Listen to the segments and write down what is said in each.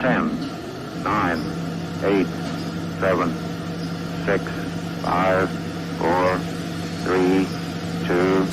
10, 9, 8, 7, 6, 5, 4, 3, 2.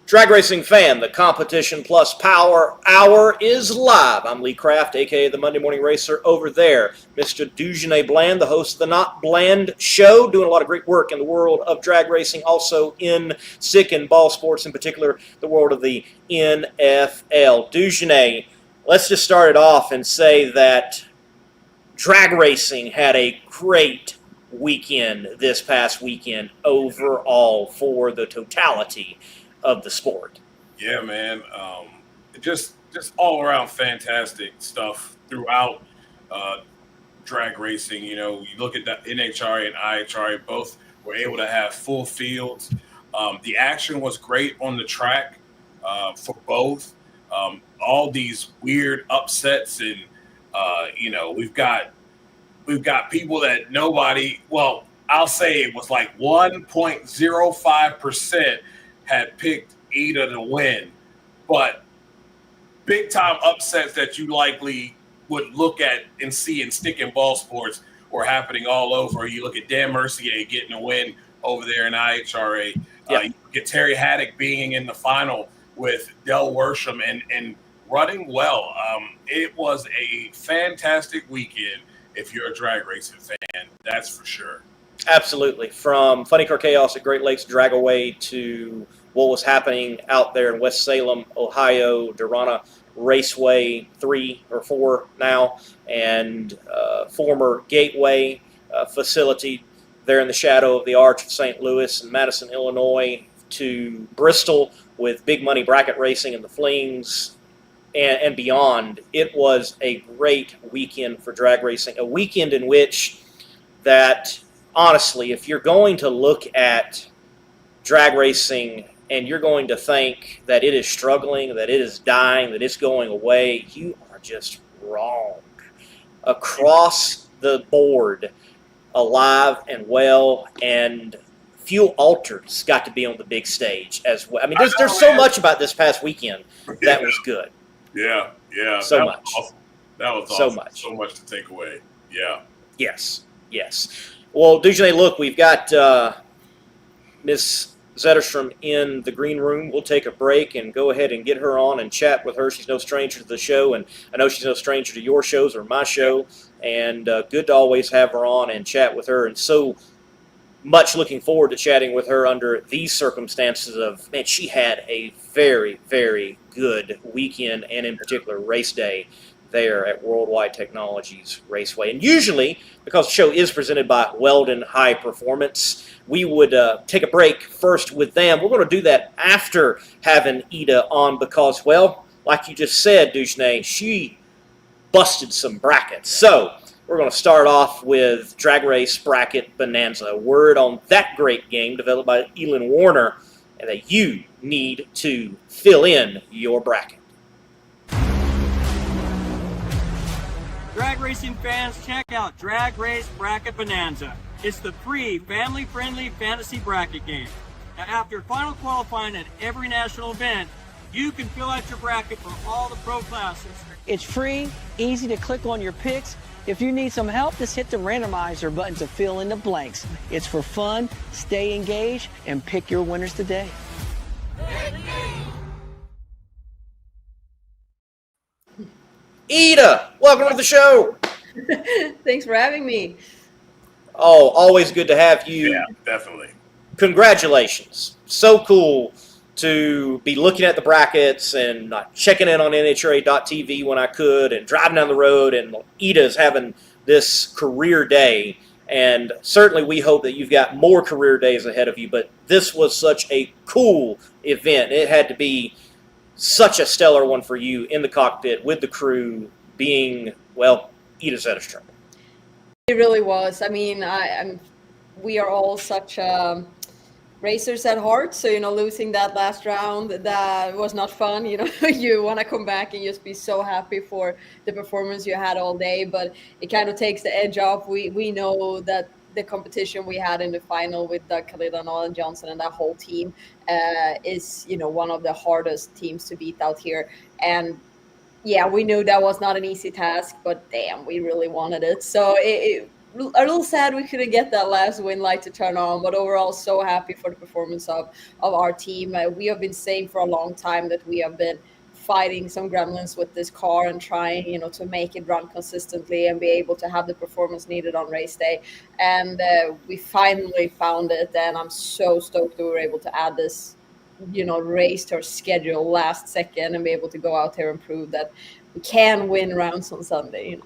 Drag Racing Fan, the Competition Plus Power Hour is live. I'm Lee Kraft, a.k.a. the Monday Morning Racer over there. Mr. Dugenais Bland, the host of the Not Bland Show, doing a lot of great work in the world of drag racing, also in stick and ball sports, in particular the world of the NFL. Dugenais, let's just start it off and say that drag racing had a great weekend this past weekend overall for the totality of the sport. Yeah, man. Just all around fantastic stuff throughout drag racing. You know, you look at the NHRA and IHRA, both were able to have full fields. The action was great on the track for both. All these weird upsets, and you know, we've got people that nobody. Well, I'll say it was like 1.05% had picked Ida to win, but big time upsets that you likely would look at and see in stick and ball sports were happening all over. You look at Dan Mercier getting a win over there in IHRA. You get Terry Haddock being in the final with Del Worsham and running well. It was a fantastic weekend if you're a drag racing fan, that's for sure. Absolutely. From Funny Car Chaos at Great Lakes Dragaway to what was happening out there in West Salem, Ohio, Durana Raceway 3 or 4 now, and former Gateway facility there in the shadow of the Arch of St. Louis and Madison, Illinois, to Bristol with big money bracket racing and the Flings and beyond. It was a great weekend for drag racing, a weekend in which that, honestly, if you're going to look at drag racing and you're going to think that it is struggling, that it is dying, that it's going away, you are just wrong. Across the board, alive and well, and Fuel Altered's got to be on the big stage as well. I mean, there's so much about this past weekend that was good. Yeah. So much. Awesome. That was so awesome. much. So much to take away. Yeah. Yes. Well, Dugenais, look, we've got Ms. Zetterström in the green room. We'll take a break and go ahead and get her on and chat with her. She's no stranger to the show, and I know she's no stranger to your shows or my show, and good to always have her on and chat with her, and so much looking forward to chatting with her under these circumstances of, man, she had a very, very good weekend, and in particular race day there at Worldwide Technologies Raceway. And usually, because the show is presented by Weldon High Performance, we would take a break first with them. We're going to do that after having Ida on because, well, like you just said, Dugenais, she busted some brackets. So we're going to start off with Drag Race Bracket Bonanza, a word on that great game developed by Elin Warner, and that you need to fill in your bracket. Drag racing fans, check out Drag Race Bracket Bonanza. It's the free, family-friendly fantasy bracket game. Now, after final qualifying at every national event, you can fill out your bracket for all the pro classes. It's free, easy to click on your picks. If you need some help, just hit the randomizer button to fill in the blanks. It's for fun, stay engaged, and pick your winners today. Ida, welcome to the show. Thanks for having me. Oh, always good to have you. Yeah, definitely. Congratulations. So cool to be looking at the brackets and checking in on NHRA.tv when I could and driving down the road, and Ida's having this career day. And certainly we hope that you've got more career days ahead of you, but this was such a cool event. It had to be such a stellar one for you in the cockpit with the crew being, well, Ida Zetterström. It really was. I mean, we are all such racers at heart. So, losing that last round, that was not fun. You want to come back and just be so happy for the performance you had all day. But it kind of takes the edge off. We know that the competition we had in the final with Khalid and Alan Johnson and that whole team is, one of the hardest teams to beat out here. And yeah, we knew that was not an easy task, but damn, we really wanted it. So a little sad we couldn't get that last win light to turn on, but overall so happy for the performance of our team. We have been saying for a long time that we have been fighting some gremlins with this car and trying, to make it run consistently and be able to have the performance needed on race day. And we finally found it, and I'm so stoked that we were able to add this, race to our schedule last second and be able to go out there and prove that we can win rounds on Sunday.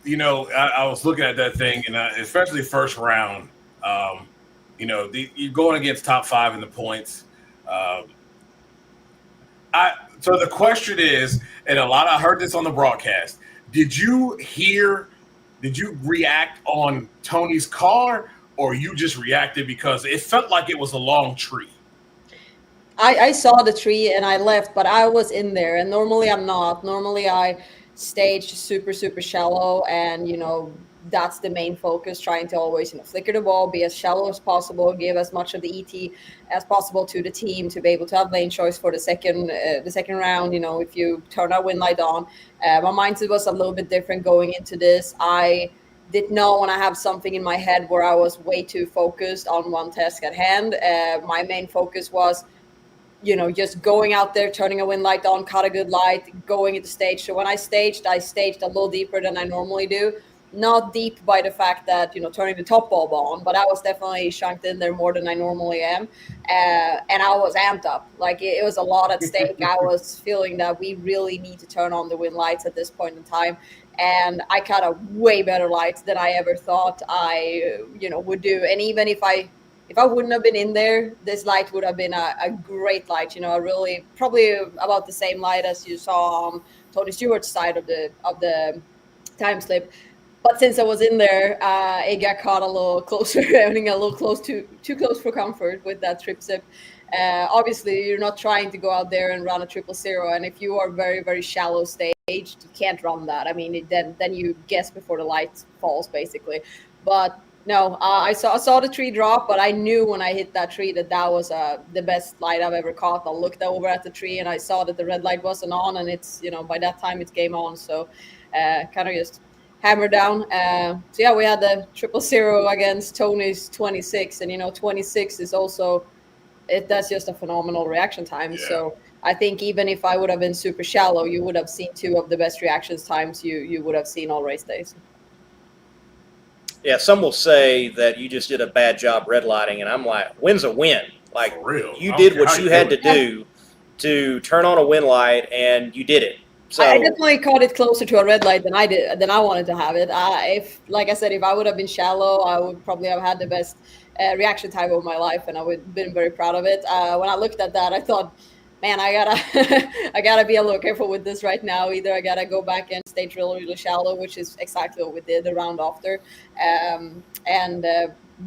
I was looking at that thing, and especially first round, you're going against top 5 in the points. So the question is, and I heard this on the broadcast, did you react on Tony's car, or you just reacted because it felt like it was a long tree? I saw the tree and I left, but I was in there, and normally I'm not. Normally I staged super, super shallow, and that's the main focus, trying to always flicker the ball, be as shallow as possible, give as much of the ET as possible to the team to be able to have lane choice for the second round. If you turn our win light on, my mindset was a little bit different going into this. I did not want to have something in my head where I was way too focused on one task at hand. My main focus was just going out there, turning a win light on, caught a good light, going into stage. So when I staged a little deeper than I normally do. Not deep by the fact that, turning the top bulb on, but I was definitely chunked in there more than I normally am. And I was amped up. Like it was a lot at stake. I was feeling that we really need to turn on the win lights at this point in time. And I caught a way better light than I ever thought I, would do. And even if I wouldn't have been in there, this light would have been a great light. Really probably about the same light as you saw on Tony Stewart's side of the time slip. But since I was in there, it got caught a little closer, running a little too close for comfort with that trip zip. Obviously, you're not trying to go out there and run a 000, and if you are very, very shallow staged, you can't run that. I mean, then you guess before the light falls, basically. But no, I saw the tree drop, but I knew when I hit that tree that was the best light I've ever caught. I looked over at the tree and I saw that the red light wasn't on, and it's by that time it's game on. So kind of just hammer down. So yeah, we had the 000 against Tony's 26, and 26 is also that's just a phenomenal reaction time. Yeah. So I think even if I would have been super shallow, you would have seen 2 of the best reactions times you would have seen all race days. Yeah, some will say that you just did a bad job red lighting, and I'm like, win's a win. Like you did what you had to do to turn on a win light, and you did it. So, I definitely caught it closer to a red light than I wanted to have it. Like I said, if I would have been shallow, I would probably have had the best reaction time of my life, and I would have been very proud of it. When I looked at that, I thought, man, I gotta be a little careful with this right now. Either I gotta go back and stage really, really shallow, which is exactly what we did the round after.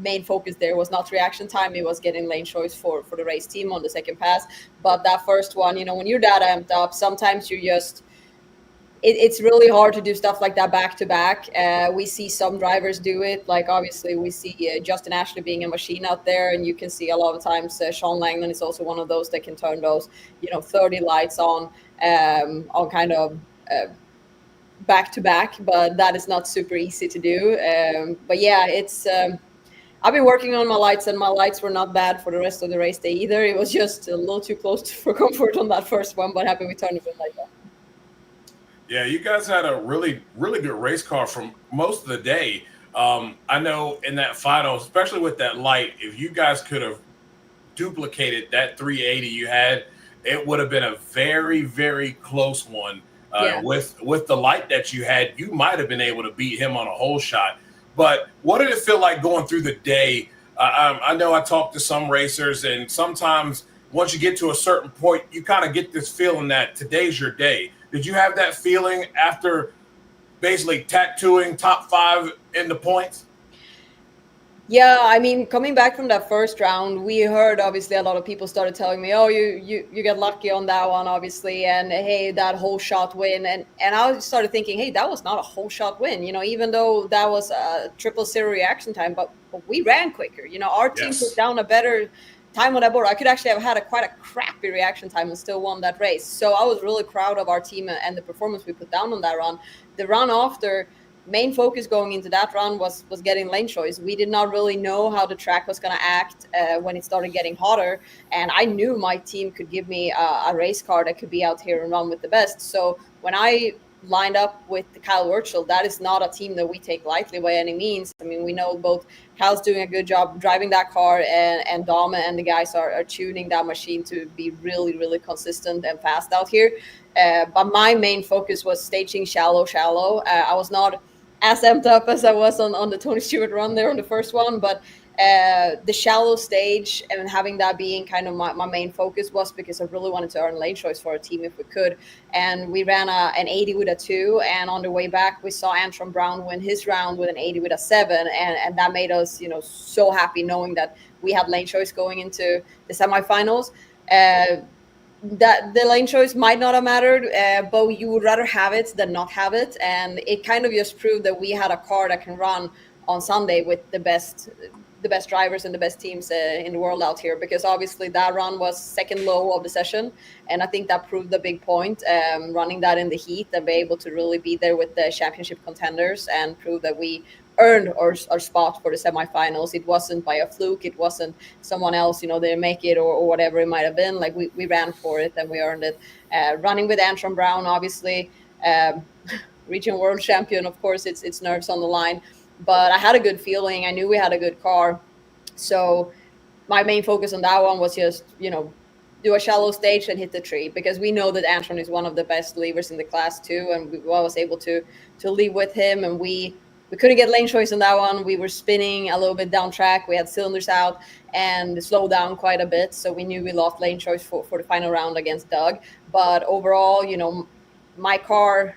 Main focus there was not reaction time. It was getting lane choice for the race team on the second pass. But that first one, when you're that amped up, sometimes you just it's really hard to do stuff like that back to back. We see some drivers do it. Like obviously we see Justin Ashley being a machine out there, and you can see a lot of times Sean Langland is also one of those that can turn those 30 lights on kind of back to back, but that is not super easy to do. But yeah, it's I've been working on my lights, and my lights were not bad for the rest of the race day either. It was just a little too close for comfort on that first one, but happy we turned it like that. Yeah, you guys had a really, really good race car from most of the day. I know in that final, especially with that light, if you guys could have duplicated that 380 you had, it would have been a very, very close one. With the light that you had, you might have been able to beat him on a hole shot. But what did it feel like going through the day? I know I talked to some racers, and sometimes once you get to a certain point, you kind of get this feeling that today's your day. Did you have that feeling after basically tattooing top 5 in the points? Yeah, I mean, coming back from that first round, we heard obviously a lot of people started telling me, "Oh, you get lucky on that one, obviously," and hey, that whole shot win, and I started thinking, hey, that was not a whole shot win, even though that was a 000 reaction time, but we ran quicker. Our team put Yes. down a better time on that board. I could actually have had quite a crappy reaction time and still won that race. So I was really proud of our team and the performance we put down on that run. The run after, main focus going into that run was getting lane choice. We did not really know how the track was going to act when it started getting hotter, and I knew my team could give me a race car that could be out here and run with the best. So when I lined up with the Kyle Wirtschel, that is not a team that we take lightly by any means. I mean, we know both Kyle's doing a good job driving that car, and Dama and the guys are tuning that machine to be really, really consistent and fast out here. But my main focus was staging shallow. I was not as amped up as I was on the Tony Stewart run there on the first one, but the shallow stage and having that being kind of my main focus was because I really wanted to earn lane choice for our team if we could. And we ran an 80 with a 2, and on the way back we saw Antron Brown win his round with an 80 with a 7, and that made us so happy knowing that we had lane choice going into the semifinals. That the lane choice might not have mattered, but you would rather have it than not have it. And it kind of just proved that we had a car that can run on Sunday with the best drivers and the best teams in the world out here, because obviously that run was second low of the session. And I think that proved a big point, running that in the heat and be able to really be there with the championship contenders and prove that we earned our spot for the semifinals. It wasn't by a fluke. It wasn't someone else, didn't make it or whatever it might have been. Like we ran for it and we earned it. Running with Antron Brown, obviously, region world champion, of course, it's nerves on the line. But I had a good feeling. I knew we had a good car. So my main focus on that one was just, do a shallow stage and hit the tree, because we know that Antron is one of the best leavers in the class too. And I was able to leave with him, and we couldn't get lane choice on that one. We were spinning a little bit down track. We had cylinders out and slowed down quite a bit. So we knew we lost lane choice for the final round against Doug. But overall, my car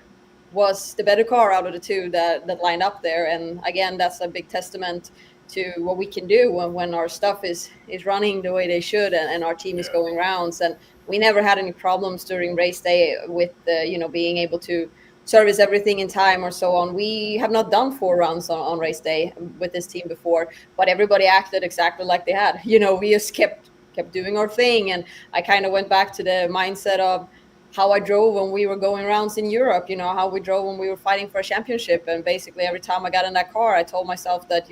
was the better car out of the two that lined up there. And again, that's a big testament to what we can do when our stuff is running the way they should and our team is going rounds. And we never had any problems during race day with being able to service everything in time or so on. We have not done 4 rounds on race day with this team before, but everybody acted exactly like they had. We just kept doing our thing. And I kind of went back to the mindset of how I drove when we were going rounds in Europe, how we drove when we were fighting for a championship. And basically every time I got in that car, I told myself that,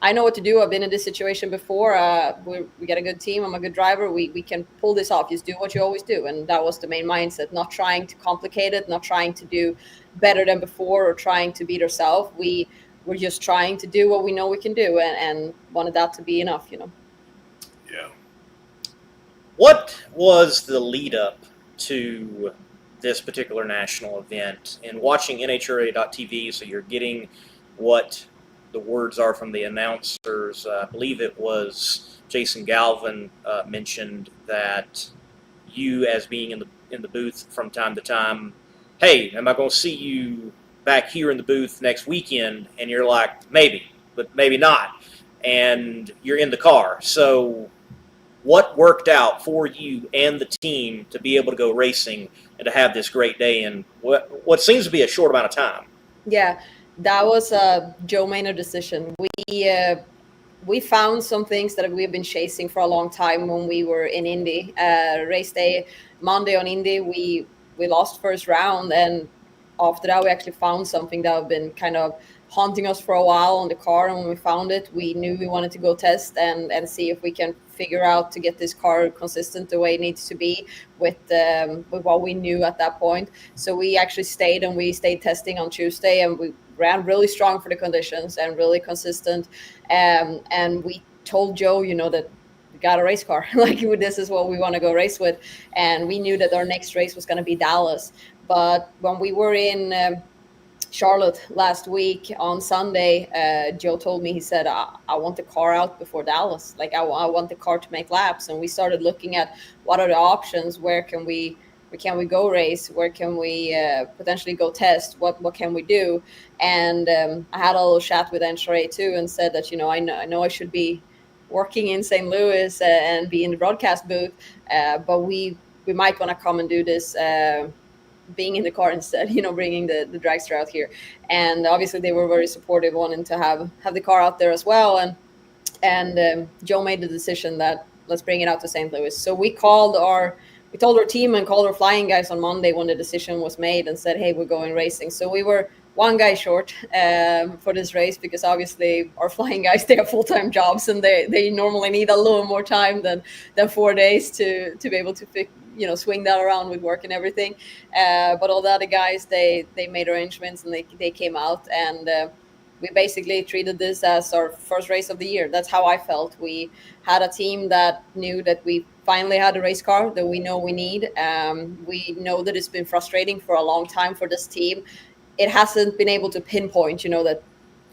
I know what to do. I've been in this situation before. We got a good team. I'm a good driver. We can pull this off. Just do what you always do. And that was the main mindset, not trying to complicate it, not trying to do better than before or trying to beat ourselves. We were just trying to do what we know we can do and wanted that to be enough, Yeah. What was the lead up to this particular national event? And watching NHRA.tv, so you're getting what the words are from the announcers. I believe it was Jason Galvin mentioned that you, as being in the booth from time to time, hey, am I going to see you back here in the booth next weekend? And you're like, maybe, but maybe not. And you're in the car. So what worked out for you and the team to be able to go racing and to have this great day in what seems to be a short amount of time? Yeah, that was a Joe Maynard decision. We found some things that we've been chasing for a long time when we were in Indy. Race day, Monday on Indy, we lost first round, and after that we actually found something that had been kind of haunting us for a while on the car. And when we found it, we knew we wanted to go test and see if we can figure out to get this car consistent the way it needs to be with what we knew at that point. So we actually stayed testing on Tuesday, and we ran really strong for the conditions and really consistent. And we told Joe, that we got a race car. Like, this is what we want to go race with. And we knew that our next race was going to be Dallas. But when we were in Charlotte last week on Sunday, Joe told me, he said, I want the car out before Dallas. Like, I want the car to make laps. And we started looking at what are the options, where can we where can we go race, where can we potentially go test, what can we do. And I had a little chat with NHRA too, and said that I know I should be working in St. Louis and be in the broadcast booth, but we might want to come and do this being in the car instead, bringing the dragster out here. And obviously they were very supportive, wanting to have the car out there as well. And Joe made the decision that let's bring it out to St. Louis. So we told our team and called our flying guys on Monday when the decision was made, and said, hey, we're going racing. So we were one guy short for this race, because obviously our flying guys, they have full-time jobs, and they normally need a little more time than 4 days to be able to swing that around with work and everything. But all the other guys, they made arrangements, and they came out, and we basically treated this as our first race of the year. That's how I felt. We had a team that knew that we finally had a race car that we know we need. We know that it's been frustrating for a long time for this team. It hasn't been able to pinpoint, that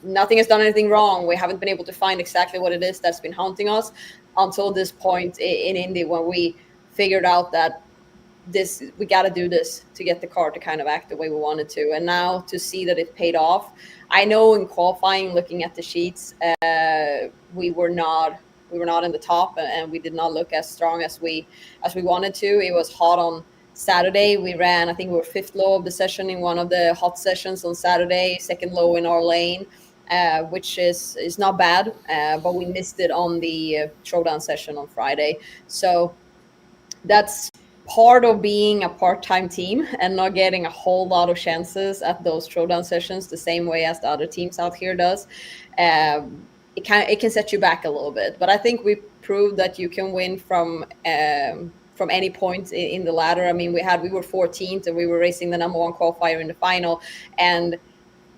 nothing has done anything wrong. We haven't been able to find exactly what it is that's been haunting us until this point in Indy, when we figured out that we got to do this to get the car to kind of act the way we wanted to. And now to see that it paid off. I know in qualifying, looking at the sheets, we were not in the top, and we did not look as strong as we wanted to. It was hot on Saturday. We ran, I think we were 5th low of the session in one of the hot sessions on Saturday, 2nd low in our lane, which is not bad, but we missed it on the throwdown session on Friday. So that's part of being a part-time team and not getting a whole lot of chances at those throwdown sessions the same way as the other teams out here does. It can set you back a little bit, but I think we proved that you can win from any point in the ladder. I mean, we were 14th, and we were racing the number 1 qualifier in the final, and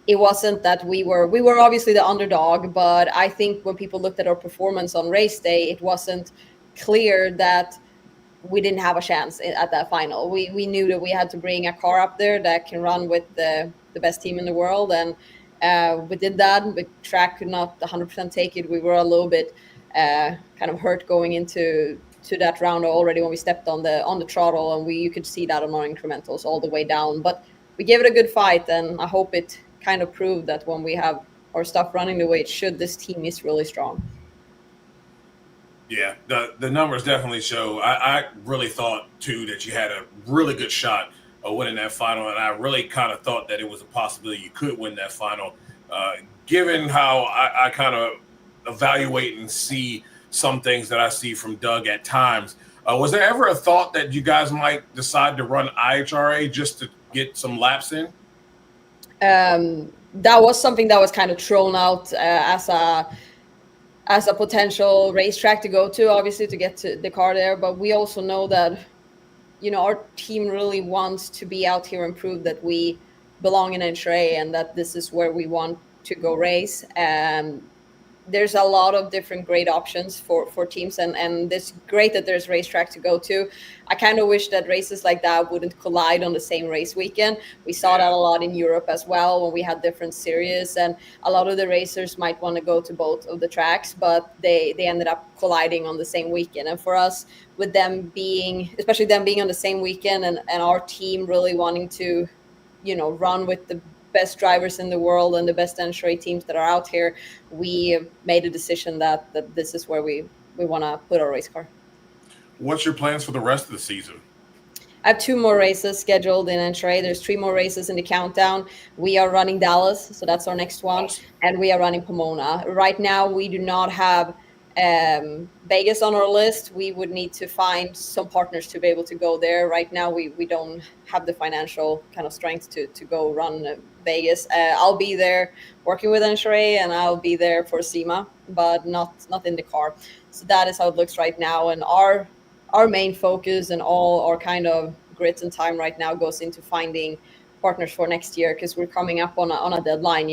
it wasn't that we were obviously the underdog, but I think when people looked at our performance on race day, it wasn't clear that we didn't have a chance at that final. We knew that we had to bring a car up there that can run with the best team in the world, and we did that. The track could not 100% take it. We were a little bit kind of hurt going into that round already when we stepped on the throttle, and you could see that on our incrementals all the way down. But we gave it a good fight, and I hope it kind of proved that when we have our stuff running the way it should, this team is really strong. Yeah, the numbers definitely show. I really thought, too, that you had a really good shot of winning that final, and I really kind of thought that it was a possibility you could win that final. Given how I kind of evaluate and see some things that I see from Doug at times, was there ever a thought that you guys might decide to run IHRA just to get some laps in? That was something that was kind of thrown out as a potential racetrack to go to, obviously, to get to the car there. But we also know that, our team really wants to be out here and prove that we belong in NHRA and that this is where we want to go race. There's a lot of different great options for teams, and it's great that there's racetrack to go to. I kind of wish that races like that wouldn't collide on the same race weekend. We saw that a lot in Europe as well when we had different series, and a lot of the racers might want to go to both of the tracks, but they ended up colliding on the same weekend. And for us, with them being, especially them being on the same weekend, and our team really wanting to, run with the best drivers in the world and the best NHRA teams that are out here, we made a decision that this is where we want to put our race car. What's your plans for the rest of the season? I have 2 more races scheduled in NHRA. There's 3 more races in the countdown. We are running Dallas, so that's our next one, Awesome. And we are running Pomona. Right now, we do not have Vegas on our list. We would need to find some partners to be able to go there. Right now, we don't have the financial kind of strength to go run Vegas. I'll be there working with NHRA, and I'll be there for SEMA, but not in the car. So that is how it looks right now. And our main focus and all our kind of grit and time right now goes into finding partners for next year, because we're coming up on a deadline.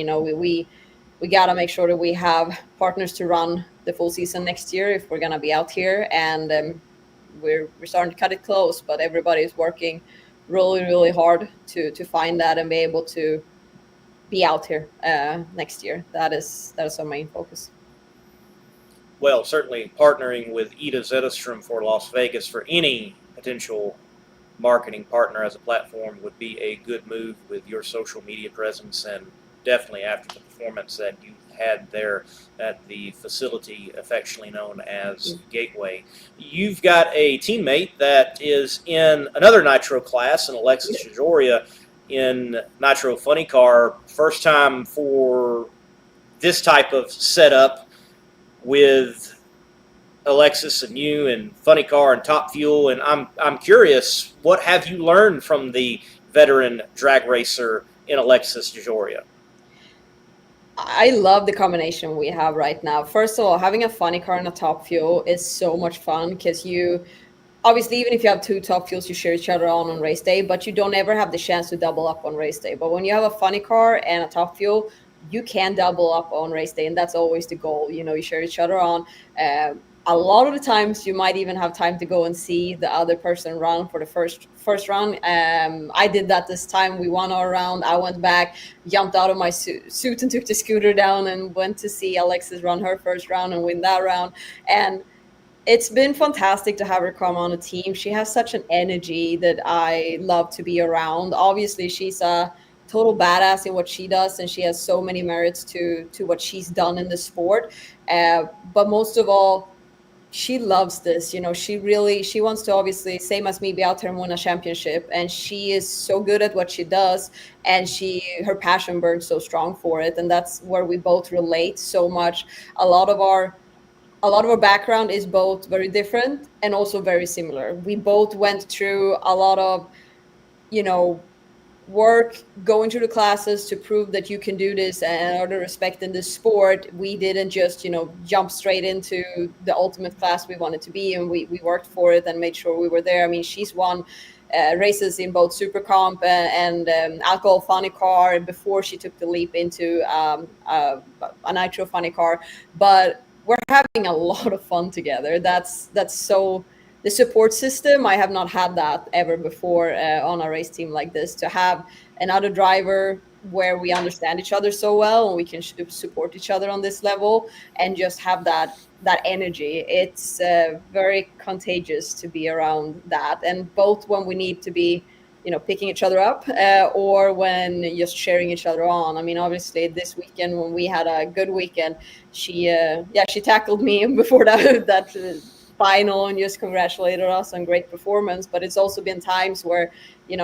We got to make sure that we have partners to run the full season next year if we're going to be out here. And we're starting to cut it close, but everybody's working really, really hard to find that and be able to be out here next year. That is our main focus. Well, certainly partnering with Ida Zetterström for Las Vegas for any potential marketing partner as a platform would be a good move with your social media presence, and definitely after the performance that you had there at the facility affectionately known as Gateway. You've got a teammate that is in another Nitro class, and Alexis Jajoria in Nitro Funny Car. First time for this type of setup with Alexis and you and Funny Car and Top Fuel, and I'm curious, what have you learned from the veteran drag racer in Alexis Jajoria? I love the combination we have right now. First of all, having a Funny Car and a Top Fuel is so much fun because you obviously, even if you have two Top Fuels, you share each other on race day, but you don't ever have the chance to double up on race day. But when you have a Funny Car and a Top Fuel, you can double up on race day, and that's always the goal. You share each other on. A lot of the times, you might even have time to go and see the other person run for the first round. I did that this time. We won our round. I went back, jumped out of my suit, and took the scooter down and went to see Alexis run her first round and win that round. And it's been fantastic to have her come on a team. She has such an energy that I love to be around. Obviously, she's a total badass in what she does, and she has so many merits to what she's done in the sport. But most of all, she loves this. She wants to, obviously, same as me, be out there and win a championship. And she is so good at what she does, and her passion burns so strong for it. And that's where we both relate so much. A lot of our background is both very different and also very similar. We both went through a lot of, work, going through the classes to prove that you can do this and earn respect in this sport. We didn't just, jump straight into the ultimate class we wanted to be, and we worked for it and made sure we were there. I mean, she's won races in both Super Comp and Alcohol Funny Car before she took the leap into a Nitro Funny Car. But we're having a lot of fun together. That's so. The support system, I have not had that ever before on a race team like this. To have another driver where we understand each other so well and we can support each other on this level and just have that energy. It's very contagious to be around that. And both when we need to be, picking each other up or when just sharing each other on. I mean, obviously this weekend when we had a good weekend, she tackled me before that final and just congratulated us on great performance. But it's also been times where,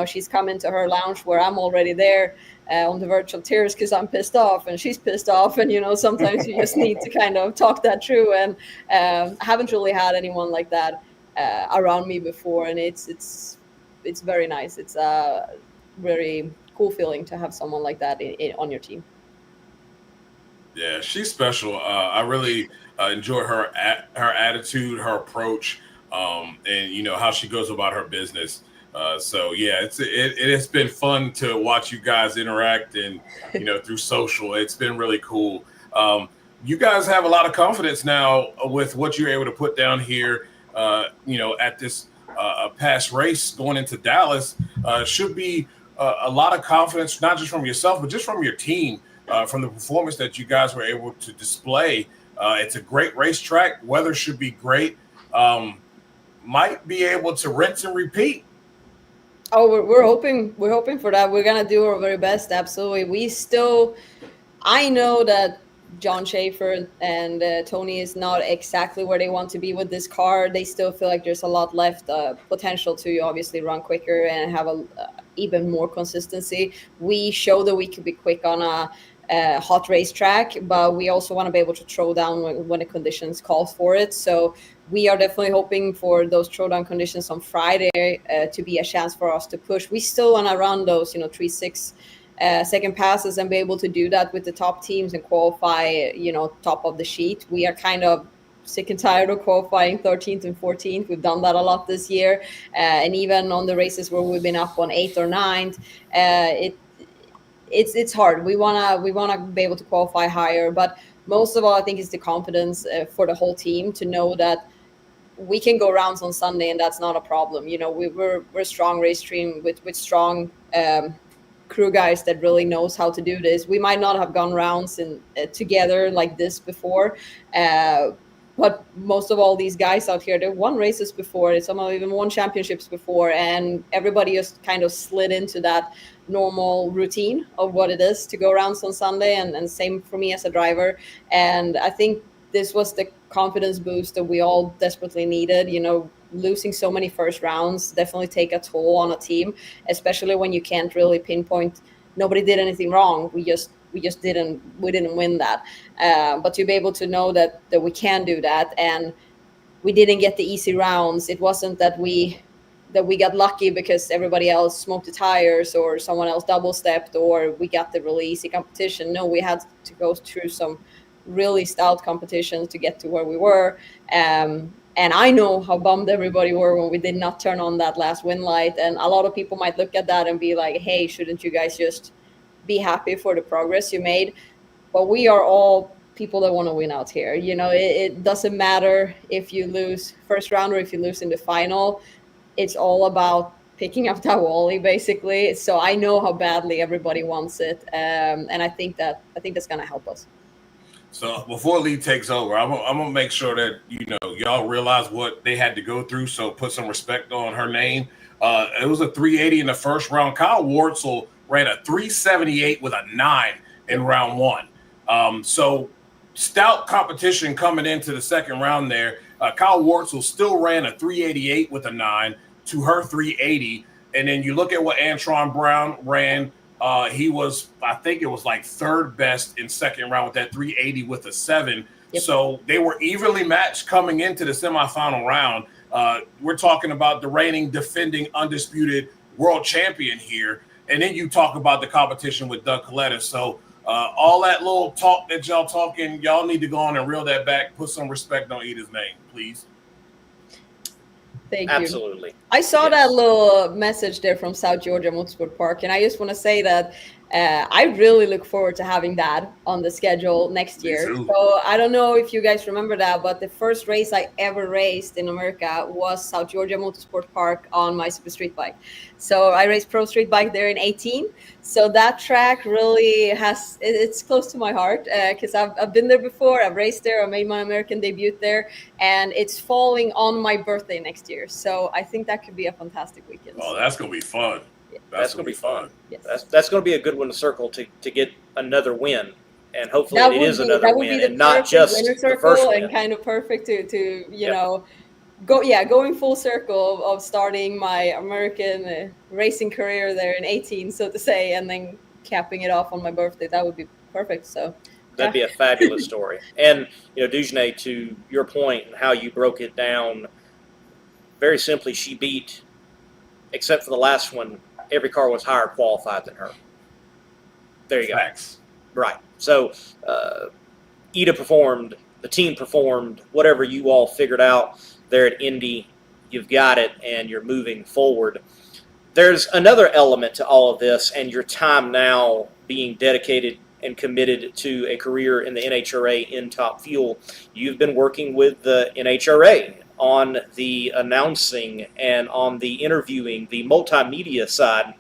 she's come into her lounge where I'm already there on the verge of tears because I'm pissed off and she's pissed off. And, sometimes you just need to kind of talk that through. And I haven't really had anyone like that around me before. And it's very nice. It's a very cool feeling to have someone like that on your team. Yeah, she's special. I really enjoy her attitude, her approach, and how she goes about her business. So yeah, it has been fun to watch you guys interact and through social. It's been really cool. You guys have a lot of confidence now with what you're able to put down here. At this past race going into Dallas, should be a lot of confidence, not just from yourself, but just from your team. From the performance that you guys were able to display. It's a great racetrack. Weather should be great. Might be able to rinse and repeat. Oh, we're hoping for that. We're gonna do our very best. Absolutely. I know that John Schaefer and Tony is not exactly where they want to be with this car. They still feel like there's a lot left, potential to obviously run quicker and have even more consistency. We show that we can be quick on a hot racetrack, but we also want to be able to throw down when the conditions call for it. So we are definitely hoping for those throwdown conditions on Friday to be a chance for us to push. We still want to run those 3-6 second passes and be able to do that with the top teams and qualify top of the sheet. We are kind of sick and tired of qualifying 13th and 14th. We've done that a lot this year, and even on the races where we've been up on 8th or 9th, it's hard. We wanna be able to qualify higher, but most of all, I think it's the confidence for the whole team to know that we can go rounds on Sunday and that's not a problem. We're a strong race team with strong crew guys that really knows how to do this. We might not have gone rounds together like this before, but most of all these guys out here, they've won races before. Some have even won championships before, and everybody just kind of slid into that normal routine of what it is to go rounds on Sunday, and same for me as a driver. And I think this was the confidence boost that we all desperately needed. Losing so many first rounds definitely take a toll on a team, especially when you can't really pinpoint nobody did anything wrong. We just didn't win that. But to be able to know that we can do that, and we didn't get the easy rounds. It wasn't that we got lucky because everybody else smoked the tires or someone else double stepped or we got the really easy competition. No, we had to go through some really stout competitions to get to where we were. And I know how bummed everybody were when we did not turn on that last win light. And a lot of people might look at that and be like, hey, shouldn't you guys just be happy for the progress you made? But we are all people that want to win out here. It doesn't matter if you lose first round or if you lose in the final. It's all about picking up that wally, basically. So I know how badly everybody wants it. And I think that's going to help us. So before Lee takes over, I'm gonna make sure that y'all realize what they had to go through. So put some respect on her name. It was a 380 in the first round. Kyle Wartzel ran a 378 with a 9 in round 1. So stout competition coming into the second round there. Kyle Wartzel still ran a 388 with a 9 to her 380, and then you look at what Antron Brown ran. He was, I think it was like third best in second round with that 380 with a 7. Yep. So they were evenly matched coming into the semifinal round. We're talking about the reigning, defending, undisputed world champion here. And then you talk about the competition with Doug Coletta. So all that little talk that y'all talking, y'all need to go on and reel that back. Put some respect on Ida's name, please. Thank you. Absolutely. I saw that little message there from South Georgia Motorsport Park, and I just want to say that I really look forward to having that on the schedule next year. So I don't know if you guys remember that, but the first race I ever raced in America was South Georgia Motorsport Park on my super street bike. So I raced pro street bike there in 2018. So that track really it's close to my heart because I've been there before. I've raced there. I made my American debut there, and it's falling on my birthday next year. So I think that could be a fantastic weekend. Oh, that's going to be fun. Yeah. That's going to be fun. Yes. That's going to be a good one to circle to get another win. And hopefully it is another win and not just the first win. And kind of perfect to going full circle of starting my American racing career there in 2018, so to say, and then capping it off on my birthday. That would be perfect. So that'd be a fabulous story. And Dujane, to your point and how you broke it down, very simply, she beat, except for the last one, every car was higher qualified than her. There you go. Facts. Right. So Ida performed, the team performed, whatever you all figured out there at Indy, you've got it, and you're moving forward. There's another element to all of this, and your time now being dedicated and committed to a career in the NHRA in Top Fuel. You've been working with the NHRA on the announcing and on the interviewing, the multimedia side.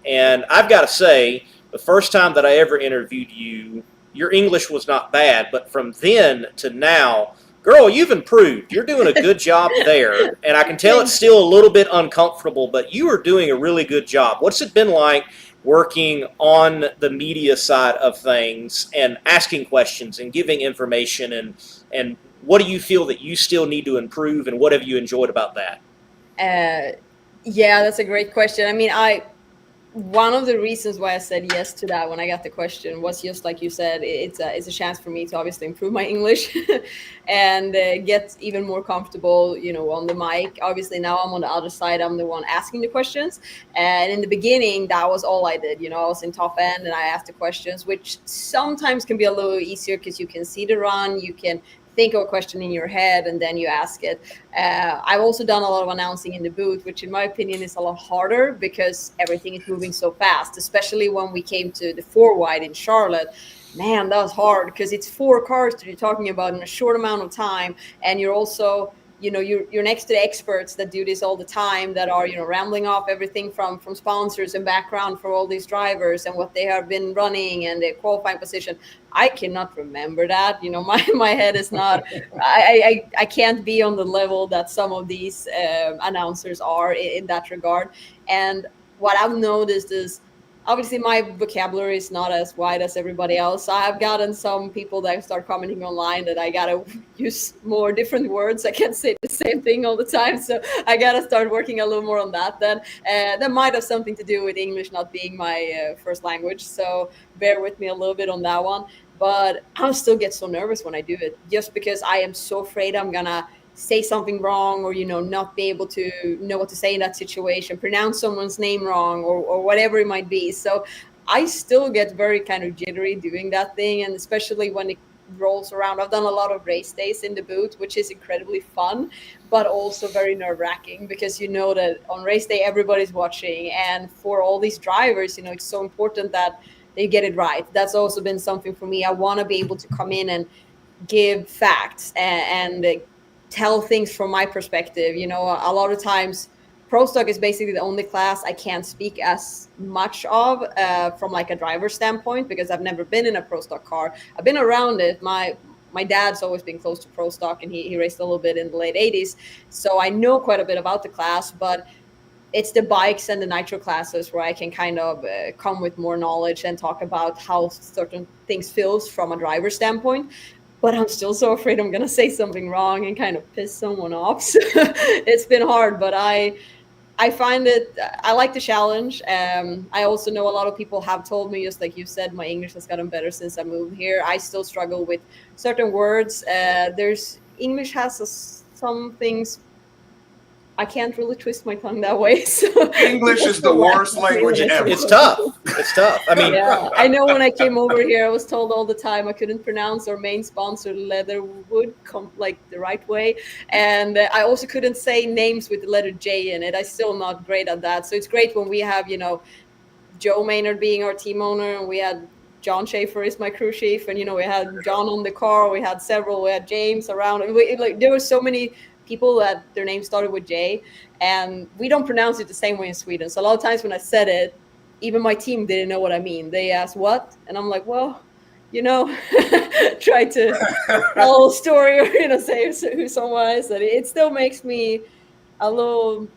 And I've got to say, the first time that I ever interviewed you, your English was not bad, but from then to now, girl, you've improved. You're doing a good job there. And I can tell it's still a little bit uncomfortable, but you are doing a really good job. What's it been like working on the media side of things and asking questions and giving information, and what do you feel that you still need to improve, and what have you enjoyed about that? Yeah, that's a great question. I mean, one of the reasons why I said yes to that when I got the question was just like you said, it's a chance for me to obviously improve my English and get even more comfortable, on the mic. Obviously now I'm on the other side. I'm the one asking the questions. And in the beginning, that was all I did. I was in top end and I asked the questions, which sometimes can be a little easier because you can see the run, you can think of a question in your head and then you ask it. I've also done a lot of announcing in the booth, which in my opinion is a lot harder because everything is moving so fast, especially when we came to the 4 wide in Charlotte. Man, that was hard because it's 4 cars that you're talking about in a short amount of time. And you're also, you're next to the experts that do this all the time, that are, rambling off everything from sponsors and background for all these drivers and what they have been running and their qualifying position. I cannot remember that. My head is not, I can't be on the level that some of these announcers are in that regard. And what I've noticed is, obviously my vocabulary is not as wide as everybody else. I've gotten some people that start commenting online that I gotta use more different words. I can't say the same thing all the time, so I gotta start working a little more on that. Then that might have something to do with English not being my first language, so bear with me a little bit on that one. But I still get so nervous when I do it, just because I am so afraid I'm gonna say something wrong, or not be able to know what to say in that situation, pronounce someone's name wrong, or whatever it might be. So I still get very kind of jittery doing that thing, and especially when it rolls around. I've done a lot of race days in the booth, which is incredibly fun, but also very nerve-wracking, because that on race day everybody's watching, and for all these drivers, it's so important that they get it right. That's also been something for me. I want to be able to come in and give facts and tell things from my perspective. A lot of times Pro Stock is basically the only class I can't speak as much of from like a driver standpoint, because I've never been in a Pro Stock car. I've been around it. My dad's always been close to Pro Stock, and he raced a little bit in the late 80s. So I know quite a bit about the class, but it's the bikes and the nitro classes where I can kind of come with more knowledge and talk about how certain things feels from a driver standpoint. But I'm still so afraid I'm going to say something wrong and kind of piss someone off. So it's been hard, but I find it, I like the challenge. I also know a lot of people have told me, just like you said, my English has gotten better since I moved here. I still struggle with certain words. English has some things, I can't really twist my tongue that way. So English is the worst language ever. It's tough. I mean, yeah, I know when I came over here, I was told all the time I couldn't pronounce our main sponsor, Leatherwood, like the right way. And I also couldn't say names with the letter J in it. I'm still not great at that. So it's great when we have, Joe Maynard being our team owner, and we had John Schaefer is my crew chief, and we had John on the car. We had several. We had James around. There were so many people that their name started with J, and we don't pronounce it the same way in Sweden. So a lot of times when I said it, even my team didn't know what I mean. They asked what, and I'm like, well, try to tell a story, or say who someone is. And it still makes me a little.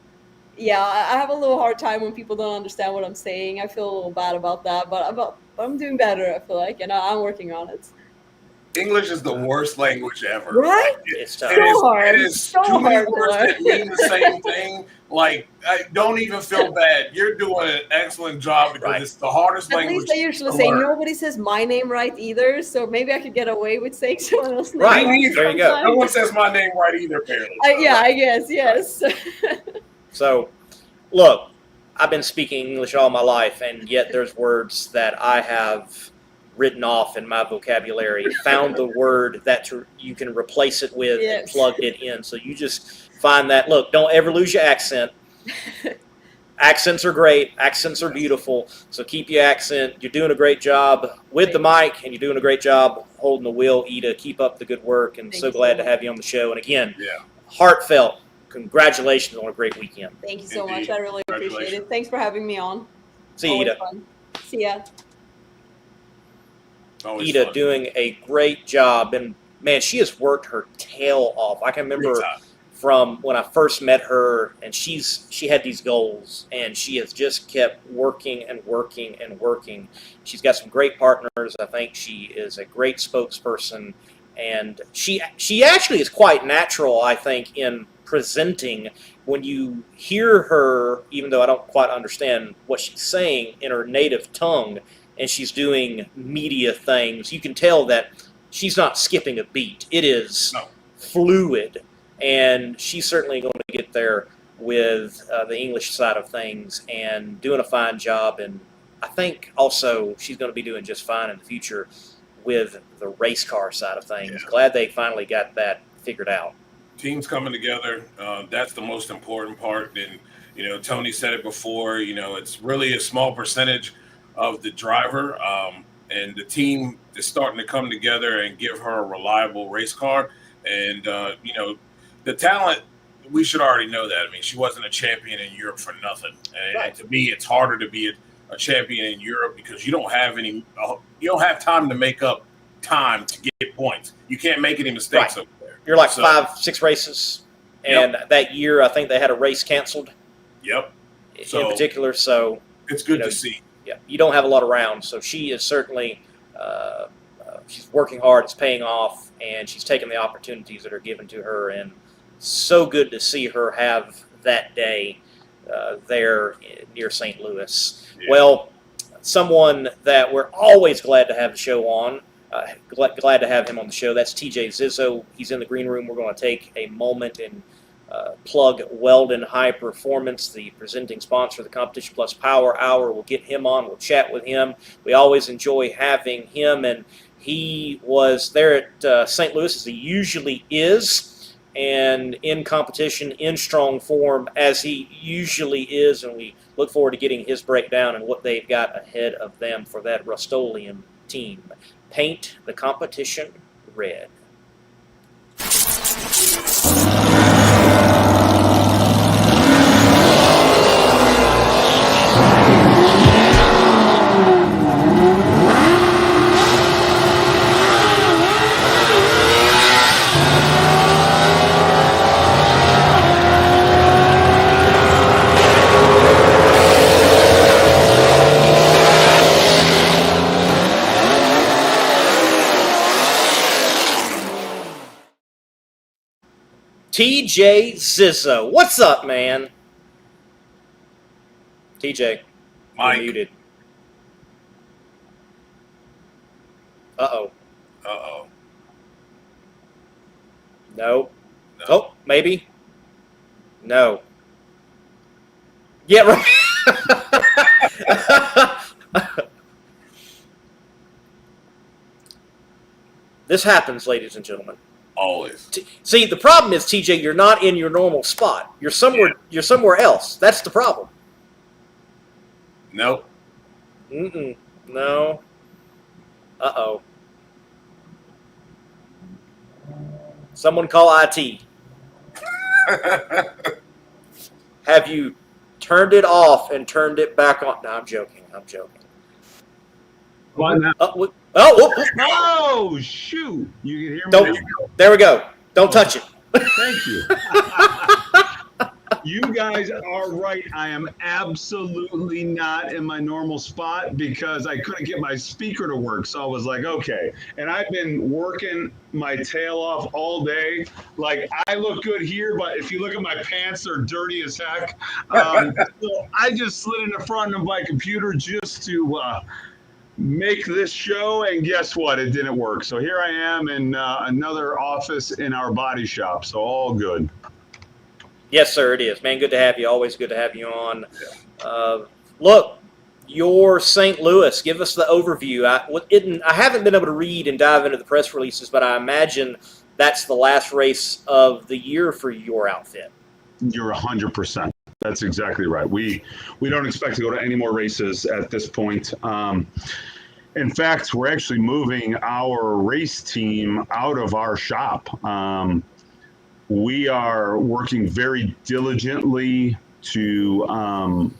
Yeah, I have a little hard time when people don't understand what I'm saying. I feel a little bad about that, but I'm doing better, I feel like, and I'm working on it. English is the worst language ever. Right? It's tough. It is so too many words that mean the same thing. Like, don't even feel bad. You're doing an excellent job, because it's the hardest language. At least I usually say nobody says my name right either, so maybe I could get away with saying someone else's name. Right. Right. There you go. No one says my name right either, apparently. I guess, yes. So, look, I've been speaking English all my life, and yet there's words that I have written off in my vocabulary, found the word that you can replace it with, and plugged it in. So you just find that. Look, don't ever lose your accent. Accents are great. Accents are beautiful. So keep your accent. You're doing a great job with the mic, and you're doing a great job holding the wheel, Ida. Keep up the good work, and so glad to have you on the show. And again, heartfelt congratulations on a great weekend. Thank you so much. I really appreciate it. Thanks for having me on. See you, Ida. Fun. See ya. Ida doing a great job, and man, she has worked her tail off. I can remember from when I first met her, and she had these goals, and she has just kept working and working and working. She's got some great partners. I think she is a great spokesperson, and she actually is quite natural, I think, in presenting. When you hear her, even though I don't quite understand what she's saying in her native tongue, and she's doing media things, you can tell that she's not skipping a beat. It is fluid, and she's certainly going to get there with the English side of things and doing a fine job. And I think also she's going to be doing just fine in the future with the race car side of things. Glad they finally got that figured out. Teams coming together, that's the most important part. And, Tony said it before, it's really a small percentage of the driver, and the team is starting to come together and give her a reliable race car. And, the talent, we should already know that. I mean, she wasn't a champion in Europe for nothing. And to me, it's harder to be a champion in Europe because you don't have time to make up time to get points. You can't make any mistakes over there. You're like 5-6 races, and that year I think they had a race canceled. Yep. In particular, so it's good to see. Yeah, you don't have a lot of rounds, so she is certainly she's working hard. It's paying off, and she's taking the opportunities that are given to her. And so good to see her have that day there near St. Louis. Yeah. Well, someone that we're always glad to have the show on. Glad to have him on the show. That's TJ Zizzo. He's in the green room. We're going to take a moment and plug Weldon High Performance, the presenting sponsor of the Competition Plus Power Hour. We'll get him on. We'll chat with him. We always enjoy having him, and he was there at St. Louis as he usually is, and in competition, in strong form as he usually is, and we look forward to getting his breakdown and what they've got ahead of them for that Rust-Oleum team. Paint the competition red. TJ Zizzo. What's up, man? TJ, Mike. You're muted. Uh-oh. Uh-oh. No. Oh, maybe. No. Yeah, right. This happens, ladies and gentlemen. Always. See, the problem is, TJ, you're not in your normal spot. You're somewhere. Yeah. You're somewhere else. That's the problem. Nope. No. Uh-oh. Someone call IT. Have you turned it off and turned it back on? No, I'm joking. Why not? Oh, shoot. You can hear me now? There we go. Don't touch it. Thank you. You guys are right. I am absolutely not in my normal spot because I couldn't get my speaker to work. So I was like, okay. And I've been working my tail off all day. Like, I look good here, but if you look at my pants, they're dirty as heck. So I just slid in the front of my computer just to make this show, and guess what? It didn't work. So here I am in another office in our body shop. So all good. Yes, sir, it is. Man, good to have you. Always good to have you on. Look, your St. Louis, give us the overview. I haven't been able to read and dive into the press releases, but I imagine that's the last race of the year for your outfit. You're 100%. That's exactly right. We don't expect to go to any more races at this point. In fact, we're actually moving our race team out of our shop. We are working very diligently to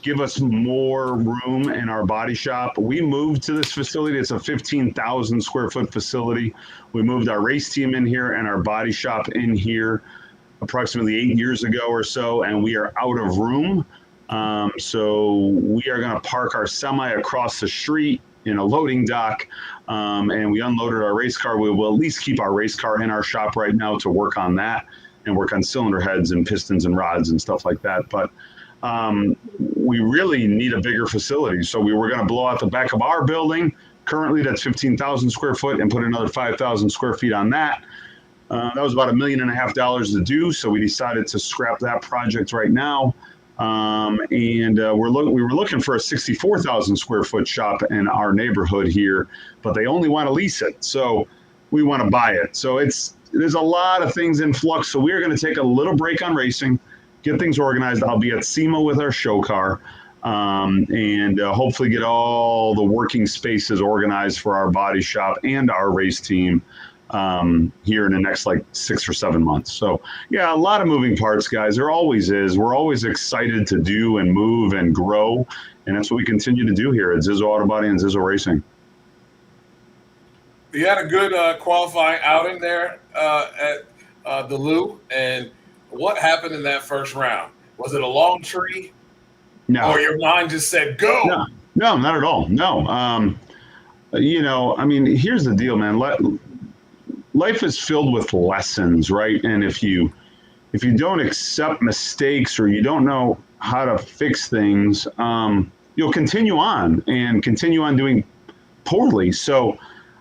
give us more room in our body shop. We moved to this facility. It's a 15,000 square foot facility. We moved our race team in here and our body shop in here approximately 8 years ago or so, and we are out of room. So we are going to park our semi across the street in a loading dock, and we unloaded our race car. We will at least keep our race car in our shop right now to work on that and work on cylinder heads and pistons and rods and stuff like that. But we really need a bigger facility. So we were going to blow out the back of our building. Currently, that's 15,000 square foot and put another 5,000 square feet on that. That was about $1.5 million to do. So we decided to scrap that project right now. We were looking for a 64,000 square foot shop in our neighborhood here, but they only want to lease it. So we want to buy it. So there's a lot of things in flux. So we're going to take a little break on racing, get things organized. I'll be at SEMA with our show car, and hopefully get all the working spaces organized for our body shop and our race team. here in the next like 6 or 7 months. So yeah, a lot of moving parts, guys. There always is. We're always excited to do and move and grow, and that's what we continue to do here at Zizzo Auto Body and Zizzo Racing. You had a good qualifying outing there at the Lou, and what happened in that first round? Was it a long tree? No. Or your mind just said go? No, not at all. No. You know, I mean, here's the deal, man. Life is filled with lessons, right? And if you don't accept mistakes or you don't know how to fix things, you'll continue on doing poorly. So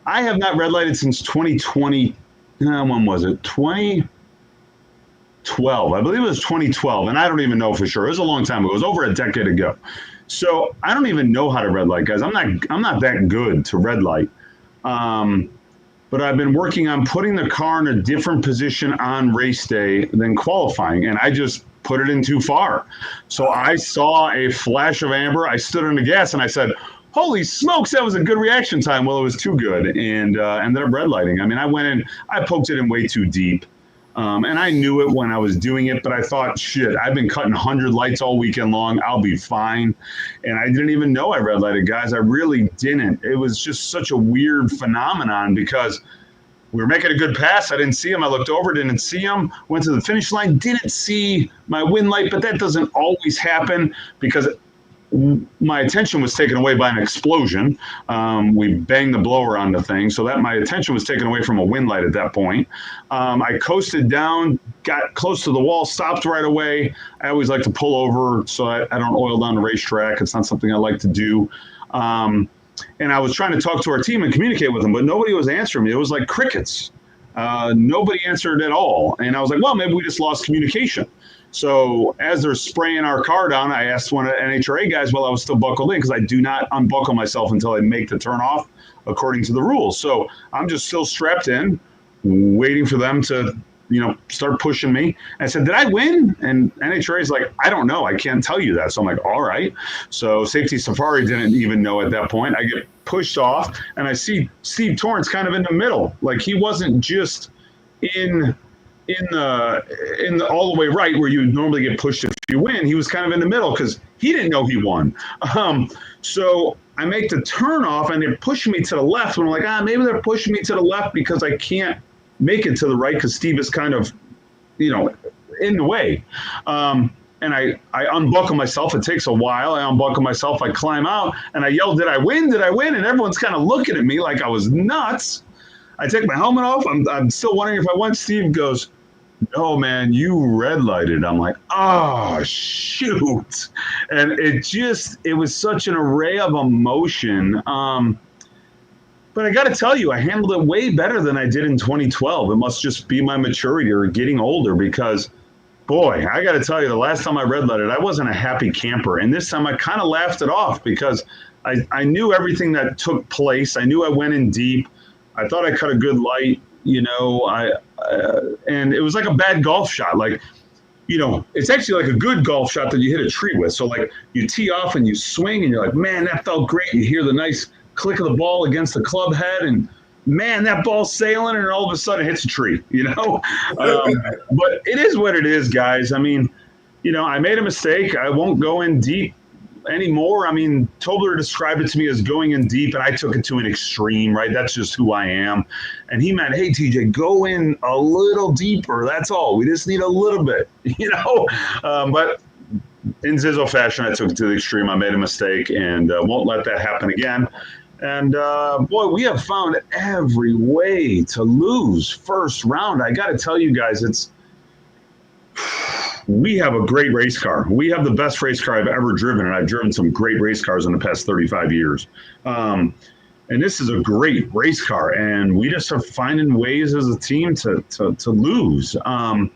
I have not red lighted since 2020. When was it? 2012. I believe it was 2012, and I don't even know for sure. It was a long time ago. It was over a decade ago. So I don't even know how to red light, guys. I'm not that good to red light. But I've been working on putting the car in a different position on race day than qualifying, and I just put it in too far. So I saw a flash of amber. I stood on the gas and I said, holy smokes, that was a good reaction time. Well, it was too good, and ended up red lighting. I mean, I went in, I poked it in way too deep. And I knew it when I was doing it, but I thought, shit, I've been cutting 100 lights all weekend long. I'll be fine. And I didn't even know I red lighted, guys. I really didn't. It was just such a weird phenomenon because we were making a good pass. I didn't see him. I looked over, didn't see him. Went to the finish line, didn't see my win light, but that doesn't always happen because my attention was taken away by an explosion. We banged the blower on the thing, so that my attention was taken away from a wind light at that point. I coasted down, got close to the wall, stopped right away. I always like to pull over so I don't oil down the racetrack. It's not something I like to do. And I was trying to talk to our team and communicate with them, but nobody was answering me. It was like crickets. Nobody answered at all. And I was like, well, maybe we just lost communication. So as they're spraying our car down, I asked one of the NHRA guys while I was still buckled in, because I do not unbuckle myself until I make the turn off according to the rules. So I'm just still strapped in, waiting for them to, start pushing me. And I said, did I win? And NHRA is like, I don't know. I can't tell you that. So I'm like, all right. So Safety Safari didn't even know at that point. I get pushed off and I see Steve Torrance kind of in the middle. Like he wasn't just in the all the way right where you normally get pushed if you win. He was kind of in the middle because he didn't know he won. So I make the turn off and they're pushing me to the left. And I'm like, maybe they're pushing me to the left because I can't make it to the right because Steve is kind of, in the way. And I unbuckle myself. It takes a while. I unbuckle myself. I climb out and I yell, did I win? Did I win? And everyone's kind of looking at me like I was nuts. I take my helmet off. I'm still wondering if I won. Steve goes, no, man, you red lighted. I'm like, oh, shoot. And it was such an array of emotion. But I got to tell you, I handled it way better than I did in 2012. It must just be my maturity or getting older because, boy, I got to tell you, the last time I red lighted, I wasn't a happy camper. And this time I kind of laughed it off because I knew everything that took place. I knew I went in deep. I thought I cut a good light. And it was like a bad golf shot. Like, it's actually like a good golf shot that you hit a tree with. So like you tee off and you swing and you're like, man, that felt great. You hear the nice click of the ball against the club head and man, that ball's sailing and all of a sudden it hits a tree, But it is what it is, guys. I mean, I made a mistake. I won't go in deep anymore. I mean, Tobler described it to me as going in deep, and I took it to an extreme, right? That's just who I am. And he meant, hey, TJ, go in a little deeper. That's all. We just need a little bit, But in Zizzo fashion, I took it to the extreme. I made a mistake and won't let that happen again. And, boy, we have found every way to lose first round. I got to tell you guys, we have a great race car. We have the best race car I've ever driven, and I've driven some great race cars in the past 35 years. And this is a great race car, and we just are finding ways as a team to lose. But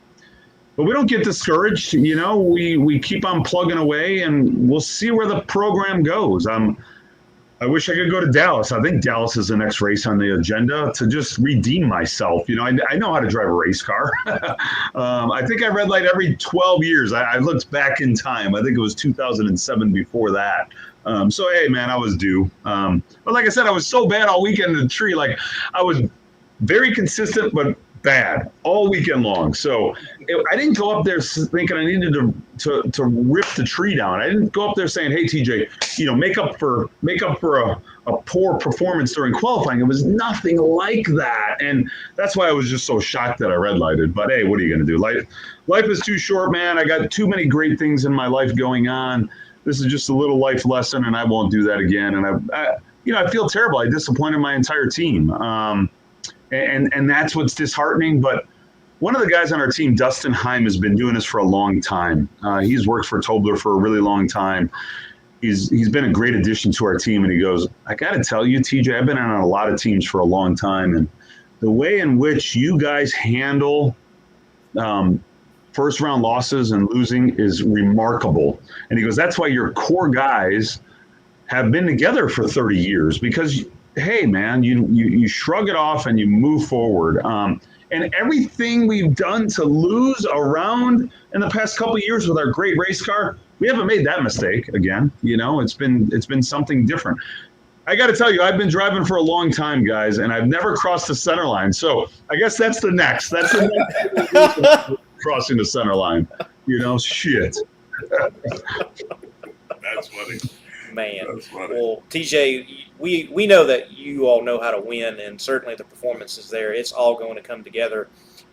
we don't get discouraged. We keep on plugging away, and we'll see where the program goes. I wish I could go to Dallas. I think Dallas is the next race on the agenda to just redeem myself. I know how to drive a race car. I think I red light every 12 years. I looked back in time. I think it was 2007 before that. So, hey, man, I was due. But like I said, I was so bad all weekend in the tree. Like I was very consistent, but bad all weekend long. So I didn't go up there thinking I needed to rip the tree down. I didn't go up there saying, "Hey, TJ, make up for a poor performance during qualifying." It was nothing like that, and that's why I was just so shocked that I red lighted. But hey, what are you going to do? Life is too short, man. I got too many great things in my life going on. This is just a little life lesson, and I won't do that again. And I feel terrible. I disappointed my entire team. And that's what's disheartening. But one of the guys on our team, Dustin Heim, has been doing this for a long time. He's worked for Tobler for a really long time. He's been a great addition to our team. And he goes, "I got to tell you, TJ, I've been on a lot of teams for a long time. And the way in which you guys handle first round losses and losing is remarkable." And he goes, "That's why your core guys have been together for 30 years because hey, man, you shrug it off and you move forward. And everything we've done to lose around in the past couple of years with our great race car, we haven't made that mistake again. It's been something different. I got to tell you, I've been driving for a long time, guys, and I've never crossed the center line. So I guess that's the next. That's the next crossing the center line. Shit. That's funny. Man, well, TJ, we know that you all know how to win, and certainly the performance is there. It's all going to come together,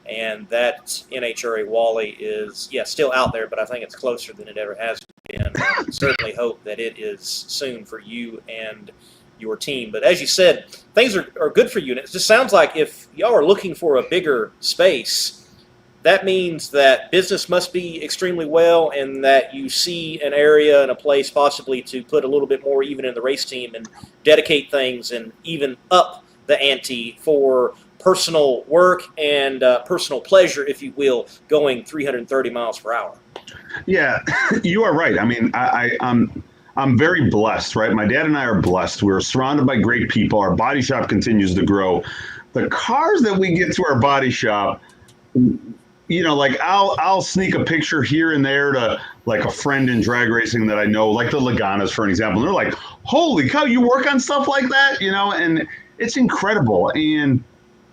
and that NHRA Wally is, still out there, but I think it's closer than it ever has been. And certainly hope that it is soon for you and your team. But as you said, things are good for you, and it just sounds like if y'all are looking for a bigger space, that means that business must be extremely well and that you see an area and a place possibly to put a little bit more even in the race team and dedicate things and even up the ante for personal work and personal pleasure, if you will, going 330 miles per hour. Yeah, you are right. I mean, I'm very blessed, right? My dad and I are blessed. We're surrounded by great people. Our body shop continues to grow. The cars that we get to our body shop, I'll sneak a picture here and there to like a friend in drag racing that I know, like the Laganas, for an example. And they're like, "Holy cow, you work on stuff like that?" And it's incredible. And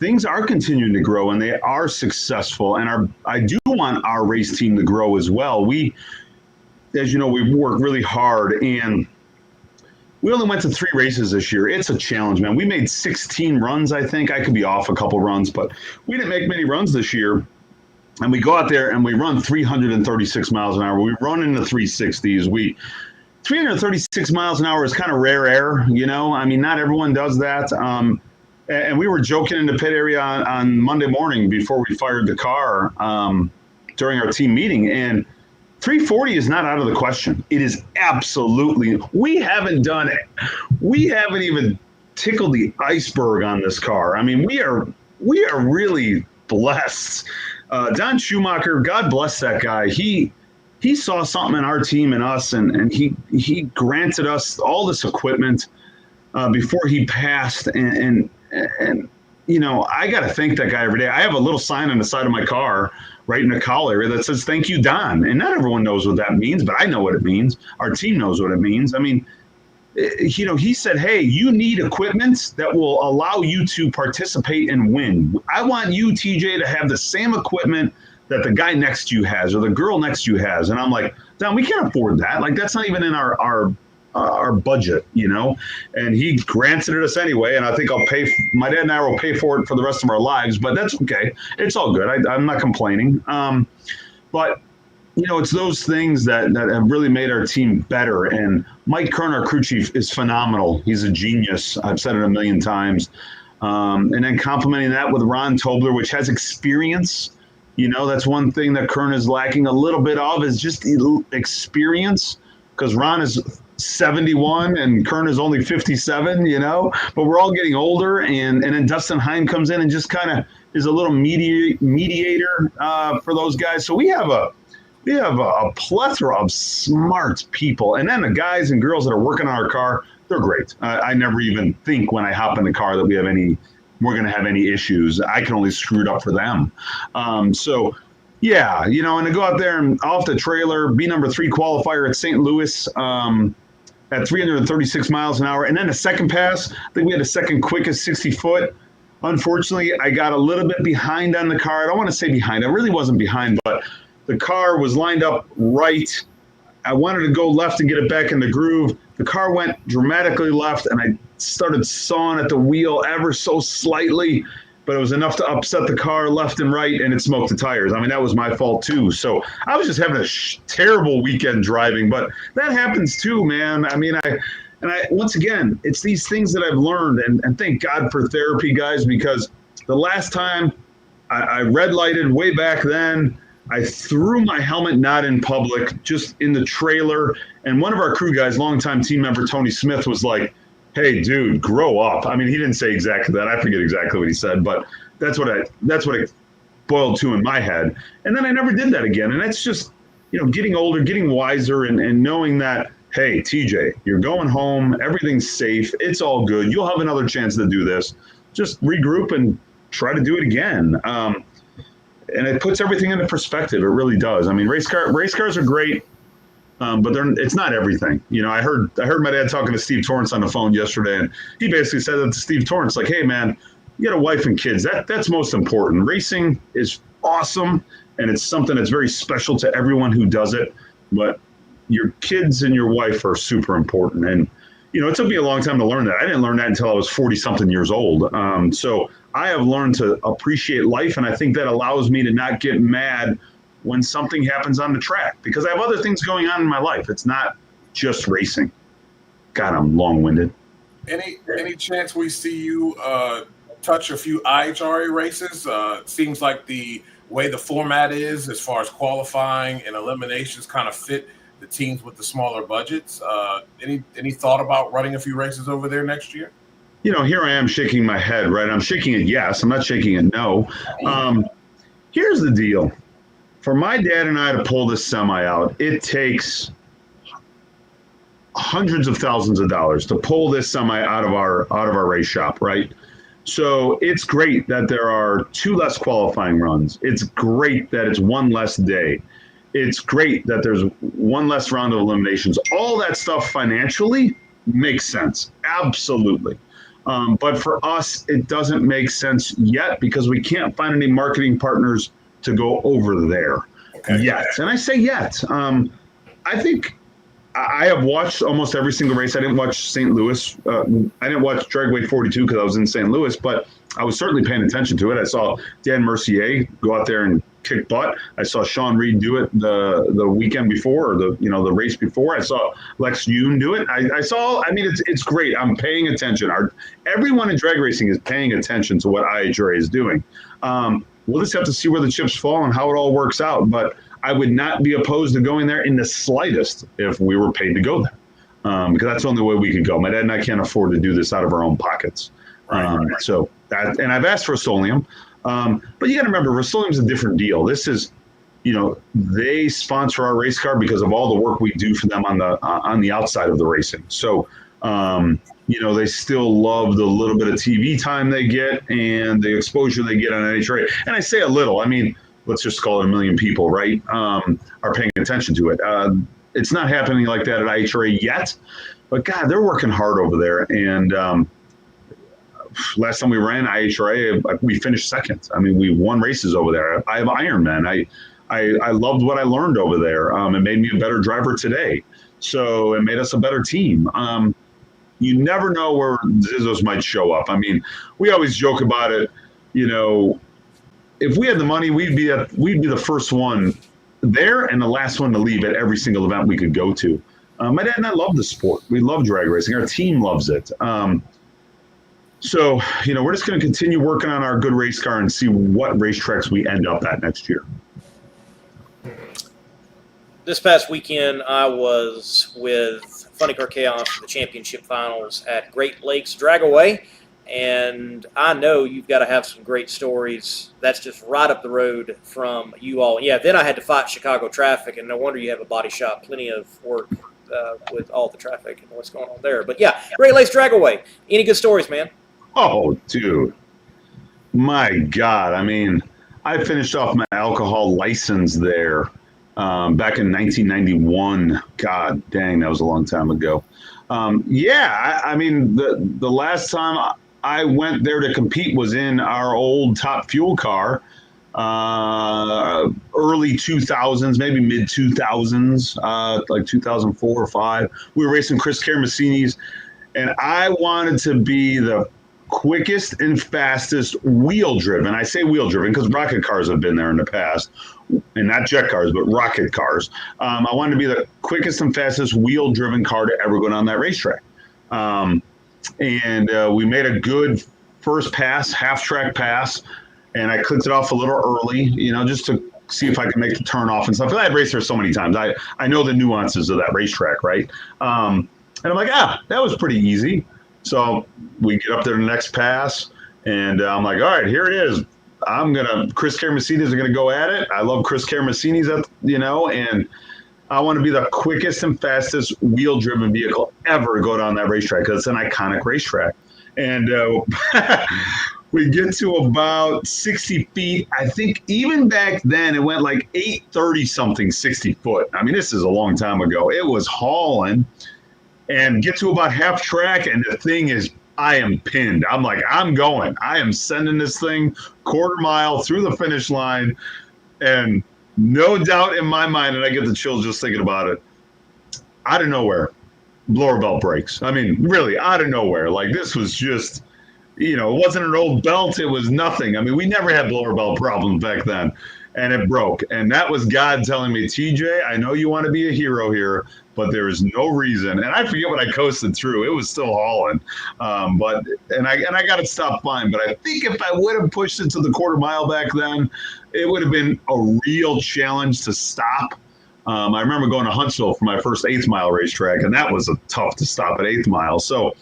things are continuing to grow and they are successful. And I do want our race team to grow as well. We, as you know, we've worked really hard and we only went to 3 races this year. It's a challenge, man. We made 16 runs, I think. I could be off a couple runs, but we didn't make many runs this year. And we go out there and we run 336 miles an hour. We run in the 360s. 336 miles an hour is kind of rare air, I mean, not everyone does that. And we were joking in the pit area on Monday morning before we fired the car during our team meeting. And 340 is not out of the question. It is absolutely. We haven't even tickled the iceberg on this car. I mean, we are really blessed. Don Schumacher, God bless that guy. He saw something in our team and us, and he granted us all this equipment before he passed. And I got to thank that guy every day. I have a little sign on the side of my car, right in the call area, that says "Thank you, Don." And not everyone knows what that means, but I know what it means. Our team knows what it means. I mean, he said, "Hey, you need equipment that will allow you to participate and win. I want you, TJ, to have the same equipment that the guy next to you has or the girl next to you has." And I'm like, "Don, we can't afford that. Like, that's not even in our budget, And he granted it us anyway. And I think my dad and I will pay for it for the rest of our lives, but that's okay. It's all good. I'm not complaining. But it's those things that have really made our team better. And Mike Kern, our crew chief, is phenomenal. He's a genius. I've said it a million times. And then complementing that with Ron Tobler, which has experience. That's one thing that Kern is lacking a little bit of is just experience, because Ron is 71 and Kern is only 57, but we're all getting older. And then Dustin Heim comes in and just kind of is a little mediator for those guys. So we have a plethora of smart people. And then the guys and girls that are working on our car, they're great. I never even think when I hop in the car that we're going to have any issues. I can only screw it up for them. And to go out there and off the trailer, be number 3 qualifier at St. Louis at 336 miles an hour. And then the second pass, I think we had the second quickest 60-foot. Unfortunately, I got a little bit behind on the car. I don't want to say behind. I really wasn't behind, but the car was lined up right. I wanted to go left and get it back in the groove. The car went dramatically left, and I started sawing at the wheel ever so slightly, but it was enough to upset the car left and right, and it smoked the tires. I mean, that was my fault too. So I was just having a terrible weekend driving, but that happens too, man. I mean, once again, it's these things that I've learned, and thank God for therapy, guys, because the last time I red lighted way back then, I threw my helmet not in public, just in the trailer. And one of our crew guys, longtime team member Tony Smith, was like, "Hey, dude, grow up." I mean, he didn't say exactly that. I forget exactly what he said, but that's what it boiled to in my head. And then I never did that again. And that's just, getting older, getting wiser, and knowing that, hey, TJ, you're going home. Everything's safe. It's all good. You'll have another chance to do this. Just regroup and try to do it again. And it puts everything into perspective. It really does. I mean, race cars are great, but it's not everything. I heard my dad talking to Steve Torrance on the phone yesterday, and he basically said that to Steve Torrance, like, "Hey, man, you got a wife and kids. That's most important. Racing is awesome, and it's something that's very special to everyone who does it. But your kids and your wife are super important." And it took me a long time to learn that. I didn't learn that until I was 40-something years old. So I have learned to appreciate life, and I think that allows me to not get mad when something happens on the track, because I have other things going on in my life. It's not just racing. God, I'm long-winded. Any chance we see you touch a few IHRA races? Seems like the way the format is, as far as qualifying and eliminations, kind of fit the teams with the smaller budgets. Any thought about running a few races over there next year? Here I am shaking my head, right? I'm shaking it yes. I'm not shaking it no. Here's the deal. For my dad and I to pull this semi out, it takes hundreds of thousands of dollars to pull this semi out of our race shop, right? So it's great that there are 2 less qualifying runs. It's great that it's 1 less day. It's great that there's 1 less round of eliminations. All that stuff financially makes sense. Absolutely. But for us, it doesn't make sense yet because we can't find any marketing partners to go over there yet. And I say yet. I think I have watched almost every single race. I didn't watch St. Louis. I didn't watch Dragway 42 because I was in St. Louis, but I was certainly paying attention to it. I saw Dan Mercier go out there and kick butt. I saw Sean Reed do it the weekend before, or the race before. I saw Lex Yoon do it. I mean, it's great. I'm paying attention. Everyone in drag racing is paying attention to what IHRA is doing. We'll just have to see where the chips fall and how it all works out. But I would not be opposed to going there in the slightest if we were paid to go there, because that's the only way we could go. My dad and I can't afford to do this out of our own pockets. So that, and I've asked for Rust-Oleum, but you got to remember, Rust-Oleum's a different deal. This is, they sponsor our race car because of all the work we do for them on the outside of the racing. So, they still love the little bit of TV time they get and the exposure they get on NHRA. And I say a little, I mean, let's just call it 1 million people, right, are paying attention to it. It's not happening like that at IHRA yet, but God, they're working hard over there. And last time we ran IHRA, we finished second. I mean, we won races over there. I have Ironman. I loved what I learned over there. It made me a better driver today. So it made us a better team. You never know where Zizzos might show up. I mean, we always joke about it. If we had the money, we'd be the first one there and the last one to leave at every single event we could go to. My dad and I love the sport. We love drag racing. Our team loves it. So, we're just going to continue working on our good race car and see what racetracks we end up at next year. This past weekend, I was with Funny Car Chaos for the championship finals at Great Lakes Dragaway, and I know you've got to have some great stories. That's just right up the road from you all. Yeah, then I had to fight Chicago traffic, and no wonder you have a body shop. Plenty of work with all the traffic and what's going on there. But yeah, Great Lakes Dragaway. Any good stories, man? Oh, dude. My God. I mean, I finished off my alcohol license there back in 1991. God dang, that was a long time ago. I mean, the last time I went there to compete was in our old Top Fuel car, early 2000s, maybe mid 2000s, like 2004 or 5. We were racing Chris Karamessini's, and I wanted to be the quickest and fastest wheel driven. I say wheel driven because rocket cars have been there in the past, and not jet cars, but rocket cars. I wanted to be the quickest and fastest wheel driven car to ever go down that racetrack. And we made a good first pass, half track pass, and I clicked it off a little early, just to see if I could make the turn off and stuff. And I had raced there so many times. I know the nuances of that racetrack, right? And I'm like, that was pretty easy. So we get up there to the next pass, and I'm like, all right, here it is. Chris Karamessini's are going to go at it. I love Chris Karamessini's, and I want to be the quickest and fastest wheel-driven vehicle ever to go down that racetrack because it's an iconic racetrack. And we get to about 60 feet. I think even back then it went like 830-something, 60 foot. I mean, this is a long time ago. It was hauling. And get to about half track, and the thing is, I am pinned. I'm like, I'm going. I am sending this thing quarter mile through the finish line, and no doubt in my mind, and I get the chills just thinking about it, out of nowhere, blower belt breaks. I mean, really, out of nowhere. Like, this was just, it wasn't an old belt. It was nothing. I mean, we never had blower belt problems back then, and it broke. And that was God telling me, TJ, I know you want to be a hero here, but there is no reason. And I forget what I coasted through. It was still hauling. But I got it stopped fine. But I think if I would have pushed it to the quarter mile back then, it would have been a real challenge to stop. I remember going to Huntsville for my first 8th mile racetrack, and that was tough to stop at 8th mile. So,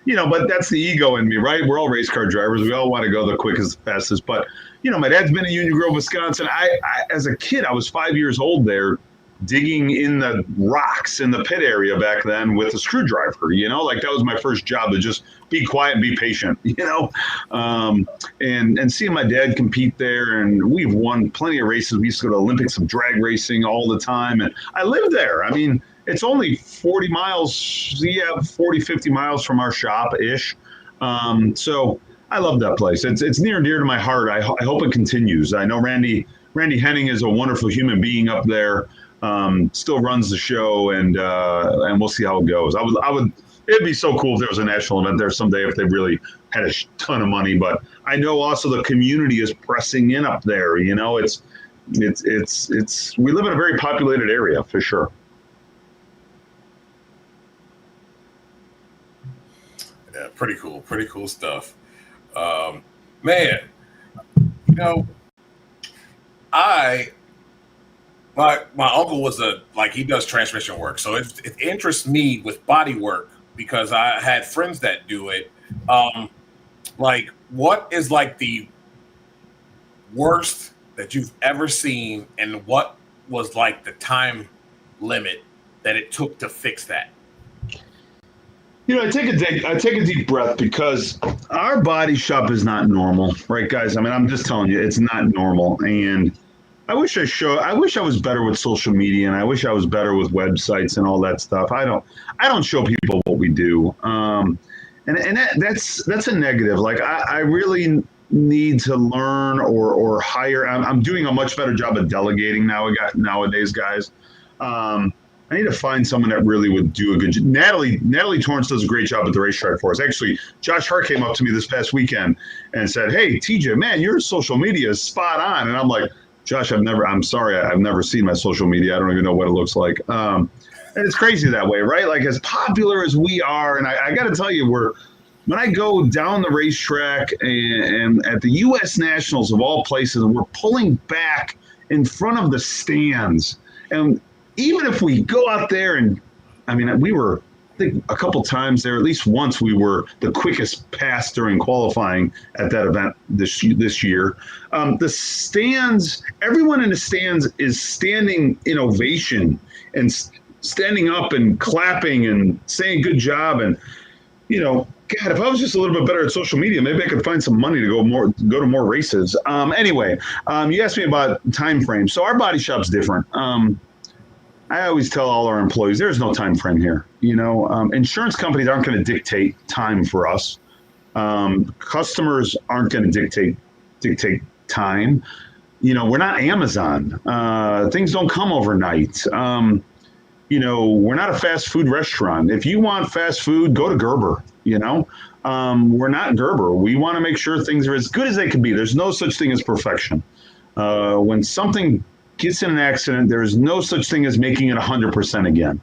but that's the ego in me, right? We're all race car drivers. We all want to go the quickest, fastest. But, my dad's been in Union Grove, Wisconsin. I as a kid, I was 5 years old there, digging in the rocks in the pit area back then with a screwdriver, like that was my first job, to just be quiet and be patient, and seeing my dad compete there. And we've won plenty of races. We used to go to Olympics of drag racing all the time. And I lived there. I mean, it's only 40 miles, 50 miles from our shop ish. So I love that place. It's near and dear to my heart. I hope it continues. I know Randy Henning is a wonderful human being up there. Still runs the show, and we'll see how it goes. It'd be so cool if there was a national event there someday if they really had a ton of money. But I know also the community is pressing in up there. It's we live in a very populated area for sure. Yeah, pretty cool stuff. Man, My uncle was he does transmission work. So it interests me with body work because I had friends that do it. What is the worst that you've ever seen, and what was the time limit that it took to fix that? I take a deep breath because our body shop is not normal, right, guys? I mean, I'm just telling you, it's not normal. And I wish I was better with social media, and I wish I was better with websites and all that stuff. I don't show people what we do. And that's a negative. I really need to learn or hire. I'm doing a much better job of delegating nowadays, guys. I need to find someone that really would do a good job. Natalie Torrance does a great job at the racetrack for us. Actually, Josh Hart came up to me this past weekend and said, "Hey, TJ, man, your social media is spot on." And I'm like, Josh, I'm sorry, I've never seen my social media. I don't even know what it looks like. And it's crazy that way, right? As popular as we are, and I got to tell you, when I go down the racetrack and at the U.S. Nationals of all places, and we're pulling back in front of the stands, and even if we go out there and, we were, I think, a couple times there, at least once we were the quickest pass during qualifying at that event this year. The stands, everyone in the stands is standing in ovation and standing up and clapping and saying good job. And, God, if I was just a little bit better at social media, maybe I could find some money to go to more races. Anyway, you asked me about time frame. So our body shop's different. I always tell all our employees, there's no time frame here. Insurance companies aren't going to dictate time for us. Customers aren't going to dictate time. We're not Amazon. Things don't come overnight. We're not a fast food restaurant. If you want fast food, go to Gerber. We're not Gerber. We want to make sure things are as good as they can be. There's no such thing as perfection. When something gets in an accident, there is no such thing as making it 100% again.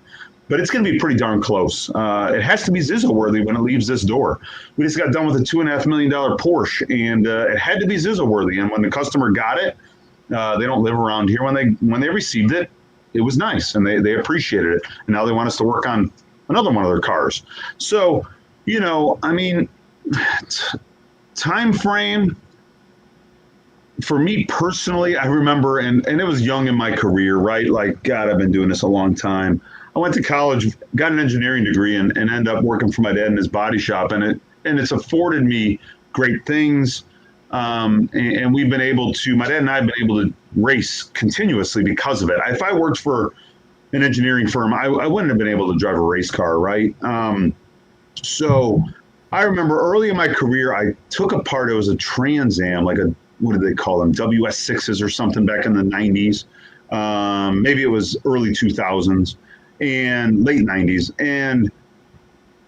But it's going to be pretty darn close. It has to be Zizzo worthy when it leaves this door. We just got done with a $2.5 million Porsche, and it had to be Zizzo worthy. And when the customer got it, they don't live around here. When they received it, it was nice, and they appreciated it. And now they want us to work on another one of their cars. So, time frame. For me personally, I remember, and it was young in my career, right? Like, God, I've been doing this a long time. I went to college, got an engineering degree, and ended up working for my dad in his body shop. And it's afforded me great things. And we've been able to, my dad and I have been able to race continuously because of it. If I worked for an engineering firm, I wouldn't have been able to drive a race car, right? So I remember early in my career, I took apart, it was a Trans Am, like what do they call them? WS6s or something back in the 90s. Maybe it was early 2000s and late 90s. And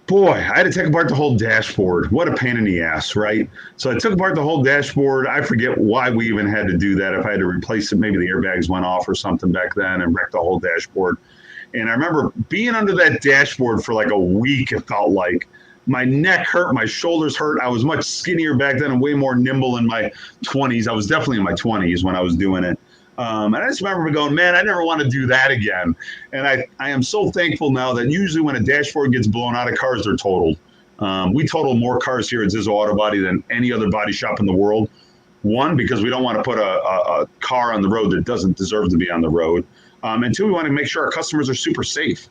boy, I had to take apart the whole dashboard. What a pain in the ass, right? So I took apart the whole dashboard. I forget why we even had to do that. If I had to replace it, maybe the airbags went off or something back then and wrecked the whole dashboard. And I remember being under that dashboard for like a week, it felt like. My neck hurt, my shoulders hurt. I was much skinnier back then and way more nimble in my 20s. I was definitely in my 20s when I was doing it. And I just remember going, man, I never want to do that again. And I am so thankful now that usually when a dashboard gets blown out of cars, they're totaled. We total more cars here at Zizzo Auto Body than any other body shop in the world. One, because we don't want to put a car on the road that doesn't deserve to be on the road. And two, we want to make sure our customers are super safe.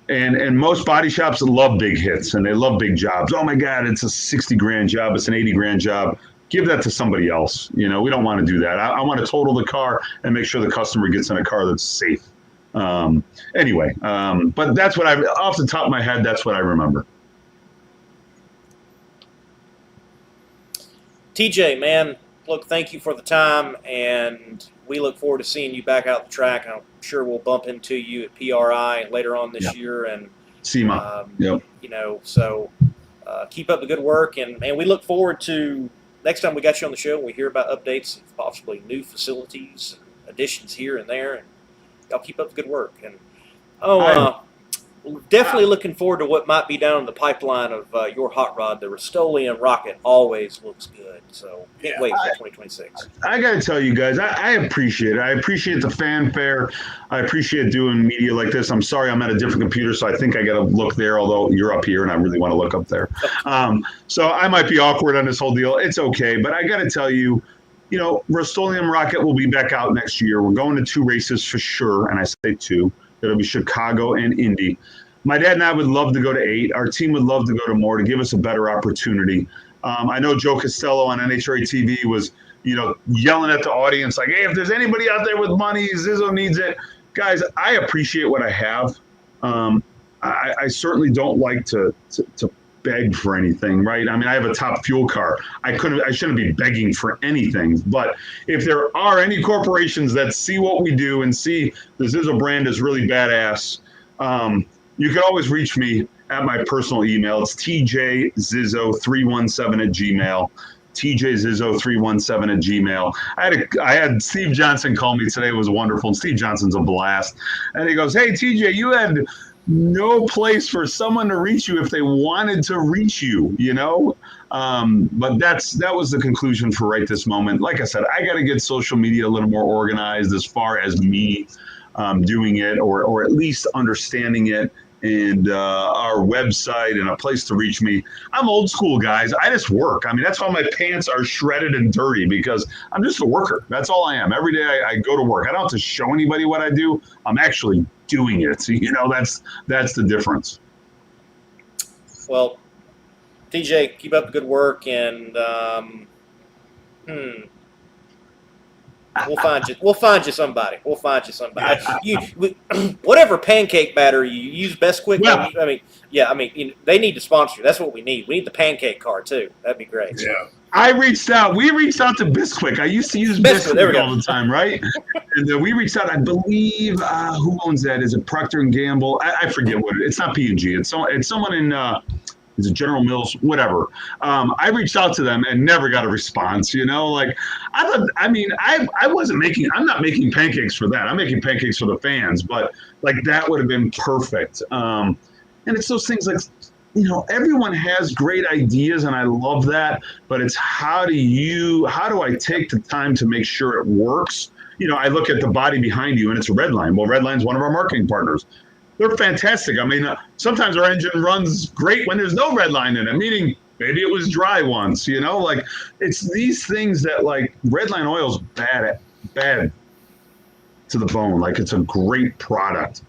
And most body shops love big hits and they love big jobs. Oh my God, it's a 60 grand job. It's an 80 grand job. Give that to somebody else. We don't want to do that. I want to total the car and make sure the customer gets in a car that's safe. Anyway, but that's what off the top of my head, that's what I remember. TJ, man, look, thank you for the time, and we look forward to seeing you back out the track. I'm sure we'll bump into you at PRI later on this year. And SEMA. Yep. So keep up the good work, and we look forward to next time we got you on the show. We hear about updates of possibly new facilities, additions here and there, and y'all keep up the good work. And definitely looking forward to what might be down the pipeline of your hot rod. The Rust-Oleum Rocket always looks good. So can't wait for 2026. I got to tell you guys, I appreciate it. I appreciate the fanfare. I appreciate doing media like this. I'm sorry I'm at a different computer, so I think I got to look there, although you're up here and I really want to look up there. So I might be awkward on this whole deal. It's okay. But I got to tell you, Rust-Oleum Rocket will be back out next year. We're going to 2 races for sure, and I say 2. It'll be Chicago and Indy. My dad and I would love to go to 8. Our team would love to go to more to give us a better opportunity. I know Joe Costello on NHRA TV was, yelling at the audience like, hey, if there's anybody out there with money, Zizzo needs it. Guys, I appreciate what I have. I certainly don't like to beg for anything, right? I mean, I have a top fuel car. I shouldn't be begging for anything. But if there are any corporations that see what we do and see the Zizzo brand is really badass, you can always reach me at my personal email. It's tjzizzo317@gmail. tjzizzo317@gmail. I had Steve Johnson call me today. It was wonderful. And Steve Johnson's a blast. And he goes, hey, TJ, you had no place for someone to reach you if they wanted to reach you, But that was the conclusion for right this moment. Like I said, I got to get social media a little more organized as far as me doing it or at least understanding it. And our website and a place to reach me. I'm old school, guys. I just work. I mean, that's why my pants are shredded and dirty because I'm just a worker. That's all I am. Every day I go to work. I don't have to show anybody what I do. I'm actually doing it. That's the difference. Well, TJ, keep up the good work. And We'll find you somebody. Whatever pancake batter you use, Best Yeah. They need to sponsor you. That's what we need. We need the pancake card too. That'd be great. Yeah. We reached out to Bisquick. I used to use Bisquick, there we Bisquick go. all the time, right? And we reached out. I believe who owns that? Is it Procter and Gamble? I forget what it's not P&G. It's someone in is it General Mills? Whatever. I reached out to them and never got a response. You know, like I wasn't making. I'm not making pancakes for that. I'm making pancakes for the fans. But like that would have been perfect. And it's those things like, you know, everyone has great ideas and I love that, but it's how do I take the time to make sure it works? You know, I look at the body behind you and it's Redline. Well, Redline's one of our marketing partners. They're fantastic. I mean, sometimes our engine runs great when there's no Redline in it, meaning maybe it was dry once, you know, like it's these things that like Redline oil's bad to the bone. Like it's a great product.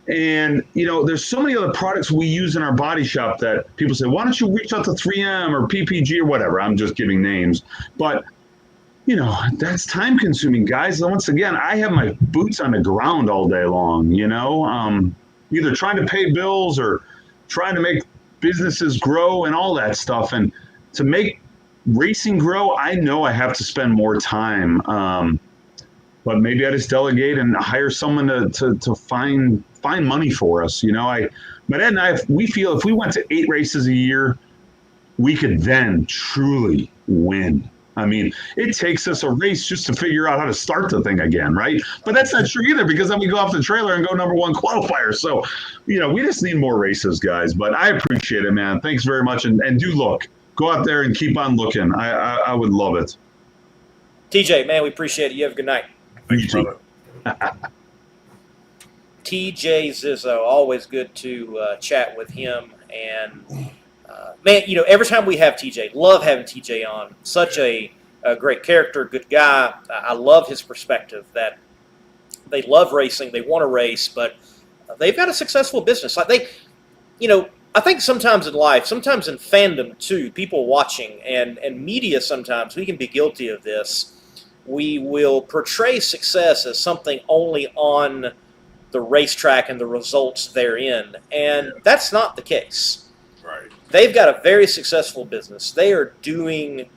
And, you know, there's so many other products we use in our body shop that people say, why don't you reach out to 3M or PPG or whatever? I'm just giving names. But, you know, that's time consuming, guys. Once again, I have my boots on the ground all day long, you know, either trying to pay bills or trying to make businesses grow and all that stuff. And to make racing grow, I know I have to spend more time. But maybe I just delegate and hire someone to find money for us. You know, my dad and I, we feel if we went to 8 races a year, we could then truly win. I mean, it takes us a race just to figure out how to start the thing again, right? But that's not true either, because then we go off the trailer and go number 1 qualifier. So, you know, we just need more races, guys. But I appreciate it, man. Thanks very much. And do look. Go out there and keep on looking. I would love it. TJ, man, we appreciate it. You have a good night. Thank you, brother. TJ Zizzo, always good to chat with him. And, man, you know, every time we have TJ, love having TJ on. Such a great character, good guy. I love his perspective that they love racing, they want to race, but they've got a successful business. Like they, you know, I think sometimes in life, sometimes in fandom too, people watching and media sometimes, we can be guilty of this. We will portray success as something only on the racetrack and the results therein. And that's not the case. Right. They've got a very successful business. They are doing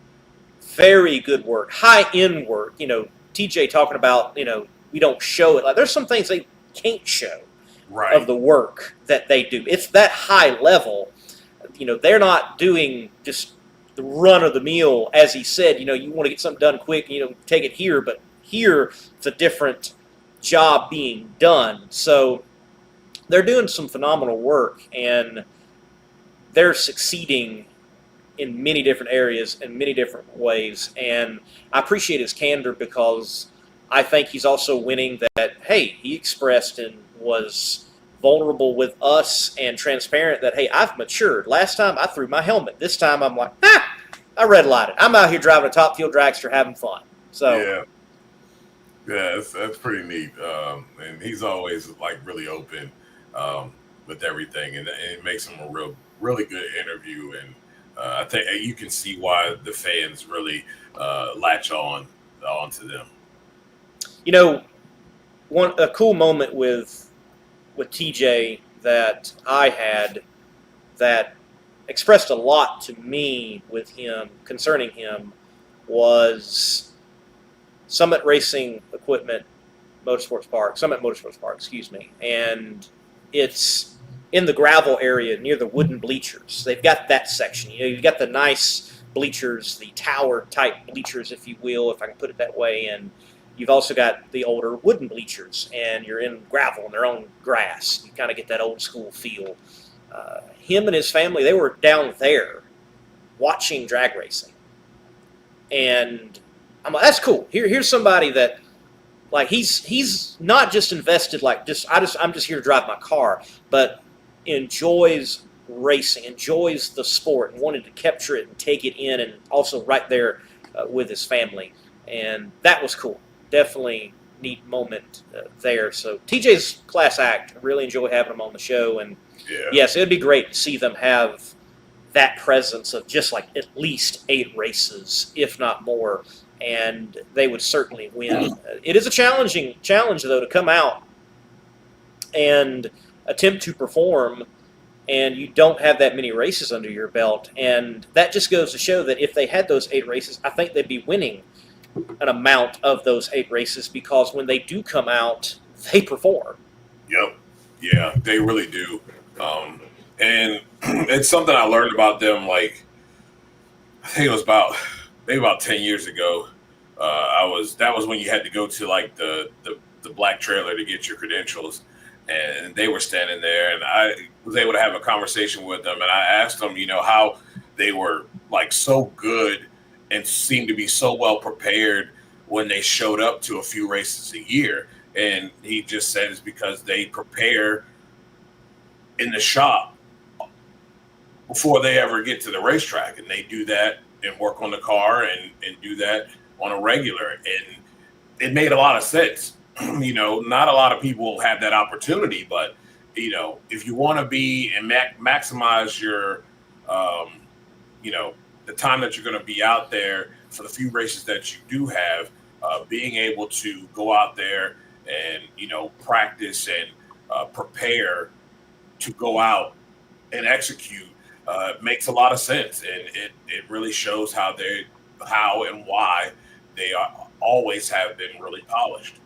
very good work, high-end work. You know, TJ talking about, you know, we don't show it. Like there's some things they can't show of the work that they do. It's that high level. You know, they're not doing just the run of the mill, as he said. You know, you want to get something done quick, you know, take it here, but here it's a different job being done. So they're doing some phenomenal work, and they're succeeding in many different areas in many different ways. And I appreciate his candor, because I think he's also winning that, hey, he expressed and was vulnerable with us and transparent that, hey, I've matured. Last time I threw my helmet. This time I'm like, I red lighted. I'm out here driving a top fuel dragster having fun. So yeah, that's pretty neat. And he's always like really open with everything, and it makes him a really good interview. And I think you can see why the fans really latch on to them. You know, a cool moment with TJ that I had that expressed a lot to me with him concerning him was Summit Motorsports Park, excuse me. And it's in the gravel area near the wooden bleachers. They've got that section. You know, you've got the nice bleachers, the tower type bleachers, if you will, if I can put it that way. And you've also got the older wooden bleachers, and you're in gravel and they're on grass. You kind of get that old school feel. Him and his family, they were down there watching drag racing. And I'm like, that's cool. Here's somebody that, like, he's not just invested like I'm just here to drive my car, but enjoys racing, enjoys the sport, and wanted to capture it and take it in, and also right there with his family. And that was cool. Definitely neat moment there. So TJ's class act. I really enjoy having him on the show. And yes, it would be great to see them have that presence of just like at least 8 races, if not more, and they would certainly win. It is a challenge, though, to come out and attempt to perform, and you don't have that many races under your belt. And that just goes to show that if they had those 8 races, I think they'd be winning an amount of those 8 races, because when they do come out, they perform. Yep. Yeah, they really do. And it's something I learned about them, like, I think it was about 10 years ago. That was when you had to go to like the black trailer to get your credentials, and they were standing there, and I was able to have a conversation with them, and I asked them, how they were like so good and seemed to be so well prepared when they showed up to a few races a year. And he just said it's because they prepare in the shop before they ever get to the racetrack, and they do that and work on the car and do that on a regular. And it made a lot of sense. Not a lot of people have that opportunity, but if you want to be and maximize your the time that you're going to be out there for the few races that you do have, being able to go out there and practice and prepare to go out and execute makes a lot of sense, and it really shows how and why they always have been really polished.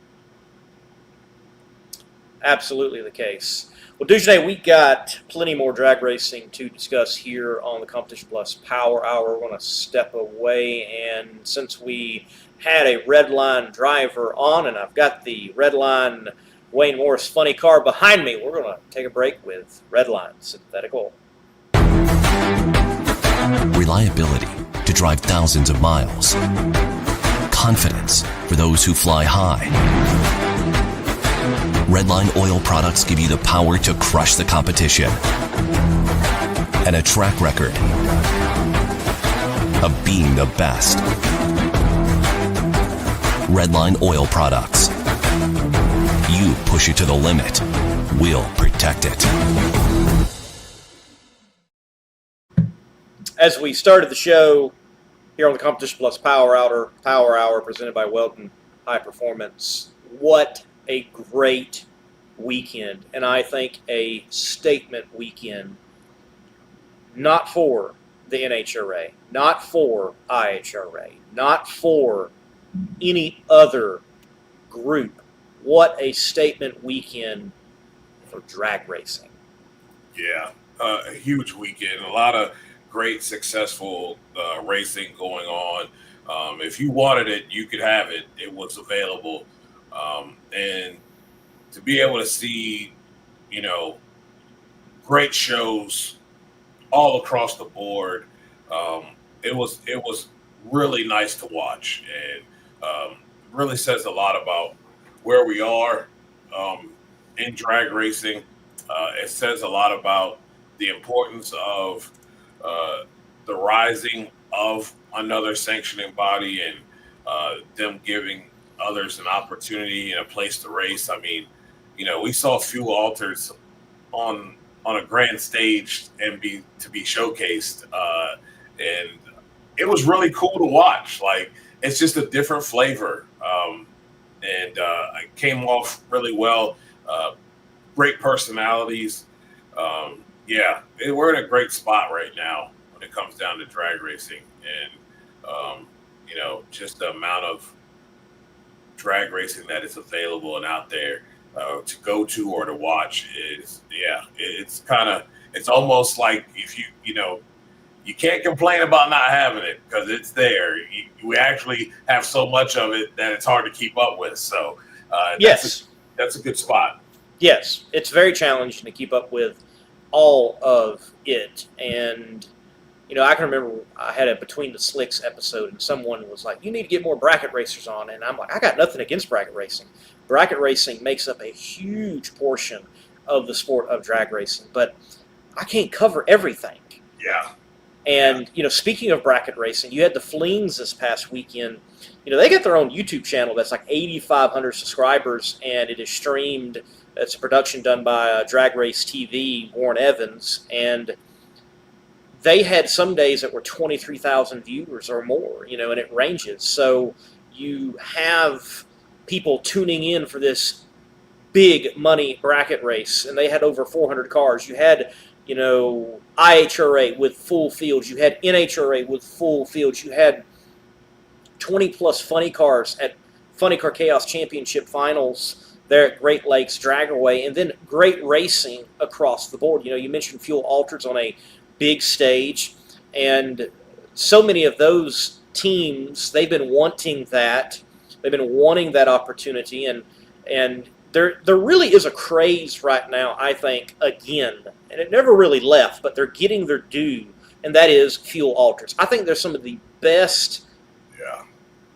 Absolutely the case. Well, Dujardin, we got plenty more drag racing to discuss here on the Competition Plus Power Hour. We're going to step away, and since we had a red line driver on, and I've got the red line Wayne Morris funny car behind me, we're going to take a break with Redline Synthetic Oil. Reliability to drive thousands of miles. Confidence for those who fly high. Redline oil products give you the power to crush the competition and a track record of being the best. Redline oil products. You push it to the limit, we'll protect it. As we started the show here on the Competition Plus Power Hour presented by Weldon High Performance, what a great weekend, and I think a statement weekend, not for the NHRA, not for IHRA, not for any other group. What a statement weekend for drag racing. Yeah, a huge weekend. A lot of great, successful racing going on. If you wanted it, you could have it. It was available. And to be able to see, great shows all across the board, it was really nice to watch, and really says a lot about where we are in drag racing. It says a lot about the importance of the rising of another sanctioning body, and them giving others an opportunity and a place to race. I mean, we saw fuel alters on a grand stage and be showcased, and it was really cool to watch. Like, it's just a different flavor, and it came off really well. Great personalities. Yeah, we're in a great spot right now when it comes down to drag racing, and just the amount of drag racing that is available and out there to go to or to watch is, it's almost like if you can't complain about not having it, because it's there. We actually have so much of it that it's hard to keep up with. So Yes, that's a good spot. Yes, it's very challenging to keep up with all of it. And, I can remember I had a Between the Slicks episode, and someone was like, you need to get more bracket racers on. And I'm like, I got nothing against bracket racing. Bracket racing makes up a huge portion of the sport of drag racing, but I can't cover everything. Yeah. And, speaking of bracket racing, you had the Flings this past weekend. They got their own YouTube channel that's like 8,500 subscribers, and it is streamed. It's a production done by Drag Race TV, Warren Evans, and they had some days that were 23,000 viewers or more, and it ranges. So you have people tuning in for this big money bracket race, and they had over 400 cars. You had, IHRA with full fields. You had NHRA with full fields. You had 20 plus funny cars at Funny Car Chaos Championship Finals there at Great Lakes Dragway, and then great racing across the board. You mentioned Fuel Altereds on a big stage, and so many of those teams, they've been wanting that. They've been wanting that opportunity, and there really is a craze right now, I think, again, and it never really left, but they're getting their due, and that is Fuel Altereds. I think they're some of the best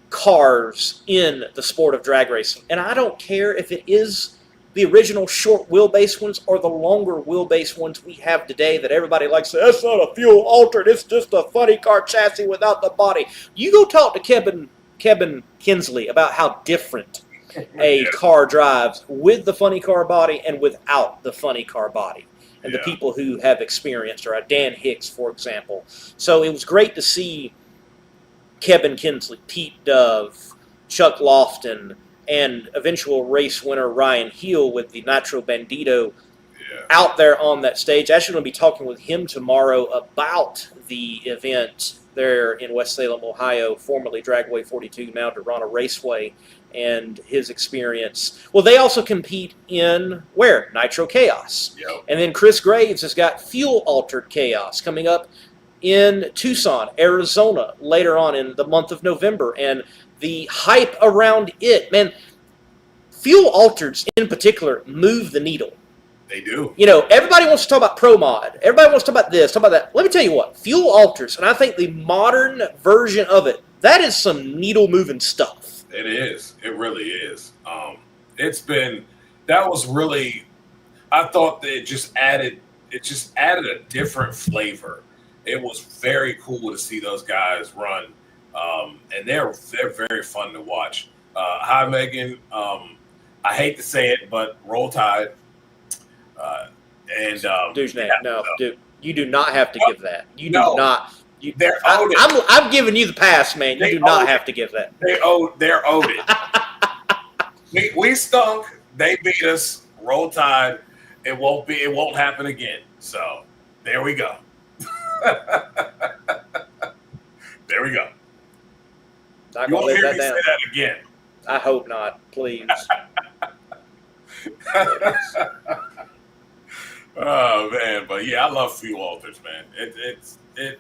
cars in the sport of drag racing, and I don't care if it is the original short wheelbase ones or the longer wheelbase ones we have today that everybody likes to say, that's not a fuel altered, it's just a funny car chassis without the body. You go talk to Kevin Kinsley about how different a car drives with the funny car body and without the funny car body. And the people who have experienced, or Dan Hicks, for example. So it was great to see Kevin Kinsley, Pete Dove, Chuck Lofton, and eventual race winner Ryan Heel with the Nitro Bandito out there on that stage. Actually going to be talking with him tomorrow about the event there in West Salem, Ohio, formerly Dragway 42, now Dorana Raceway, and his experience. Well, they also compete in where? Nitro Chaos. Yep. And then Chris Graves has got Fuel Altered Chaos coming up in Tucson, Arizona, later on in the month of November. And the hype around it, man, Fuel Altereds in particular move the needle. They do. Everybody wants to talk about Pro Mod. Everybody wants to talk about this, talk about that. Let me tell you what, Fuel Altereds, and I think the modern version of it, that is some needle-moving stuff. It is. It really is. That was really, I thought that it just added a different flavor. It was very cool to see those guys run. And they're very fun to watch. Hi, Megan. I hate to say it, but Roll Tide. Dude, you do not have to give that. You do not. I'm giving you the pass, man. You do not have to give that. They're owed it. we stunk. They beat us. Roll Tide. It won't happen again. So there we go. There we go. Not you gonna won't let hear that me down. say that again. I hope not, please. Oh man, but yeah, I love Fuel Altereds, man. It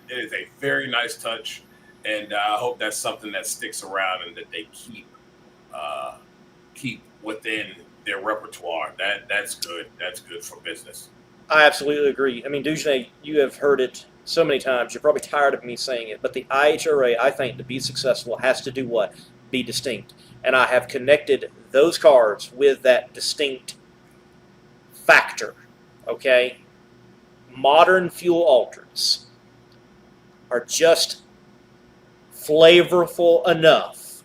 is a very nice touch, and I hope that's something that sticks around and that they keep within their repertoire. That's good. That's good for business. I absolutely agree. I mean, Dugenay, you have heard it so many times. You're probably tired of me saying it, but the IHRA, I think, to be successful, has to do what? Be distinct. And I have connected those cars with that distinct factor. Okay? Modern Fuel Altereds are just flavorful enough.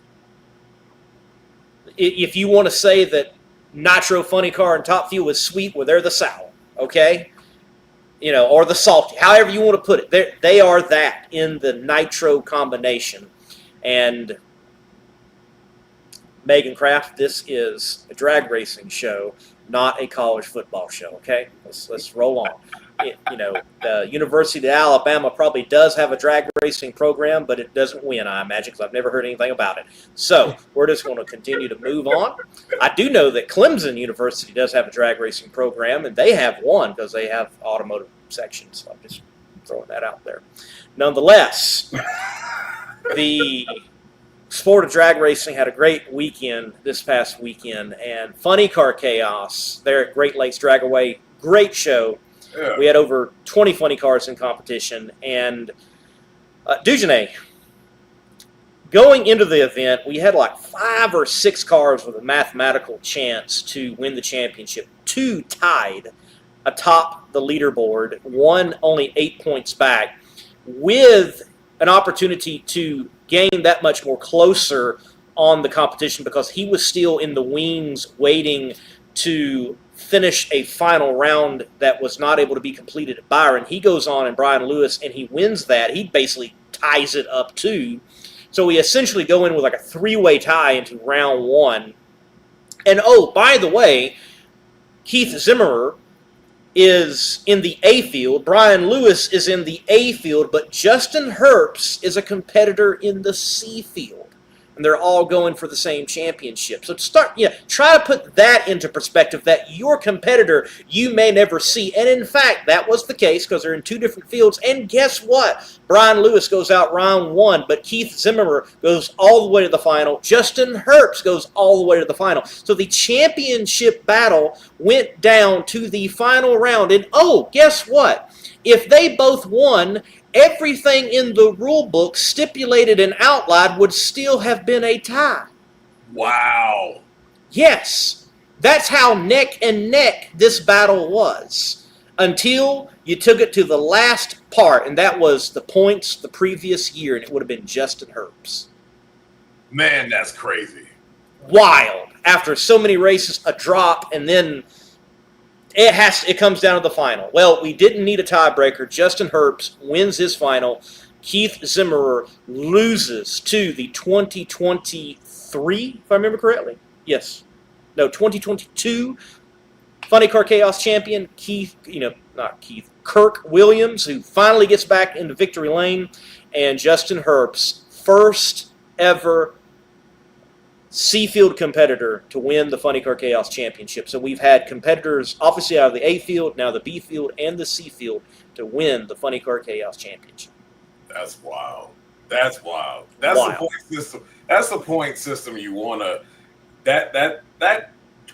If you want to say that Nitro Funny Car and Top Fuel is sweet, well, they're the sour. Okay? Or the salty, however you want to put it. They are that in the nitro combination. And Megan Kraft, this is a drag racing show, not a college football show. Okay, let's roll on. The University of Alabama probably does have a drag racing program, but it doesn't win, I imagine, because I've never heard anything about it. So we're just going to continue to move on. I do know that Clemson University does have a drag racing program, and they have one because they have automotive sections. So I'm just throwing that out there. Nonetheless, the sport of drag racing had a great weekend this past weekend, and Funny Car Chaos there at Great Lakes Dragway, great show. Yeah. We had over 20 funny cars in competition, and Dugenay, going into the event, we had like 5 or 6 cars with a mathematical chance to win the championship. 2 tied atop the leaderboard, 1 only 8 points back, with an opportunity to gain that much more closer on the competition because he was still in the wings waiting to finish a final round that was not able to be completed at Byron. He goes on and Brian Lewis, and he wins that. He basically ties it up too. So we essentially go in with like a three-way tie into round one. And oh, by the way, Keith Zimmerer is in the A field. Brian Lewis is in the A field, but Justin Herbst is a competitor in the C field. And they're all going for the same championship. So try to put that into perspective, that your competitor you may never see. And in fact, that was the case because they're in two different fields. And guess what? Brian Lewis goes out round one, but Keith Zimmerer goes all the way to the final. Justin Herbst goes all the way to the final. So the championship battle went down to the final round. And oh, guess what? If they both won, everything in the rule book stipulated and outlined would still have been a tie. Wow. Yes. That's how neck and neck this battle was. Until you took it to the last part, and that was the points the previous year, and it would have been Justin Herbst. Man, that's crazy. Wild. After so many races, a drop, and then it comes down to the final. Well, we didn't need a tiebreaker. Justin Herbst wins his final. Keith Zimmerer loses to the 2023, if I remember correctly. Yes. No, 2022 Funny Car Chaos champion, Kirk Williams, who finally gets back into victory lane, and Justin Herbst's first ever C-field competitor to win the Funny Car Chaos Championship. So we've had competitors, obviously, out of the A field, now the B field, and the C field to win the Funny Car Chaos Championship. That's wild. That's wild. That's wild. The point system. That's the point system you want to. That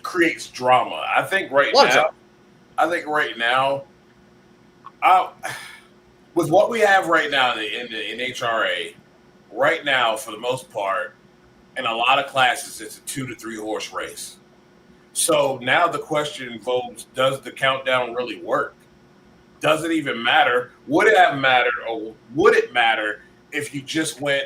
creates drama. I think right now, with what we have right now in NHRA, right now for the most part. In a lot of classes, it's a 2 to 3 horse race. So now the question involves, does the countdown really work? Does it even matter? Would it have mattered, or would it matter if you just went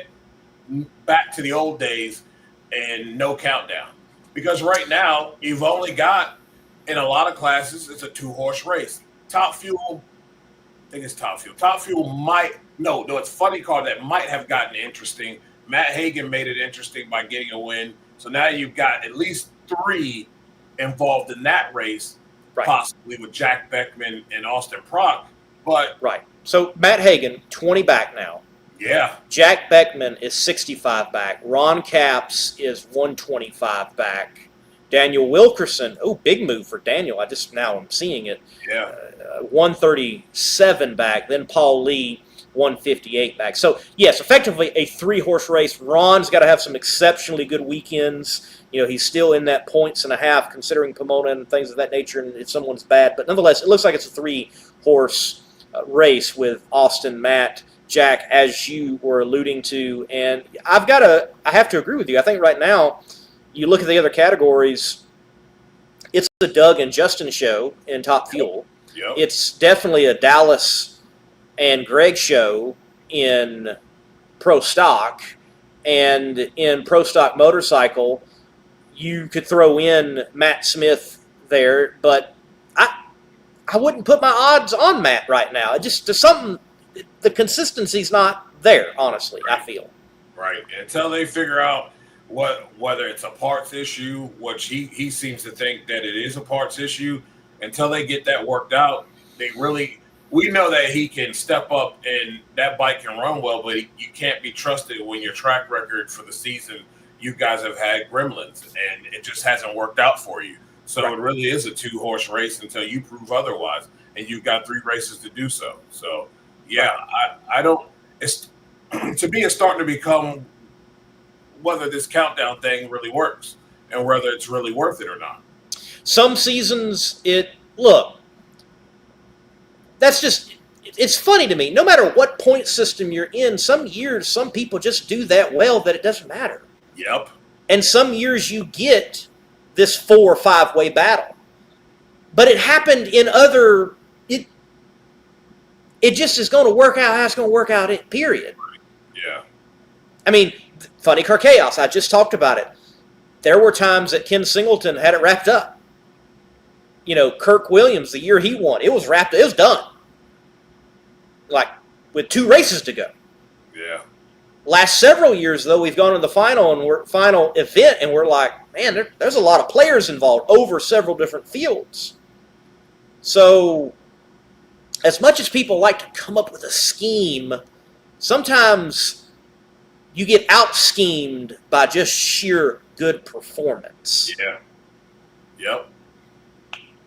back to the old days and no countdown? Because right now, you've only got, in a lot of classes, it's a 2-horse race. Top Fuel, I think it's Top Fuel. Top Fuel it's Funny Car that might have gotten interesting. Matt Hagan made it interesting by getting a win. So now you've got at least 3 involved in that race, right, possibly with Jack Beckman and Austin Prock. But right. So Matt Hagan, 20 back now. Yeah. Jack Beckman is 65 back. Ron Capps is 125 back. Daniel Wilkerson, big move for Daniel. Now I'm seeing it. Yeah. 137 back. Then Paul Lee, 158 back. So, yes, effectively a 3-horse race. Ron's got to have some exceptionally good weekends. He's still in that points and a half, considering Pomona and things of that nature, and if someone's bad. But nonetheless, it looks like it's a 3-horse race with Austin, Matt, Jack, as you were alluding to. And I have to agree with you. I think right now, you look at the other categories, it's the Doug and Justin show in Top Fuel. Yep. It's definitely a Dallas and Greg show in Pro Stock, and in Pro Stock Motorcycle, you could throw in Matt Smith there, but I wouldn't put my odds on Matt right now. The consistency's not there, honestly, right. I feel. Right. Until they figure out whether it's a parts issue, which he seems to think that it is a parts issue, until they get that worked out, we know that he can step up and that bike can run well, but you can't be trusted when your track record for the season, you guys have had gremlins, and it just hasn't worked out for you. So right. It really is a 2-horse race until you prove otherwise, and you've got 3 races to do so. So, yeah, I don't – it's starting to become whether this countdown thing really works and whether it's really worth it or not. Some seasons it's funny to me. No matter what point system you're in, some years, some people just do that well that it doesn't matter. Yep. And some years you get this 4 or 5-way battle. But it happened in other... It just is going to work out how it's going to work out, period. Yeah. I mean, Funny Car Chaos, I just talked about it. There were times that Ken Singleton had it wrapped up. Kirk Williams, the year he won, it was wrapped. It was done. Like with 2 races to go. Yeah. Last several years, though, we've gone to the final event, and we're like, man, there's a lot of players involved over several different fields. So, as much as people like to come up with a scheme, sometimes you get out-schemed by just sheer good performance. Yeah. Yep.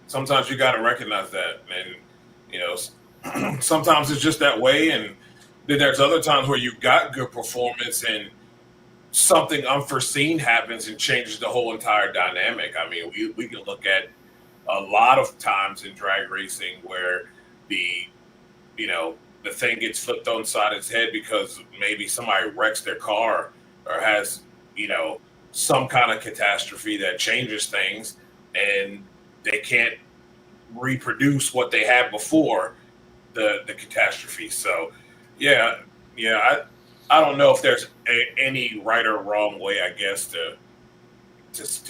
Sometimes you got to recognize that, and sometimes it's just that way, and then there's other times where you got good performance and something unforeseen happens and changes the whole entire dynamic. I mean, we can look at a lot of times in drag racing where the thing gets flipped on side its head because maybe somebody wrecks their car or has, some kind of catastrophe that changes things, and they can't reproduce what they had before the catastrophe. So, yeah, I don't know if there's any right or wrong way, I guess, to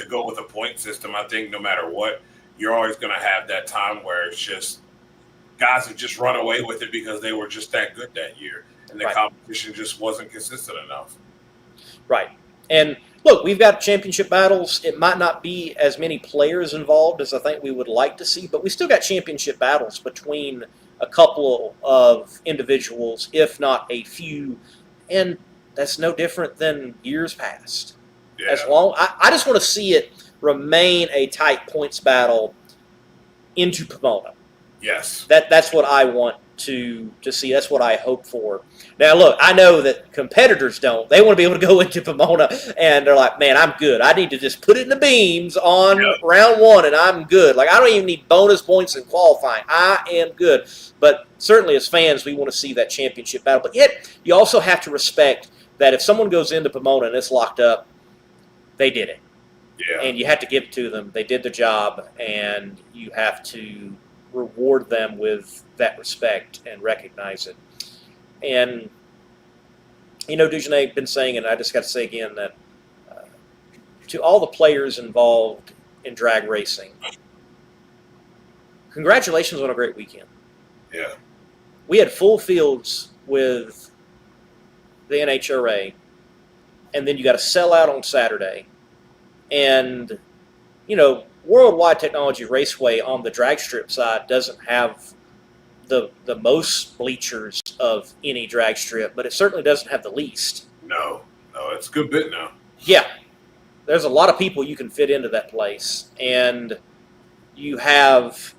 go with a point system. I think no matter what, you're always going to have that time where it's just guys who just run away with it because they were just that good that year, and the competition just wasn't consistent enough. Right. And look, we've got championship battles. It might not be as many players involved as I think we would like to see, but we still got championship battles between a couple of individuals, if not a few, and that's no different than years past. Yeah. As long, I just want to see it remain a tight points battle into Pomona. Yes. That's what I want to see. That's what I hope for. Now, look, I know that competitors don't. They want to be able to go into Pomona, and they're like, man, I'm good. I need to just put it in the beams on round 1, and I'm good. Like, I don't even need bonus points in qualifying. I am good. But certainly as fans, we want to see that championship battle. But yet, you also have to respect that if someone goes into Pomona and it's locked up, they did it. Yeah. And you have to give it to them. They did the job, and you have to reward them with that respect and recognize it. And, Dujanay been saying, and I just got to say again, that to all the players involved in drag racing, congratulations on a great weekend. Yeah. We had full fields with the NHRA, and then you got a sellout on Saturday. And, Worldwide Technology Raceway on the drag strip side doesn't have the most bleachers of any drag strip, but it certainly doesn't have the least. No, it's a good bit now. Yeah. There's a lot of people you can fit into that place. And you have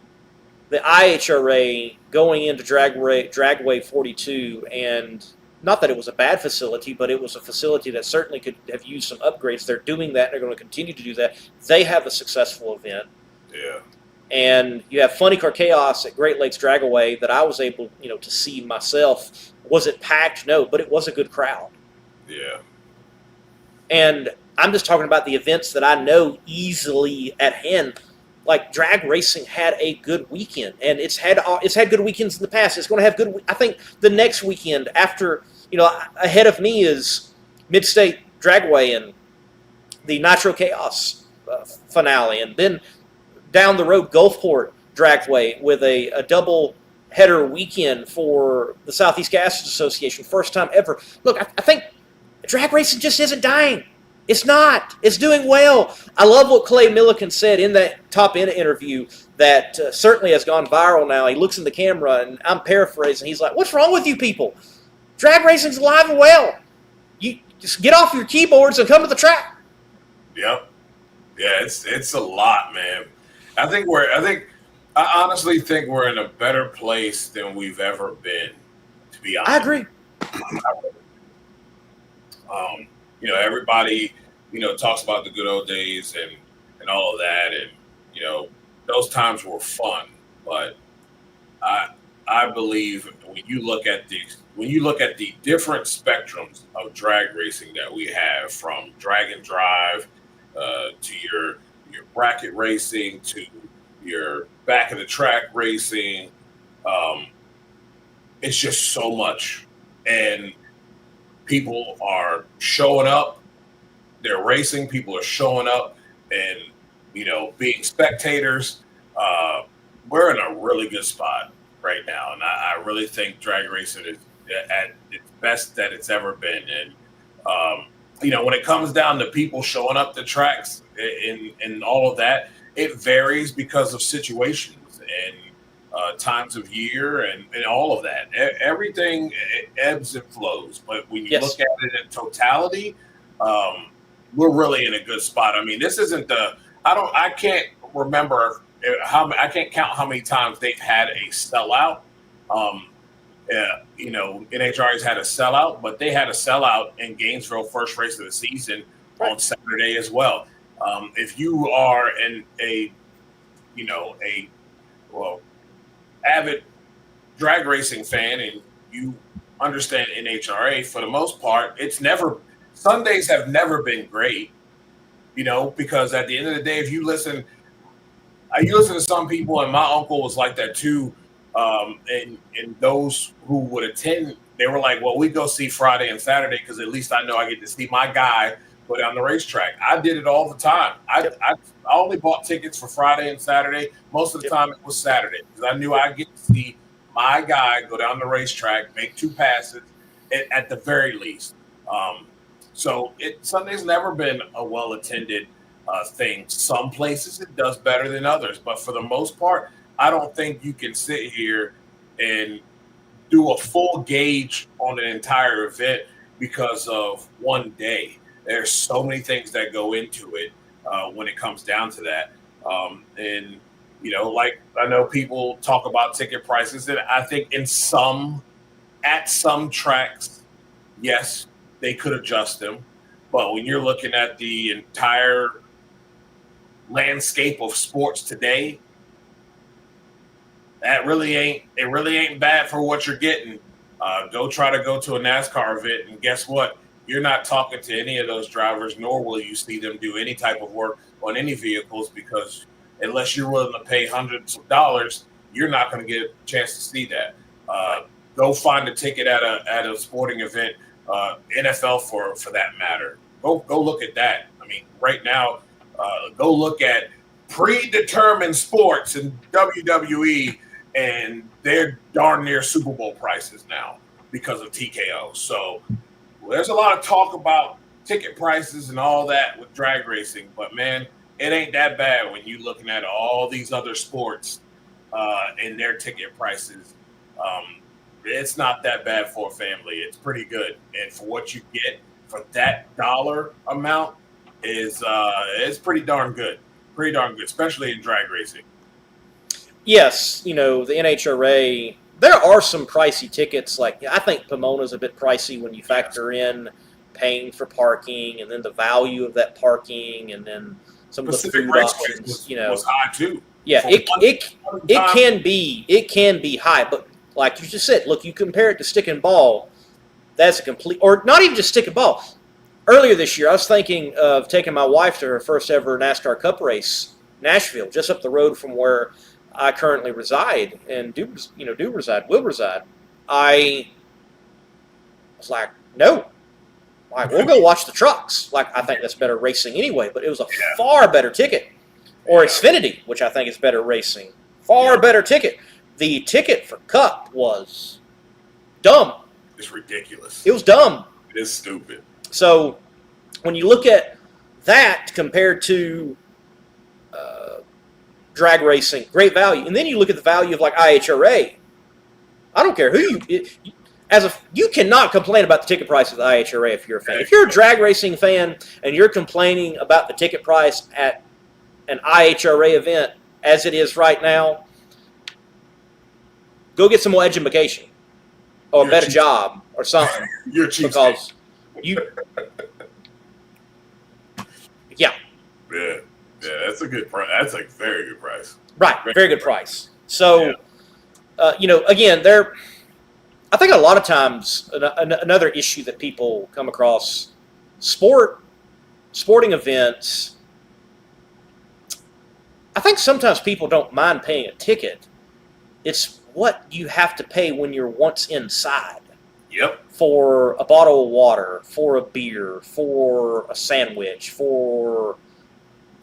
the IHRA going into Dragway 42, and not that it was a bad facility, but it was a facility that certainly could have used some upgrades. They're doing that, and they're going to continue to do that. They have a successful event. Yeah. And you have Funny Car Chaos at Great Lakes Dragaway that I was able, to see myself. Was it packed? No, but it was a good crowd. Yeah. And I'm just talking about the events that I know easily at hand. Like drag racing had a good weekend, and it's had good weekends in the past. It's going to have good. I think the next weekend after, ahead of me is Mid-State Dragway and the Nitro Chaos finale, and then down the road Gulfport Dragway with a double header weekend for the Southeast Gas Association, first time ever. Look, I think drag racing just isn't dying. It's not. It's doing well. I love what Clay Milliken said in that Top End interview that certainly has gone viral now. He looks in the camera, and I'm paraphrasing. He's like, what's wrong with you people? Drag racing's alive and well. You just get off your keyboards and come to the track. Yep. Yeah, it's a lot, man. I honestly think we're in a better place than we've ever been, to be honest. I agree. Everybody, talks about the good old days and all of that, and those times were fun. But I believe when you look at the different spectrums of drag racing that we have, from drag and drive to your bracket racing to your back of the track racing, it's just so much, and people are showing up. They're racing. People are showing up and, being spectators. we're in a really good spot right now, and I really think drag racing is at its best that it's ever been. And when it comes down to people showing up to tracks and all of that, it varies because of situations and times of year and all of that. Everything ebbs and flows, but when you look at it in totality, we're really in a good spot. I mean, this isn't I can't remember I can't count how many times they've had a sellout. NHRA's had a sellout, but they had a sellout in Gainesville first race of the season on Saturday as well. If you are avid drag racing fan and you understand NHRA, for the most part, Sundays have never been great, because at the end of the day, if you listen to some people, and my uncle was like that too, and those who would attend, they were like, well, we go see Friday and Saturday because at least I know I get to see my guy go down the racetrack. I did it all the time. I only bought tickets for Friday and Saturday. Most of the time it was Saturday because I knew I'd get to see my guy go down the racetrack, make 2 passes at the very least. Sunday's never been a well-attended thing. Some places it does better than others, but for the most part, I don't think you can sit here and do a full gauge on an entire event because of one day. There's so many things that go into it when it comes down to that. Like I know people talk about ticket prices, and I think at some tracks, yes, they could adjust them. But when you're looking at the entire landscape of sports today, it really ain't bad for what you're getting. Go try to go to a NASCAR event, and guess what? You're not talking to any of those drivers, nor will you see them do any type of work on any vehicles, because unless you're willing to pay hundreds of dollars, you're not going to get a chance to see that. Go find a ticket at a sporting event, NFL for that matter. Go look at that. I mean, right now, go look at predetermined sports in WWE, and they're darn near Super Bowl prices now because of TKO. So there's a lot of talk about ticket prices and all that with drag racing, but man, it ain't that bad when you're looking at all these other sports and their ticket prices. It's not that bad for a family. It's pretty good, and for what you get for that dollar amount is pretty darn good. Pretty darn good, especially in drag racing. Yes, the NHRA, there are some pricey tickets. Like, I think Pomona's a bit pricey when you factor in paying for parking and then the value of that parking and then some Pacific of the food options. Was high too. Yeah, it can be high, but like you just said, look, you compare it to stick and ball, that's a complete, or not even just stick and ball. Earlier this year, I was thinking of taking my wife to her first ever NASCAR Cup race, Nashville, just up the road from where I currently reside and will reside. I was like, no, we'll go watch the trucks. Like, I think that's better racing anyway, but it was a far better ticket. Or Xfinity, which I think is better racing. Far better ticket. The ticket for Cup was dumb. It's ridiculous. It was dumb. It is stupid. So when you look at that compared to drag racing, great value. And then you look at the value of like IHRA. I don't care who you cannot complain about the ticket price of the IHRA if you're a fan. If you're a drag racing fan and you're complaining about the ticket price at an IHRA event as it is right now, go get some more education or a better job or something. You're cheap because yeah, that's a good price. That's a very good price. Right, very good price. So, again, I think a lot of times another issue that people come across, sporting events, I think sometimes people don't mind paying a ticket. It's what you have to pay when you're once inside. Yep. For a bottle of water, for a beer, for a sandwich, for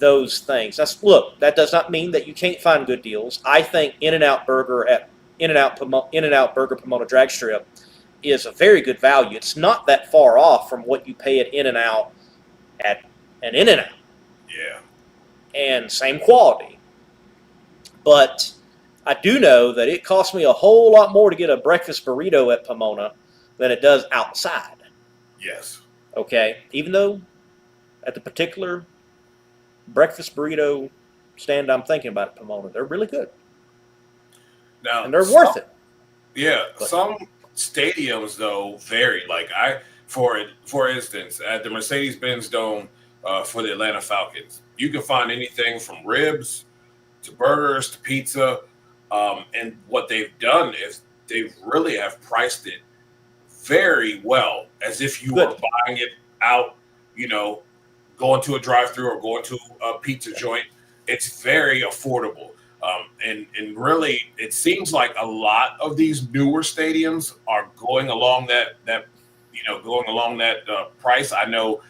those things. Look, that does not mean that you can't find good deals. I think In-N-Out Burger at In-N-Out Burger Pomona Drag Strip is a very good value. It's not that far off from what you pay at In-N-Out at an In-N-Out. Yeah. And same quality. But I do know that it costs me a whole lot more to get a breakfast burrito at Pomona than it does outside. Yes. Okay? Even though at the particular breakfast burrito stand I'm thinking about at Pomona, they're really good. Now, and they're worth it. Yeah. But Some stadiums, though, vary. Like, for instance, at the Mercedes-Benz Dome for the Atlanta Falcons, you can find anything from ribs to burgers to pizza. And what they've done is they really have priced it very well, as if you were buying it out, going to a drive-through or going to a pizza joint. It's very affordable. And really, it seems like a lot of these newer stadiums are going along that price. I know,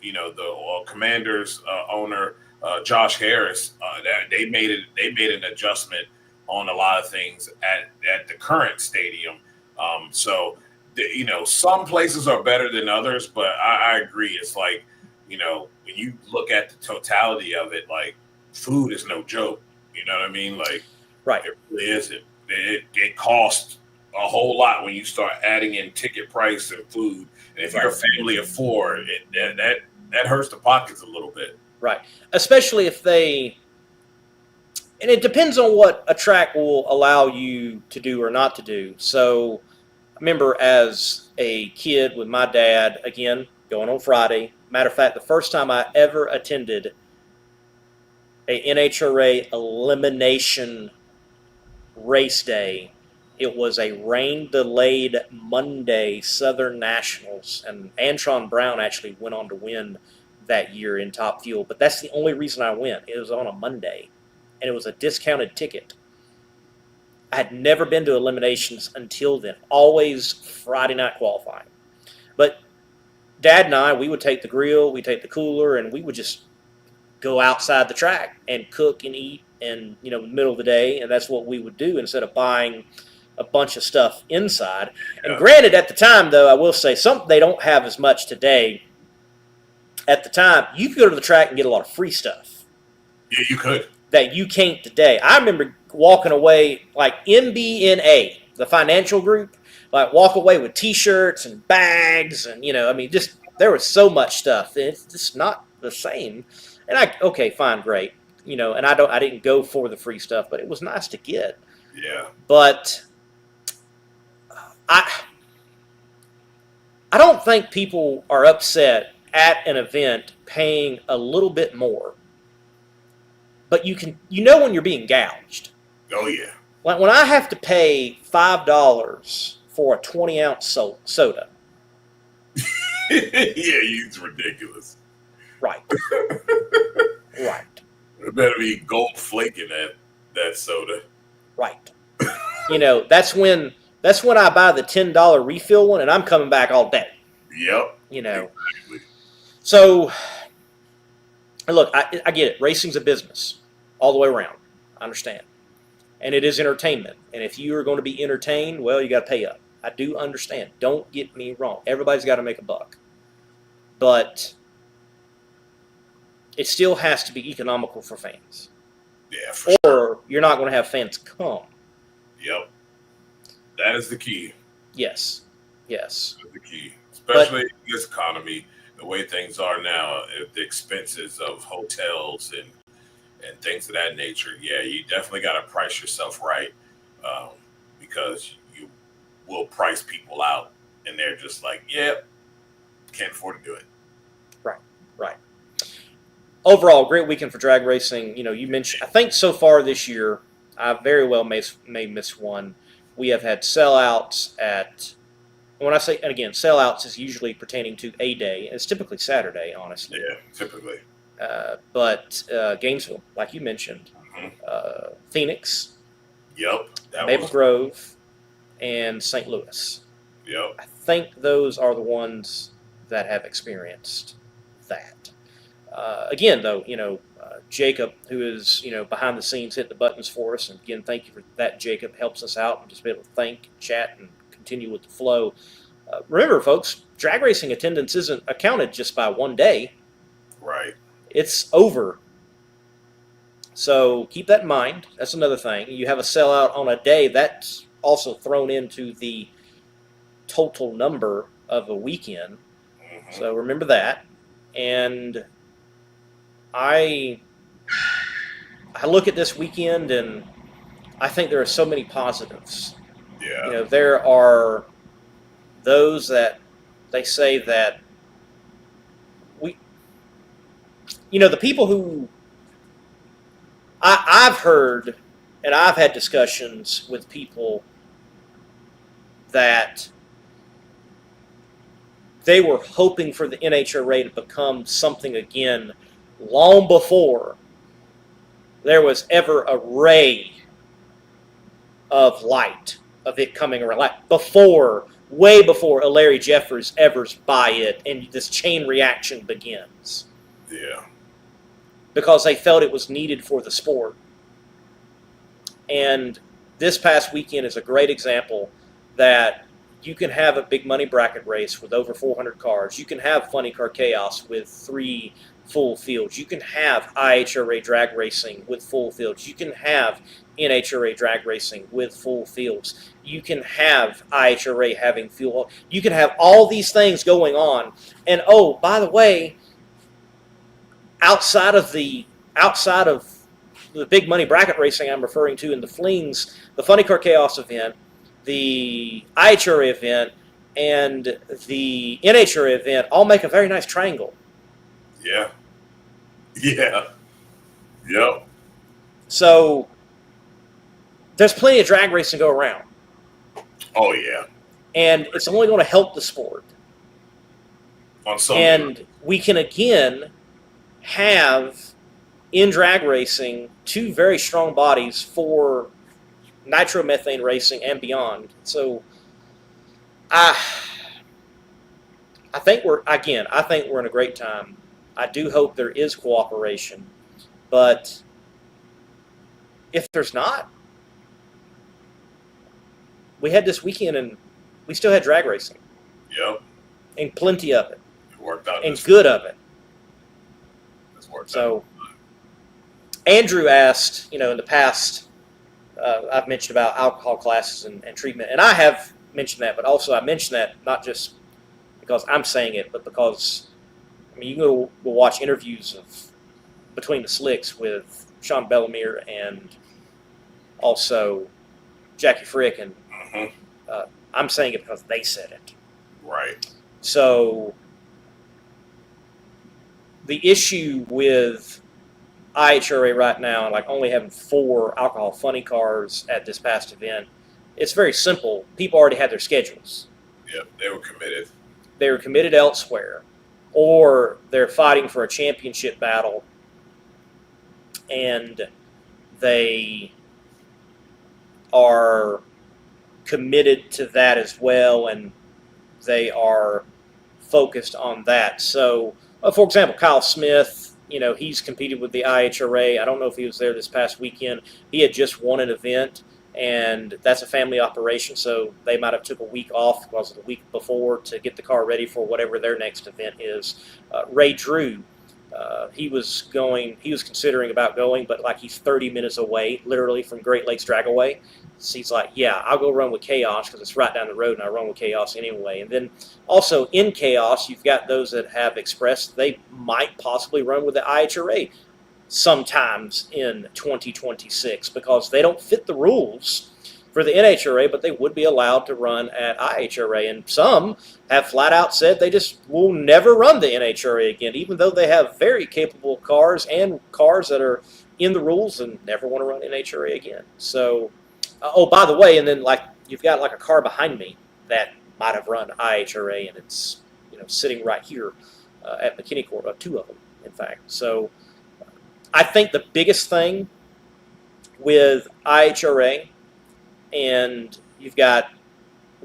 the Commanders owner, Josh Harris, that they made an adjustment on a lot of things at the current stadium. Some places are better than others, but I agree. It's like, when you look at the totality of it, like, food is no joke. You know what I mean? Like, right. It really isn't. It costs a whole lot when you start adding in ticket price and food. And if you're a family of four, that hurts the pockets a little bit. Right. Especially if and it depends on what a track will allow you to do or not to do. So I remember as a kid with my dad, again, going on Friday. Matter of fact, the first time I ever attended a NHRA elimination race day, it was a rain-delayed Monday Southern Nationals, and Antron Brown actually went on to win that year in Top Fuel. But that's the only reason I went. It was on a Monday, and it was a discounted ticket. I had never been to eliminations until then, always Friday night qualifying. But Dad and I, we would take the grill, we'd take the cooler, and we would just go outside the track and cook and eat in the middle of the day, and that's what we would do instead of buying a bunch of stuff inside. Yeah. And granted, at the time, though, I will say they don't have as much today. At the time, you could go to the track and get a lot of free stuff. Yeah, you could. That you can't today. I remember walking away, like MBNA, the financial group, like walk away with T-shirts and bags, and just there was so much stuff. It's just not the same. And okay, fine, great, and I didn't go for the free stuff, but it was nice to get. Yeah. But I don't think people are upset at an event paying a little bit more. But when you're being gouged. Oh yeah. Like when I have to pay $5 for a 20-ounce soda. Yeah, it's ridiculous. Right. Right. It better be gold flake in that soda. Right. That's when I buy the $10 refill one, and I'm coming back all day. Yep. Exactly. So, look, I get it. Racing's a business all the way around. I understand. And it is entertainment. And if you are going to be entertained, well, you got to pay up. I do understand. Don't get me wrong. Everybody's got to make a buck. But it still has to be economical for fans. Yeah, for sure. Or you're not going to have fans come. Yep. That is the key. Yes. Yes. That's the key. Especially in this economy, the way things are now, the expenses of hotels and things of that nature. Yeah, you definitely got to price yourself right, because you will price people out, and they're just like, yep, can't afford to do it. Right, right. Overall, great weekend for drag racing. You mentioned, I think so far this year, I very well may miss one. We have had sellouts at, when I say, and again, sellouts is usually pertaining to a day. It's typically Saturday, honestly. Yeah, typically. But Gainesville, like you mentioned, Phoenix, yep, Maple Grove, and St. Louis. Yep. I think those are the ones that have experienced that. Again, though, Jacob, who is, behind the scenes hitting the buttons for us, and again, thank you for that. Jacob helps us out and just be able to think, chat, and continue with the flow. Remember, folks, drag racing attendance isn't accounted just by one day. Right. It's over. So keep that in mind. That's another thing. You have a sellout on a day, that's also thrown into the total number of a weekend. Mm-hmm. So remember that. And I look at this weekend and I think there are so many positives. Yeah. There are those that they say that the people who I've heard and I've had discussions with people that they were hoping for the NHRA to become something again long before there was ever a ray of light of it coming around. Like way before a Larry Jeffers ever buy it and this chain reaction begins. Yeah. Because they felt it was needed for the sport. And this past weekend is a great example that you can have a big money bracket race with over 400 cars. You can have Funny Car Chaos with 3 full fields. You can have IHRA drag racing with full fields. You can have NHRA drag racing with full fields. You can have IHRA having fuel. You can have all these things going on. And oh, by the way, outside of the big money bracket racing I'm referring to in the flings, the Funny Car Chaos event, the IHRA event, and the NHRA event all make a very nice triangle. Yeah. Yeah. Yep. So there's plenty of drag racing to go around. Oh, yeah. And it's only going to help the sport. On some and we can again have in drag racing 2 very strong bodies for nitromethane racing and beyond. So I think we're in a great time. I do hope there is cooperation, but if there's not, we had this weekend and we still had drag racing. Yep. And plenty of it. It worked out. And good of it. It's worked So out. Andrew asked, in the past, I've mentioned about alcohol classes and treatment, and I have mentioned that, but also I mentioned that not just because I'm saying it, but because, you can go watch interviews of Between the Slicks with Sean Bellemere and also Jackie Frick, and I'm saying it because they said it. Right. So the issue with IHRA right now, like only having 4 alcohol funny cars at this past event, it's very simple. People already had their schedules. Yep, they were committed. They were committed elsewhere, or they're fighting for a championship battle, and they are committed to that as well, and they are focused on that. So, for example, Kyle Smith, he's competed with the IHRA. I don't know if he was there this past weekend. He had just won an event, and that's a family operation, so they might have took a week off because of the week before to get the car ready for whatever their next event is. Ray Drew, he was considering about going, but like he's 30 minutes away, literally, from Great Lakes Dragaway. So he's like, yeah, I'll go run with Chaos because it's right down the road, and I run with Chaos anyway. And then also in Chaos, you've got those that have expressed they might possibly run with the IHRA sometimes in 2026 because they don't fit the rules for the NHRA, but they would be allowed to run at IHRA. And some have flat out said they just will never run the NHRA again, even though they have very capable cars and cars that are in the rules and never want to run NHRA again. So, oh, by the way, and then like you've got like a car behind me that might have run IHRA, and it's sitting right here at McKinney Court, 2 of them, in fact. So I think the biggest thing with IHRA, and you've got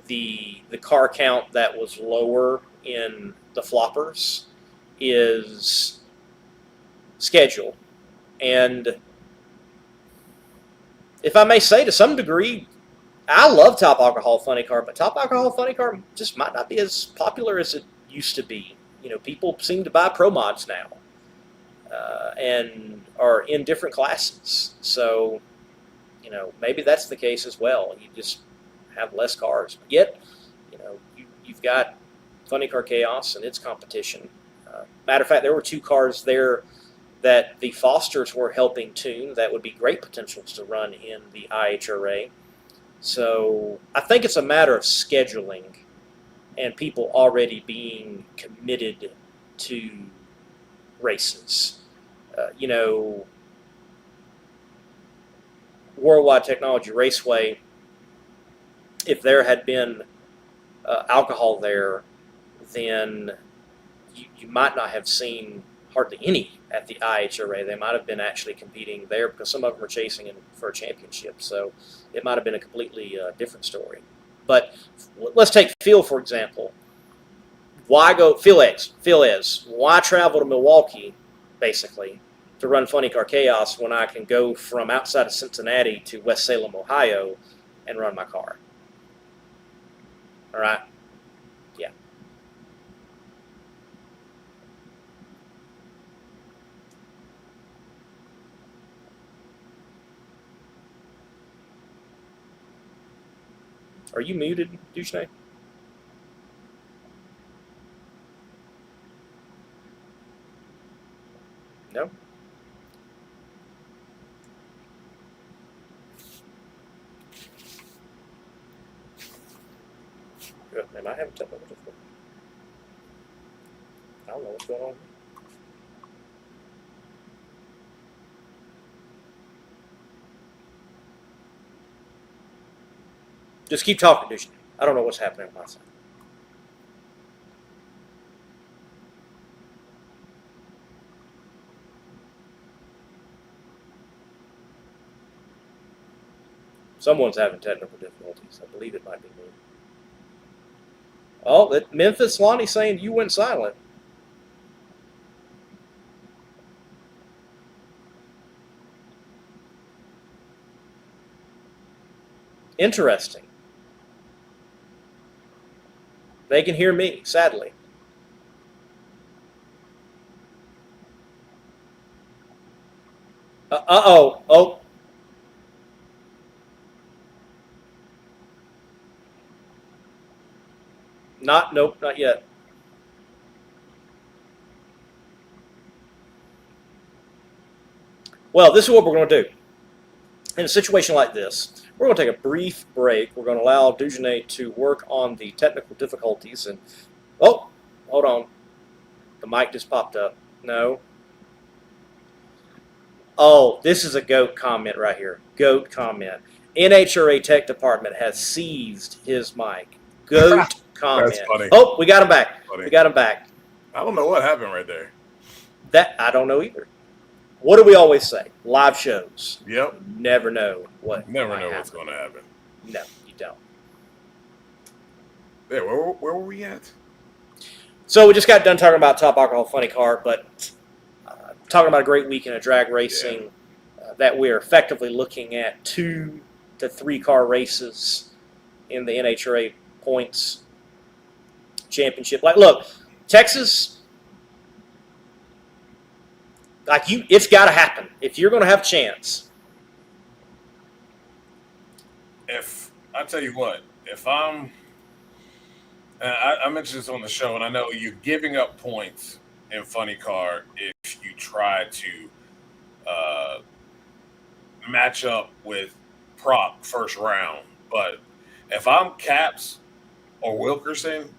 the car count that was lower in the floppers, is schedule. And if I may say, to some degree, I love Top Alcohol Funny Car, but Top Alcohol Funny Car just might not be as popular as it used to be. People seem to buy Pro Mods now and are in different classes. So, maybe that's the case as well. You just have less cars. But yet, you've got Funny Car Chaos and its competition. Matter of fact, there were 2 cars there that the Fosters were helping tune that would be great potentials to run in the IHRA. So I think it's a matter of scheduling and people already being committed to races. Worldwide Technology Raceway, if there had been alcohol there, then you might not have seen hardly any at the IHRA. They might have been actually competing there because some of them are chasing for a championship. So it might have been a completely different story. But let's take Phil, for example. Why go Phil? Why travel to Milwaukee, basically, to run Funny Car Chaos when I can go from outside of Cincinnati to West Salem, Ohio, and run my car? All right? Yeah. Are you muted, Duchesne? No? Good. Am I having technical difficulty? I don't know what's going on. Just keep talking, Duchesne. I don't know what's happening on my side. Someone's having technical difficulties. I believe it might be me. Oh, Memphis Lonnie saying you went silent. Interesting. They can hear me, sadly. Uh-oh. Oh. Nope, not yet. Well, this is what we're going to do. In a situation like this, we're going to take a brief break. We're going to allow Dugenet to work on the technical difficulties. And oh, hold on. The mic just popped up. No. Oh, this is a GOAT comment right here. GOAT comment. NHRA Tech Department has seized his mic. GOAT comment. That's funny. Oh, we got him back. Funny. We got him back. I don't know what happened right there. That I don't know either. What do we always say? Live shows. Yep. You never know what. Never know might what's happen. going to happen. No, you don't. There, where were we at? So we just got done talking about Top Alcohol Funny Car, but talking about a great weekend of drag racing that we're effectively looking at 2 to 3 car races in the NHRA points championship. Like, look, Texas, it's got to happen if you're going to have a chance. I tell you what, if I mentioned this on the show, and I know you're giving up points in Funny Car if you try to match up with prop first round. But if I'm Caps or Wilkerson,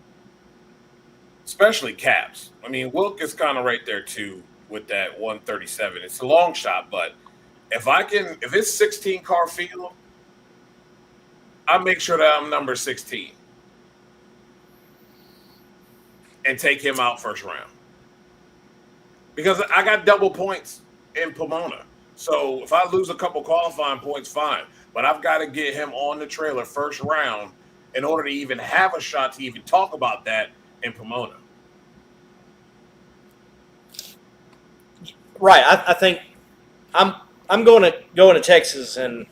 especially Caps, I mean, Wilk is kind of right there too with that 137. It's a long shot, but if it's 16 car field, I make sure that I'm number 16 and take him out first round because I got double points in Pomona. So if I lose a couple qualifying points, fine. But I've got to get him on the trailer first round in order to even have a shot to even talk about that in Pomona. Right. I think I'm going to Texas, and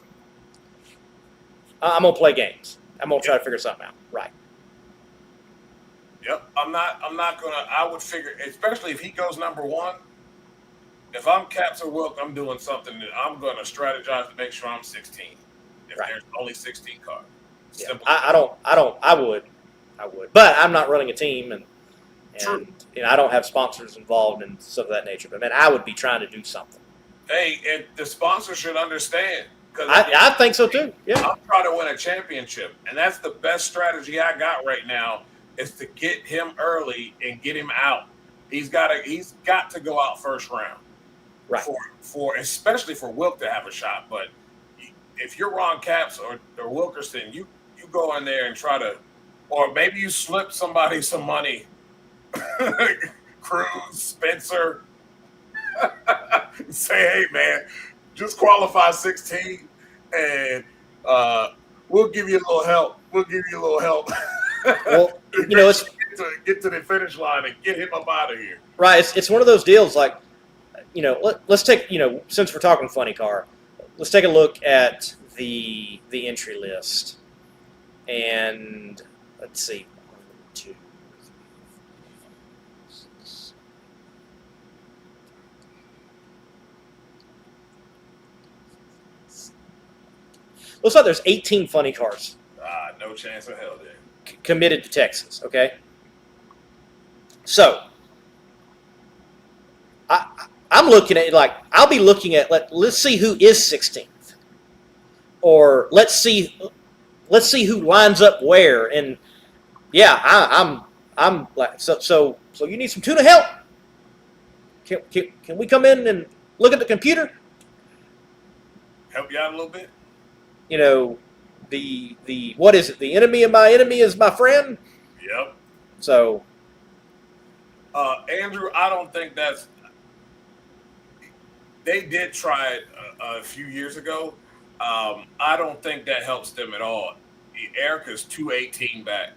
I'm gonna play games. I'm gonna try to figure something out. Right. Yep. I'm not gonna. I would figure, especially if he goes number one. If I'm Caps or Wilk, I'm doing something that I'm gonna strategize to make sure I'm 16. If there's only 16 cards. Yeah. I would, but I'm not running a team, and I don't have sponsors involved and stuff of that nature. But man, I would be trying to do something. Hey, and the sponsor should understand. I think so too. Yeah. I'm trying to win a championship, and that's the best strategy I got right now is to get him early and get him out. He's got to go out first round. Right. For especially for Wilk to have a shot. But if you're Ron Capps or Wilkerson, you go in there and try to, or maybe you slip somebody some money. Cruz, Spencer, say, hey man, just qualify 16, and we'll give you a little help. Well, it's get to the finish line and get him up out of here. Right. It's one of those deals like, let's take, since we're talking funny car, let's take a look at the entry list. And let's see. 1, 2, 3, 4, 6. Looks like there's 18 funny cars. No chance in hell then. Committed to Texas, okay? So, I'm looking at I'll be looking at let's see who is 16th, or let's see who lines up where, and yeah, I'm like so you need some tuna help? Can we come in and look at the computer? Help you out a little bit. The what is it? The enemy of my enemy is my friend. Yep. So, Andrew, I don't think that's. They did try it a few years ago. I don't think that helps them at all. Erica's 218 back.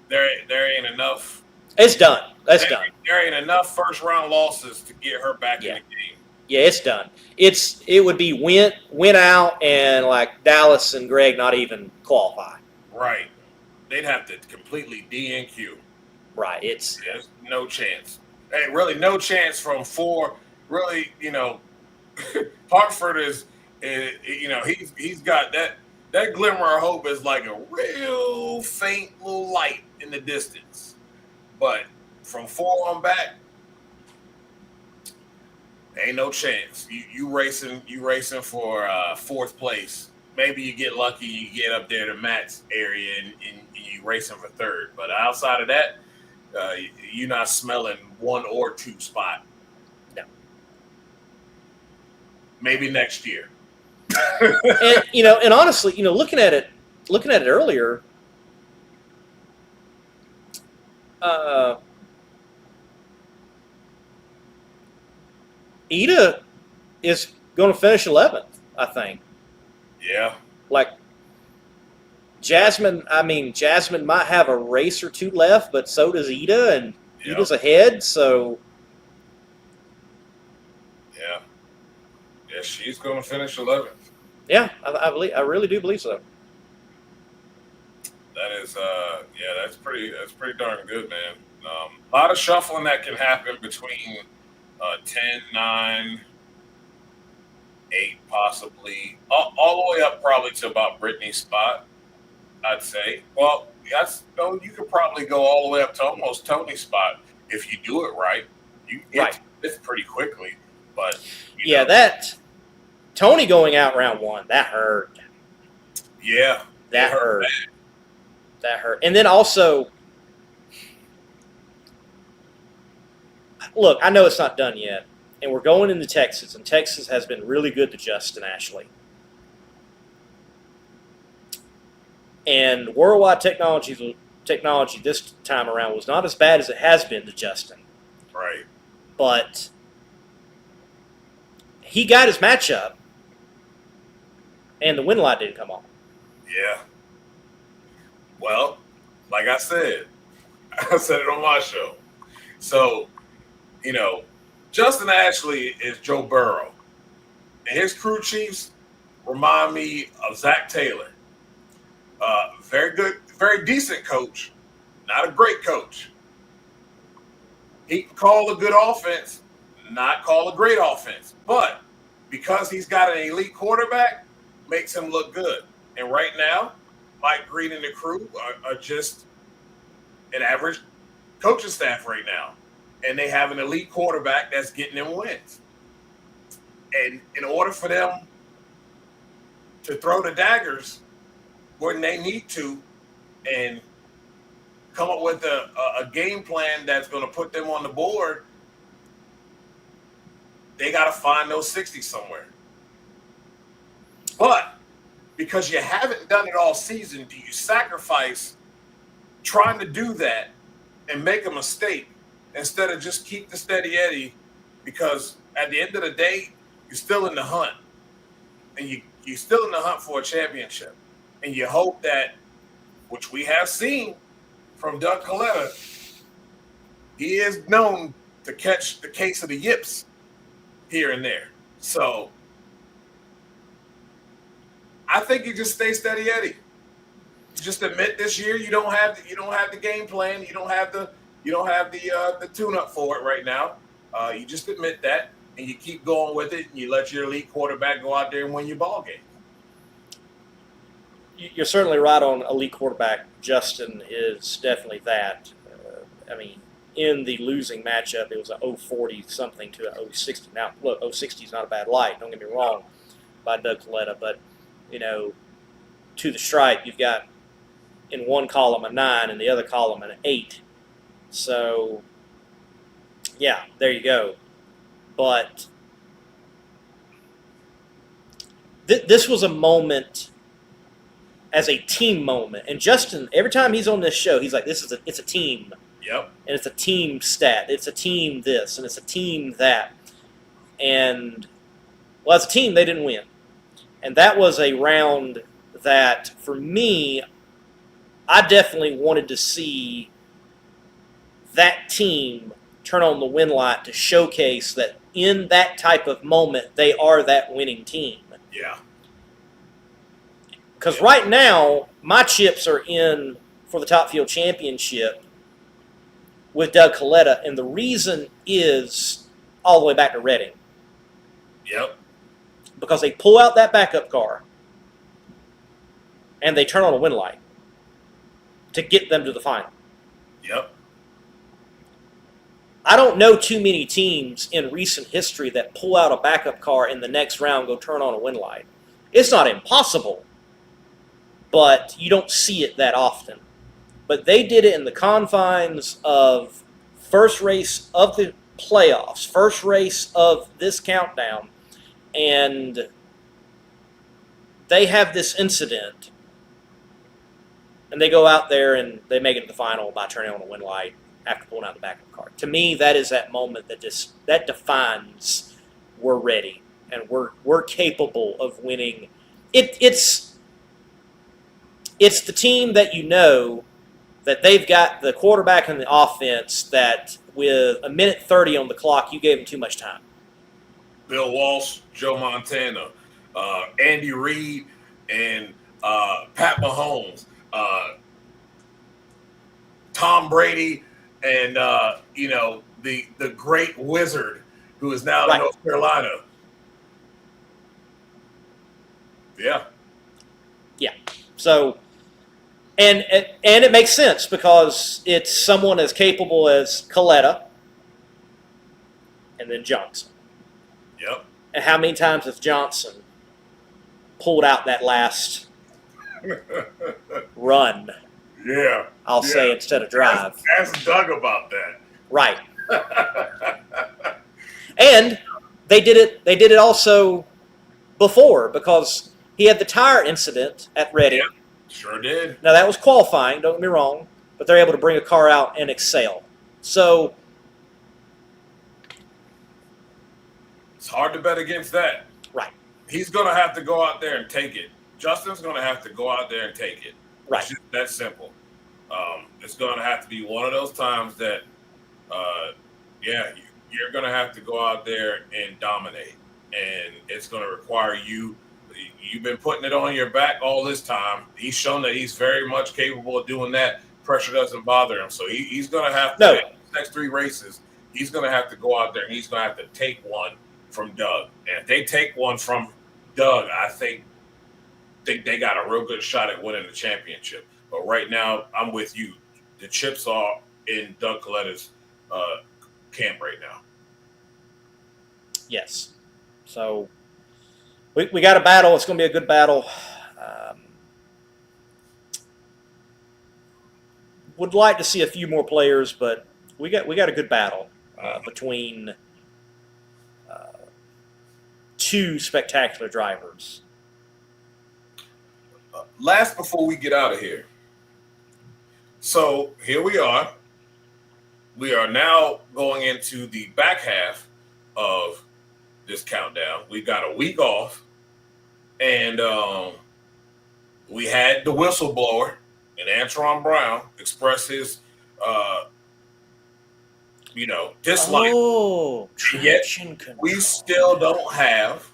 There ain't enough. It's done. That's done. There ain't enough first round losses to get her back in the game. Yeah, it's done. It would be win out, and like Dallas and Greg not even qualify. Right. They'd have to completely DNQ. Right. There's no chance. Hey, really no chance from 4. Really, Hartford is he's got that glimmer of hope is like a real faint little light in the distance. But from 4 on back, ain't no chance. You racing for 4th place. Maybe you get lucky, you get up there to Matt's area and you racing for 3rd. But outside of that, you're not smelling 1 or 2 spot. No. Maybe next year. and honestly, looking at it earlier, Ida is going to finish 11th, I think. Yeah. Like Jasmine might have a race or 2 left, but so does Ida, and Ida's ahead, so. Yeah. Yeah, she's going to finish 11th. Yeah, I really do believe so. That is, that's pretty darn good, man. A lot of shuffling that can happen between 10, 9, 8, possibly, all the way up probably to about Brittany's spot, I'd say. Well, you could probably go all the way up to almost Tony's spot if you do it right. You get this pretty quickly, but that Tony going out round 1, that hurt. Yeah, that hurt. That hurt. And then also, look, I know it's not done yet, and we're going into Texas, and Texas has been really good to Justin Ashley. And worldwide technology this time around was not as bad as it has been to Justin. Right. But he got his matchup, and the win light didn't come on. Yeah. Well, like I said it on my show. So, Justin Ashley is Joe Burrow. And his crew chiefs remind me of Zach Taylor. Very good, very decent coach, not a great coach. He can call a good offense, not call a great offense. But because he's got an elite quarterback, makes him look good. And right now, Mike Green and the crew are just an average coaching staff right now. And they have an elite quarterback that's getting them wins. And in order for them to throw the daggers when they need to and come up with a game plan that's going to put them on the board, they got to find those 60 somewhere. But because you haven't done it all season, do you sacrifice trying to do that and make a mistake instead of just keep the steady Eddie? Because at the end of the day, you're still in the hunt. And you're still in the hunt for a championship. And you hope that, which we have seen from Doug Coletta, he is known to catch the case of the yips here and there. So I think you just stay steady Eddie. Just admit this year you don't have the game plan, you don't have the tune-up for it right now. You just admit that, and you keep going with it, and you let your elite quarterback go out there and win your ball game. You're certainly right on elite quarterback. Justin is definitely that. In the losing matchup, it was a 040 something to a 060. Now, look, 060 is not a bad light. Don't get me wrong, by Doug Coletta, but to the stripe, you've got in one column a 9 and the other column an 8. So, yeah, there you go. But this was a moment as a team moment. And Justin, every time he's on this show, he's like, it's a team. Yep. And it's a team stat. It's a team this, and it's a team that. And, well, as a team, they didn't win. And that was a round that, for me, I definitely wanted to see that team turn on the win light to showcase that in that type of moment, they are that winning team. Yeah. Because right now, my chips are in for the Top Field Championship with Doug Coletta, and the reason is all the way back to Reading. Yep. Because they pull out that backup car, and they turn on a win light to get them to the final. Yep. I don't know too many teams in recent history that pull out a backup car in the next round, go turn on a win light. It's not impossible, but you don't see it that often. But they did it in the confines of first race of the playoffs, first race of this countdown, and they have this incident, and they go out there and they make it to the final by turning on a win light after pulling out the backup car. To me, that is that moment that defines we're ready and we're capable of winning. It's the team that that they've got the quarterback and the offense that with a minute 30 on the clock, you gave them too much time. Bill Walsh, Joe Montana, Andy Reid, and Pat Mahomes, Tom Brady, and the great wizard who is now in North Carolina. Yeah. Yeah. So, and it makes sense because it's someone as capable as Coletta and then Johnson. Yep. And how many times has Johnson pulled out that last run? Yeah. I'll say instead of drive. Ask Doug about that. Right. And they did it also before because he had the tire incident at Reading. Yep. Sure did. Now, that was qualifying, don't get me wrong, but they're able to bring a car out and excel. So it's hard to bet against that. Right. He's going to have to go out there and take it. Justin's going to have to go out there and take it. Right. It's just that simple. It's going to have to be one of those times that, you're going to have to go out there and dominate. And it's going to require you. You've been putting it on your back all this time. He's shown that he's very much capable of doing that. Pressure doesn't bother him. So he's going to have to, No. next 3 races, he's going to have to go out there and he's going to have to take one from Doug. And if they take one from Doug, I think they got a real good shot at winning the championship. But right now, I'm with you. The chips are in Doug Coletta's camp right now. Yes. So we got a battle. It's going to be a good battle. Would like to see a few more players, but we got a good battle between 2 spectacular drivers. Last before we get out of here. So here we are. We are now going into the back half of this countdown. We got a week off, and we had the whistleblower and Antron Brown express his, dislike. Oh, Yet we still don't have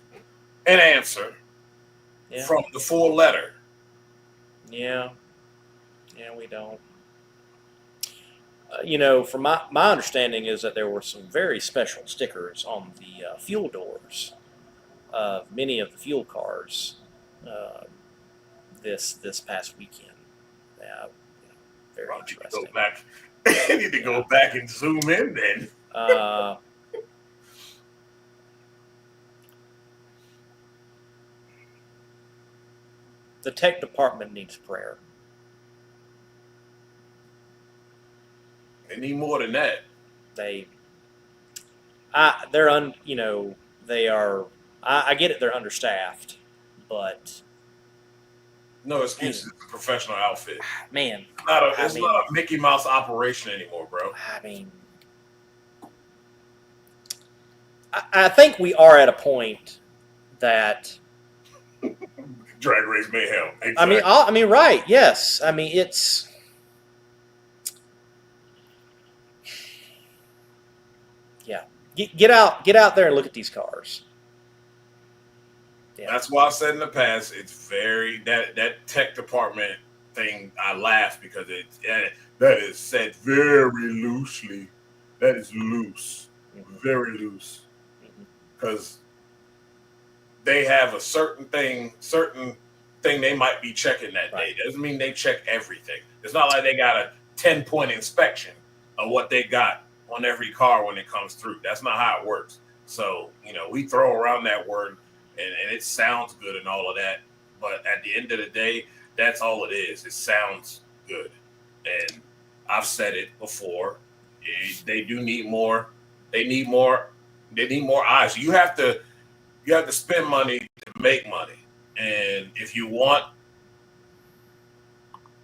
an answer from the full letter. Yeah, we don't. From my understanding is that there were some very special stickers on the fuel doors of many of the fuel cars this past weekend. Yeah, very interesting. I need to go back and zoom in then. The tech department needs prayer. They need more than that. They are. I get it. They're understaffed, but no excuses. It's a professional outfit. Man, it's not a Mickey Mouse operation anymore, bro. I mean, I think we are at a point that Drag Race Mayhem. Exactly. I mean, right? Yes. I mean, it's. Yeah, get out there and look at these cars. Yeah. That's why I said in the past, it's very that tech department thing. I laugh because that is said very loosely. That is loose, very loose, because they have a certain thing they might be checking that day. Doesn't mean they check everything. It's not like they got a 10-point inspection of what they got on every car when it comes through. That's not how it works. So, we throw around that word and it sounds good and all of that. But at the end of the day, that's all it is. It sounds good. And I've said it before. They do need more. They need more eyes. You have to spend money to make money. And if you want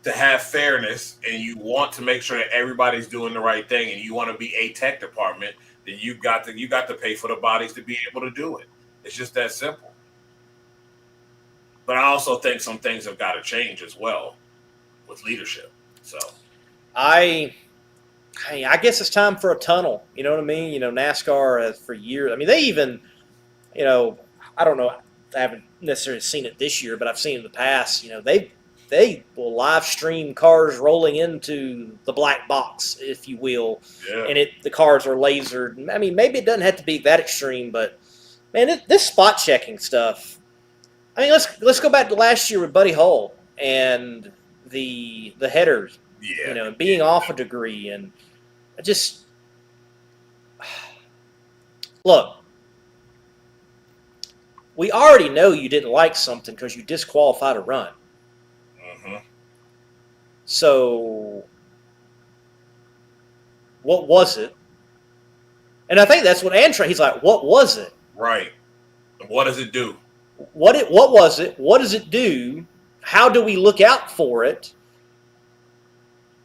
to have fairness and you want to make sure that everybody's doing the right thing and you want to be a tech department, then you got to pay for the bodies to be able to do it. It's just that simple. But I also think some things have got to change as well with leadership. So I guess it's time for a tunnel. You know what I mean? NASCAR has for years. I mean, they even, I don't know. I haven't necessarily seen it this year, but I've seen it in the past. They will live stream cars rolling into the black box, if you will, and the cars are lasered. I mean, maybe it doesn't have to be that extreme, but man, this spot checking stuff. I mean, let's go back to last year with Buddy Hull and the headers, being off a degree, and I just look. We already know you didn't like something because you disqualified a run. So, what was it? And I think that's what he's like, what was it? Right. And what does it do? What was it? What does it do? How do we look out for it?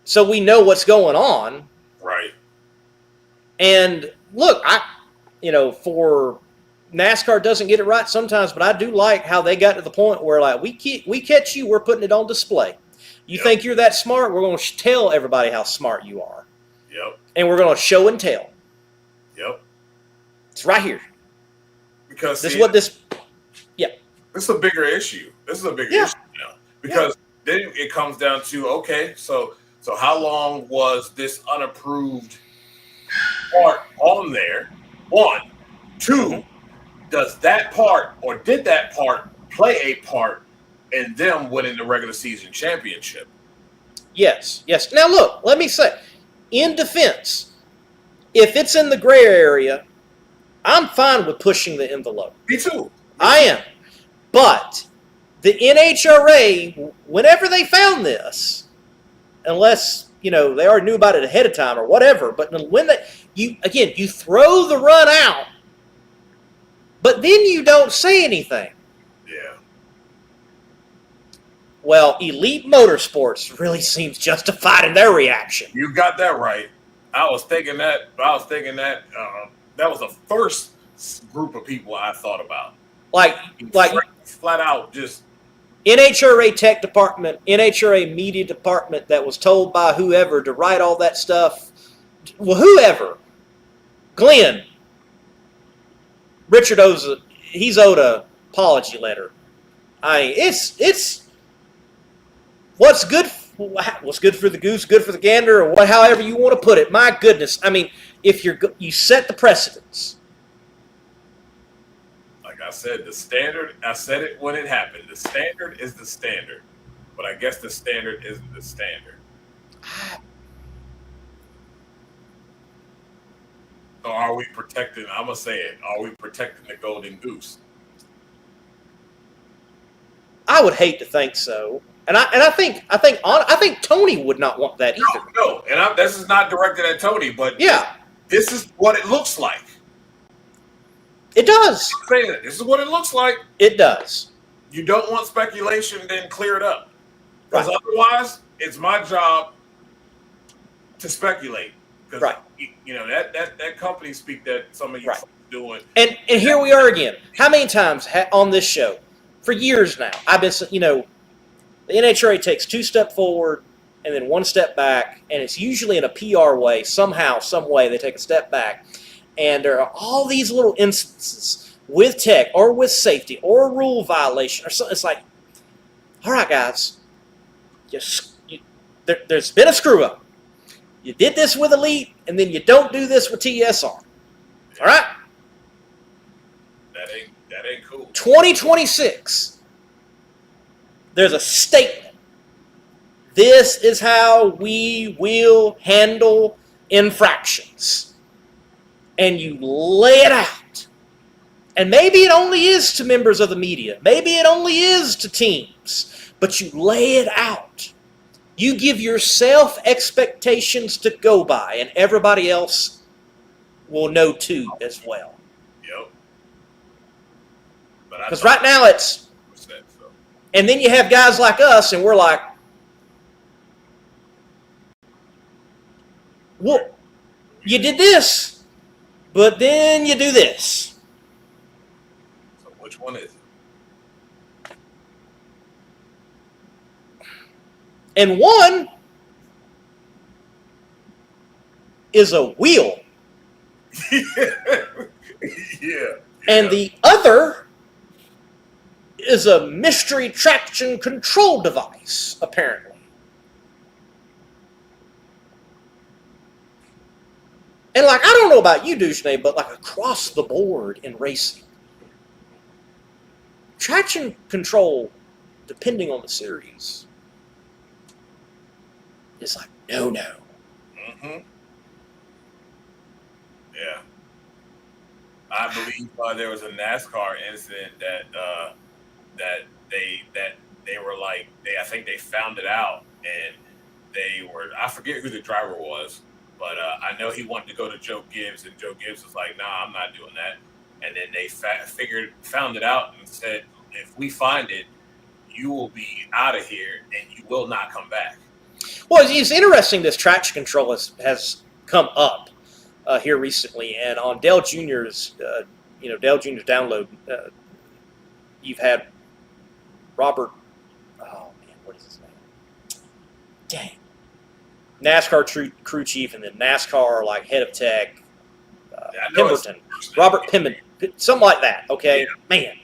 So we know what's going on. Right. And look, for NASCAR doesn't get it right sometimes, but I do like how they got to the point where we catch you, we're putting it on display. You think you're that smart, we're going to tell everybody how smart you are. Yep. And we're going to show and tell. Yep. It's right here. Because This is what this. Yeah. This is a bigger issue. This is a bigger issue now because then it comes down to okay, so how long was this unapproved part on there? 1, 2, does that part or did that part play a part in them winning the regular season championship? Yes. Now look, let me say, in defense, if it's in the gray area, I'm fine with pushing the envelope. Me too. I am. But the NHRA, whenever they found this, unless, they already knew about it ahead of time or whatever, but when you throw the run out, but then you don't say anything. Yeah. Well, Elite Motorsports really seems justified in their reaction. You got that right. I was thinking that that was the first group of people I thought about. Like flat out just NHRA tech department, NHRA media department that was told by whoever to write all that stuff. Well, whoever. Glenn. Richard he's owed an apology letter. It's what's good for the goose, good for the gander, or however you want to put it. My goodness, if you set the precedence. Like I said, the standard. I said it when it happened. The standard is the standard, but I guess the standard isn't the standard. So are we protecting? I'm gonna say it. Are we protecting the golden goose? I would hate to think so, and I think Tony would not want that either. No, and this is not directed at Tony, but yeah, this is what it looks like. It does. I'm saying that. This is what it looks like. It does. You don't want speculation, then clear it up, because Right. otherwise, it's my job to speculate. Right. That company speak that some of you doing. And here we are again. How many times on this show, for years now, I've been, the NHRA takes 2 steps forward and then 1 step back, and it's usually in a PR way. Somehow, some way, they take a step back, and there are all these little instances with tech or with safety or a rule violation or something. It's like, all right, guys, there's been a screw up. You did this with Elite, and then you don't do this with TSR. All right? That ain't cool. 2026. There's a statement. This is how we will handle infractions. And you lay it out. And maybe it only is to members of the media. Maybe it only is to teams. But you lay it out. You give yourself expectations to go by, and everybody else will know too as well. Yep. Because right now it's, and then you have guys like us, and we're like, well, you did this, but then you do this. So which one is it? And one is a wheel. Yeah. And the other is a mystery traction control device, apparently. And I don't know about you, Duchenay, but across the board in racing, traction control, depending on the series, is no. Mm-hmm. Yeah. I believe there was a NASCAR incident that they were I think they found it out, and I forget who the driver was, but I know he wanted to go to Joe Gibbs, and Joe Gibbs was like, "Nah, I'm not doing that." And then they found it out and said, "If we find it, you will be out of here, and you will not come back." Well, it's interesting. This traction control has come up here recently, and on Dale Jr.'s, Dale Jr.'s download, you've had Robert. Oh man, what is his name? Dang, NASCAR crew chief, and then NASCAR head of tech, Pemberton, Robert Pemberton, something like that. Okay, man.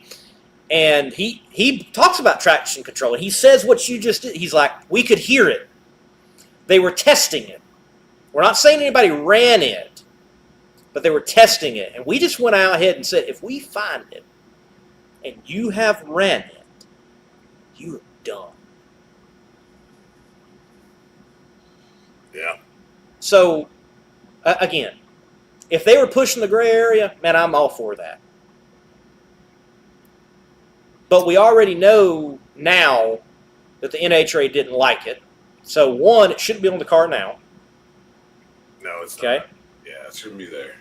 And he talks about traction control. And he says what you just did. He's like, we could hear it. They were testing it. We're not saying anybody ran it, but they were testing it. And we just went out ahead and said, if we find it and you have ran it, you're done. Yeah. So, again, if they were pushing the gray area, man, I'm all for that. But we already know now that the NHRA didn't like it. So, one, it shouldn't be on the car now. No, it's okay. not. Yeah, it shouldn't be there.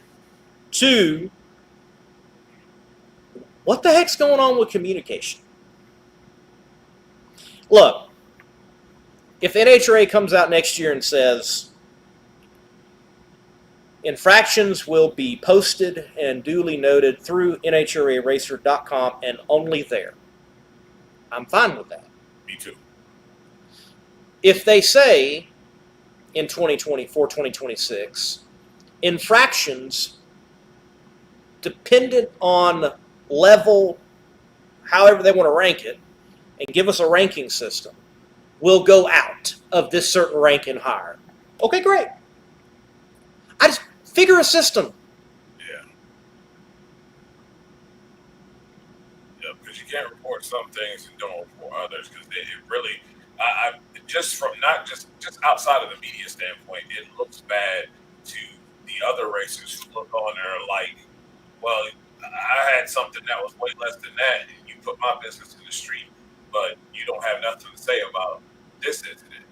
Two, what the heck's going on with communication? Look, if NHRA comes out next year and says infractions will be posted and duly noted through NHRAracer.com and only there, I'm fine with that. Me too. If they say in 2024, 2026, infractions dependent on level, however they want to rank it, and give us a ranking system, will go out of this certain rank and higher. Okay, great. I just figure a system. Yeah. Yeah, because you can't report some things and don't report others, because it really, I just from not just outside of the media standpoint, it looks bad to the other racers who look on there like, well, I had something that was way less than that, and you put my business in the street, but you don't have nothing to say about this incident.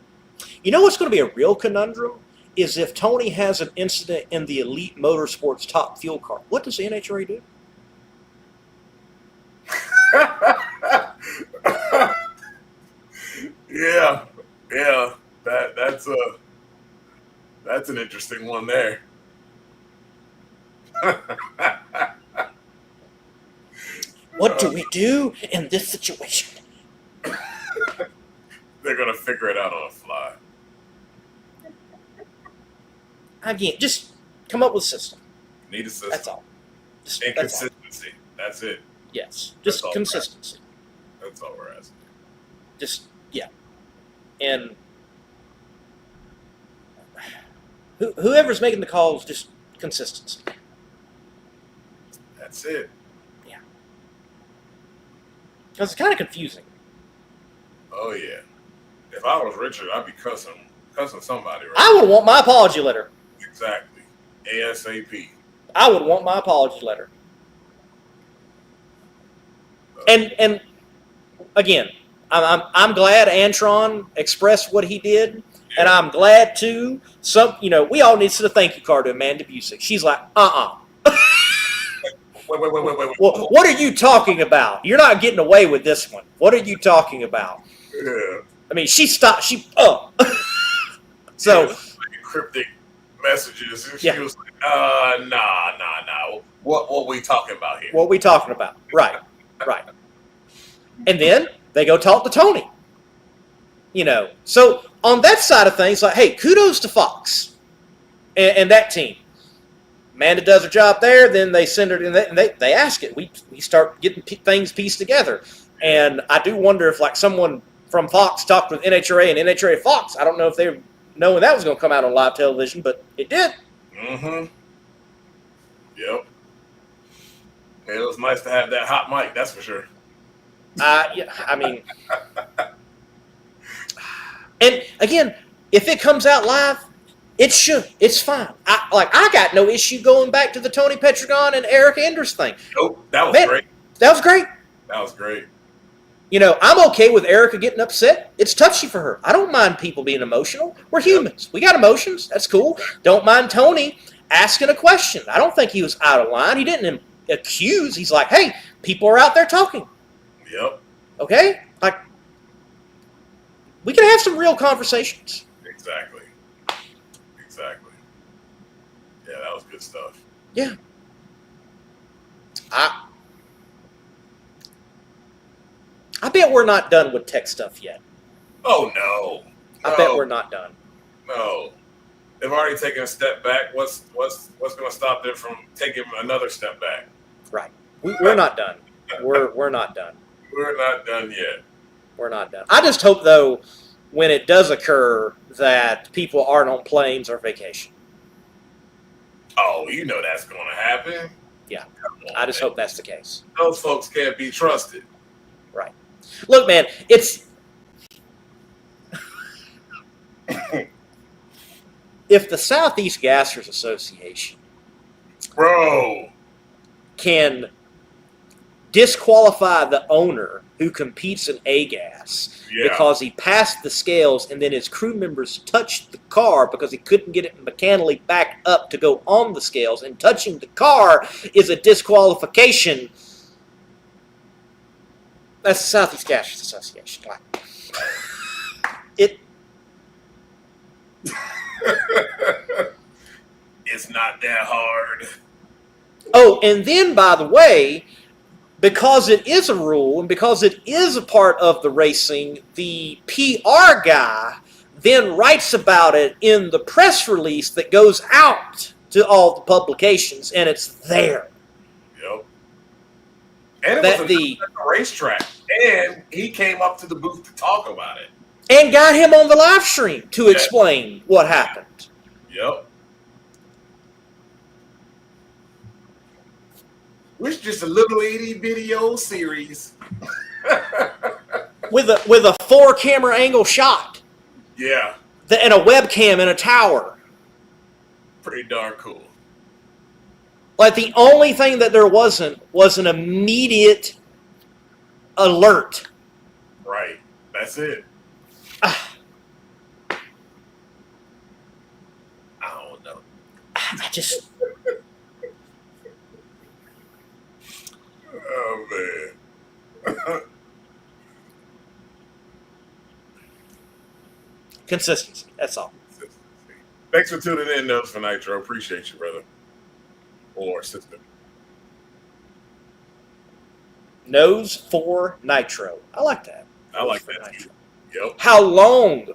You know what's going to be a real conundrum? Is if Tony has an incident in the Elite Motorsports top fuel car. What does the NHRA do? Yeah. That's an interesting one there. What do we do in this situation? They're gonna figure it out on the fly. Again, just come up with a system. Need a system. That's all. And consistency. That's it. Yes, just consistency. That's all we're asking. Just, yeah. And whoever's making the calls, just consistency. That's it. Yeah. Because it's kind of confusing. Oh, yeah. If I was Richard, I'd be cussing somebody. Right? I would want my apology letter. Exactly. ASAP. I would want my apology letter. And again, I'm glad Antron expressed what he did, and I'm glad too. We all need to send a thank you card to Amanda Busick. She's like, Wait. What are you talking about? You're not getting away with this one. What are you talking about? Yeah. I mean, she stopped. So cryptic messages. And yeah. She was like, nah. What we talking about here? What we talking about? Right. And then they go talk to Tony. So on that side of things, like, hey, kudos to Fox and that team. Amanda does her job there, then they send her, and they ask it. We start getting things pieced together. And I do wonder if, like, someone from Fox talked with NHRA and NHRA Fox. I don't know if they know when that was going to come out on live television, but it did. Mm-hmm. Yep. It was nice to have that hot mic, that's for sure. Yeah, I mean, and again, if it comes out live, it should. It's fine. I got no issue going back to the Tony Petragon and Eric Enders thing. Nope, that was great. That was great. That was great. I'm okay with Erica getting upset. It's touchy for her. I don't mind people being emotional. We're humans. We got emotions. That's cool. Don't mind Tony asking a question. I don't think he was out of line. He didn't accuse. He's like, hey, people are out there talking. Yep. Okay? Like, we can have some real conversations. Exactly. Yeah, that was good stuff. Yeah. I bet we're not done with tech stuff yet. Oh, no. I bet we're not done. No. They've already taken a step back. What's going to stop them from taking another step back? Right. We're not done. We're not done. We're not done yet. We're not done. I just hope, though, when it does occur, that people aren't on planes or vacation. Oh, you know that's going to happen. Yeah. On, I just man. hope that's the case. Those folks can't be trusted. Right. Look, man, it's... If the Southeast Gassers Association can disqualify the owner who competes in A-gas because he passed the scales and then his crew members touched the car because he couldn't get it mechanically back up to go on the scales, and touching the car is a disqualification. That's the Southeast Gassers Association. It's not that hard. Oh, and then, by the way, because it is a rule and because it is a part of the racing, the PR guy then writes about it in the press release that goes out to all the publications, and it's there. Yep. And it was at the racetrack, and he came up to the booth to talk about it. And got him on the live stream to explain what happened. Yep. It's just a little itty bitty old series. with a 4-camera angle shot. Yeah. And a webcam in a tower. Pretty darn cool. Like, the only thing that there wasn't was an immediate alert. Right. That's it. I don't know. I just... Oh, man. Consistency. That's all. Thanks for tuning in, Nose for Nitro. Appreciate you, brother. Or sister. Nose for Nitro. I like that. I like that. Nitro. Yep. How long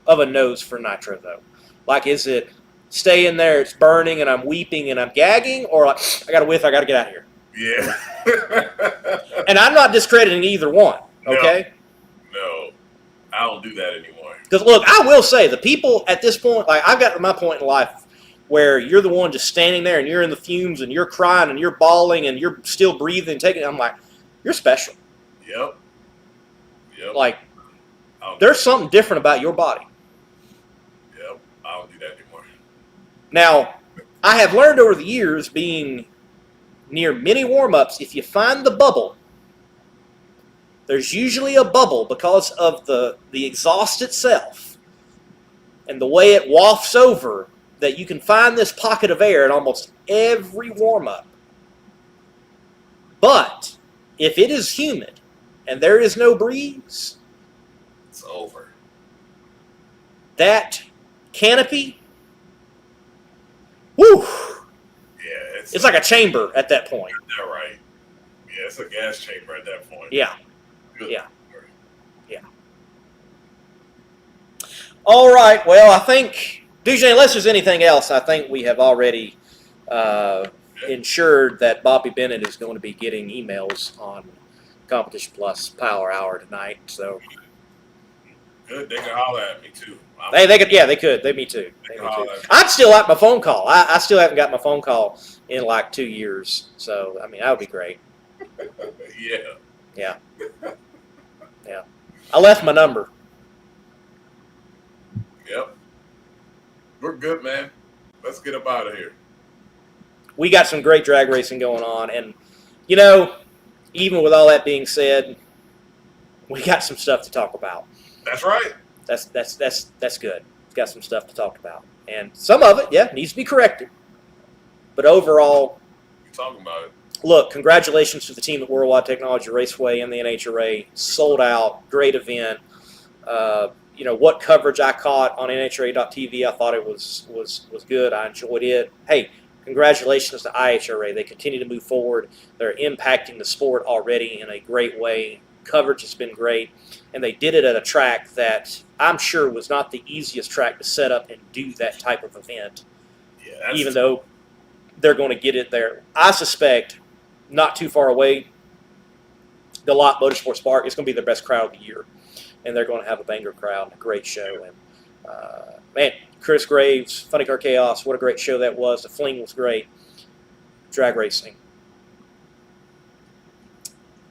of a nose for Nitro, though? Like, is it stay in there, it's burning, and I'm weeping and I'm gagging? Or like, I got to whiff, I got to get out of here? Yeah. And I'm not discrediting either one, okay? No. I don't do that anymore. Because, look, I will say, the people at this point, like, I've got to my point in life where you're the one just standing there and you're in the fumes and you're crying and you're bawling and you're still breathing and taking it. I'm like, you're special. Yep. Like, there's something different about your body. Yep. I don't do that anymore. Now, I have learned over the years, being near many warm-ups, if you find the bubble, there's usually a bubble because of the exhaust itself and the way it wafts over, that you can find this pocket of air in almost every warm-up. But if it is humid and there is no breeze, it's over. That canopy, whew, yeah, it's like a chamber at that point. You're right. Yeah, it's a gas chamber at that point. Yeah. Good. Yeah. All right. Well, I think, DJ, unless there's anything else, I think we have already ensured that Bobby Bennett is going to be getting emails on Competition Plus Power Hour tonight. So good. They can holler at me too. They could. Yeah, they could. Me too. I'd still like my phone call. I still haven't got my phone call in like 2 years. So I mean, that would be great. Yeah. Yeah. I left my number. Yep. We're good, man. Let's get up out of here. We got some great drag racing going on, and you know, even with all that being said, we got some stuff to talk about. That's right. That's good. We've got some stuff to talk about, and some of it, needs to be corrected. But overall, we're talking about it. Look, congratulations to the team at Worldwide Technology Raceway and the NHRA. Sold out, great event. What coverage I caught on NHRA.tv, I thought it was good. I enjoyed it. Hey, congratulations to IHRA. They continue to move forward. They're impacting the sport already in a great way. coverage has been great, and they did it at a track that I'm sure was not the easiest track to set up and do that type of event, even though they're going to get it there. I suspect not too far away, the Lot Motorsports Park is going to be their best crowd of the year, and they're going to have a banger crowd and a great show. And man, Chris Graves, Funny Car Chaos, what a great show that was. The fling was great. Drag racing.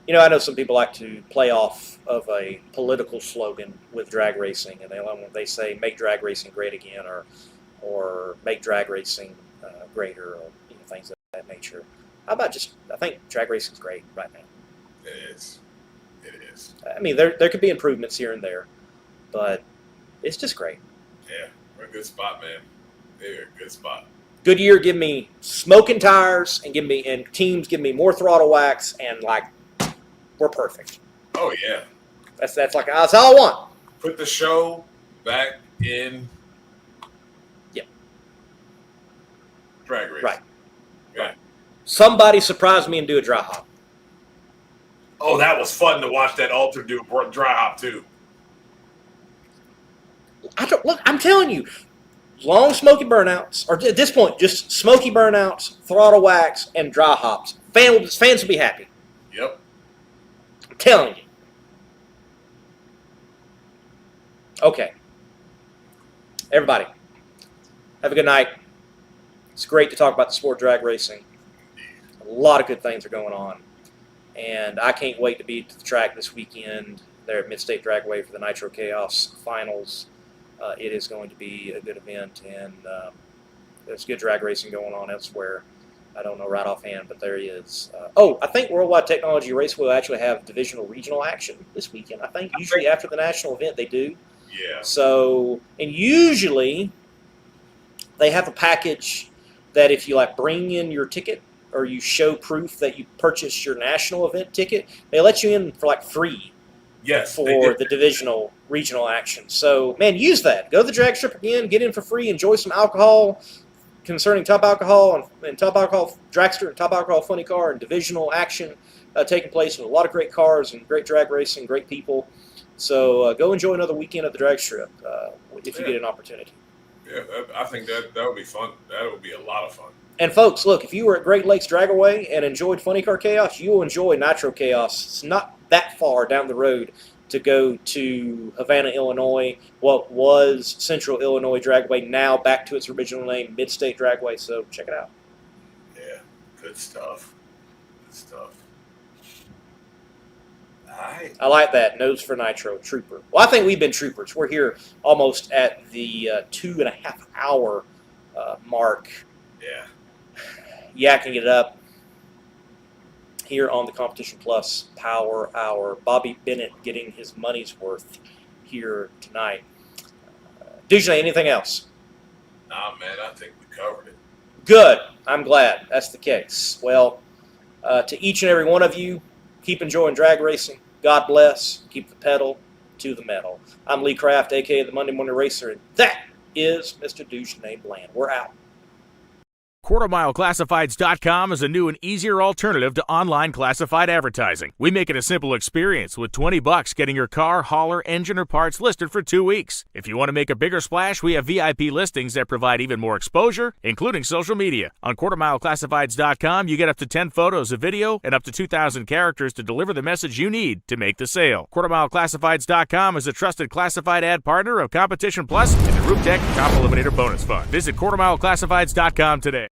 You know, I know some people like to play off of a political slogan with drag racing, and they say "Make drag racing great again," or "Make drag racing greater," or things of that nature. How about I think drag racing is great right now. It is. It is. I mean, there could be improvements here and there, but it's just great. Yeah, we're a good spot, man. They're a good spot. Goodyear give me smoking tires and teams give me more throttle wax, and like we're perfect. Oh yeah. That's all I want. Put the show back in. Yep. Drag race. Right. Right. Somebody surprised me and do a dry hop. Oh, that was fun to watch that Alter do a dry hop too. I'm telling you, long smoky burnouts, or at this point, just smoky burnouts, throttle wax, and dry hops. Fans will be happy. Yep. I'm telling you. Okay. Everybody, have a good night. It's great to talk about the sport of drag racing. A lot of good things are going on. And I can't wait to be at the track this weekend there at Mid-State Dragway for the Nitro Chaos Finals. It is going to be a good event, and there's good drag racing going on elsewhere. I don't know right offhand, but there is. I think Worldwide Technology Race will actually have divisional regional action this weekend. I think usually after the national event they do. Yeah. So, and usually they have a package that if you bring in your ticket, or you show proof that you purchased your national event ticket, they let you in for free. Yes. For the divisional regional action. So, man, use that. Go to the drag strip again, get in for free, enjoy some alcohol concerning Top Alcohol and Top Alcohol Dragster and Top Alcohol Funny Car and divisional action taking place with a lot of great cars and great drag racing, great people. So go enjoy another weekend at the drag strip if you get an opportunity. Yeah, I think that would be fun. That would be a lot of fun. And folks, look, if you were at Great Lakes Dragaway and enjoyed Funny Car Chaos, you will enjoy Nitro Chaos. It's not that far down the road to go to Havana, Illinois, what was Central Illinois Dragway, now back to its original name, Mid-State Dragway. So check it out. Yeah, good stuff. Good stuff. All right. I like that. Nose for Nitro, Trooper. Well, I think we've been troopers. We're here almost at the 2.5 hour mark. Yeah. Yakking it up here on the Competition Plus Power Hour. Bobby Bennett getting his money's worth here tonight. Dujane, anything else? Nah, man, I think we covered it. Good. I'm glad that's the case. Well, to each and every one of you, keep enjoying drag racing. God bless. Keep the pedal to the metal. I'm Lee Kraft, a.k.a. the Monday Morning Racer, and that is Mr. Dujane Bland. We're out. QuarterMileClassifieds.com is a new and easier alternative to online classified advertising. We make it a simple experience with $20 getting your car, hauler, engine, or parts listed for 2 weeks. If you want to make a bigger splash, we have VIP listings that provide even more exposure, including social media. On QuarterMileClassifieds.com, you get up to 10 photos of video and up to 2,000 characters to deliver the message you need to make the sale. QuarterMileClassifieds.com is a trusted classified ad partner of Competition Plus and the Roof Deck Top Eliminator Bonus Fund. Visit QuarterMileClassifieds.com today.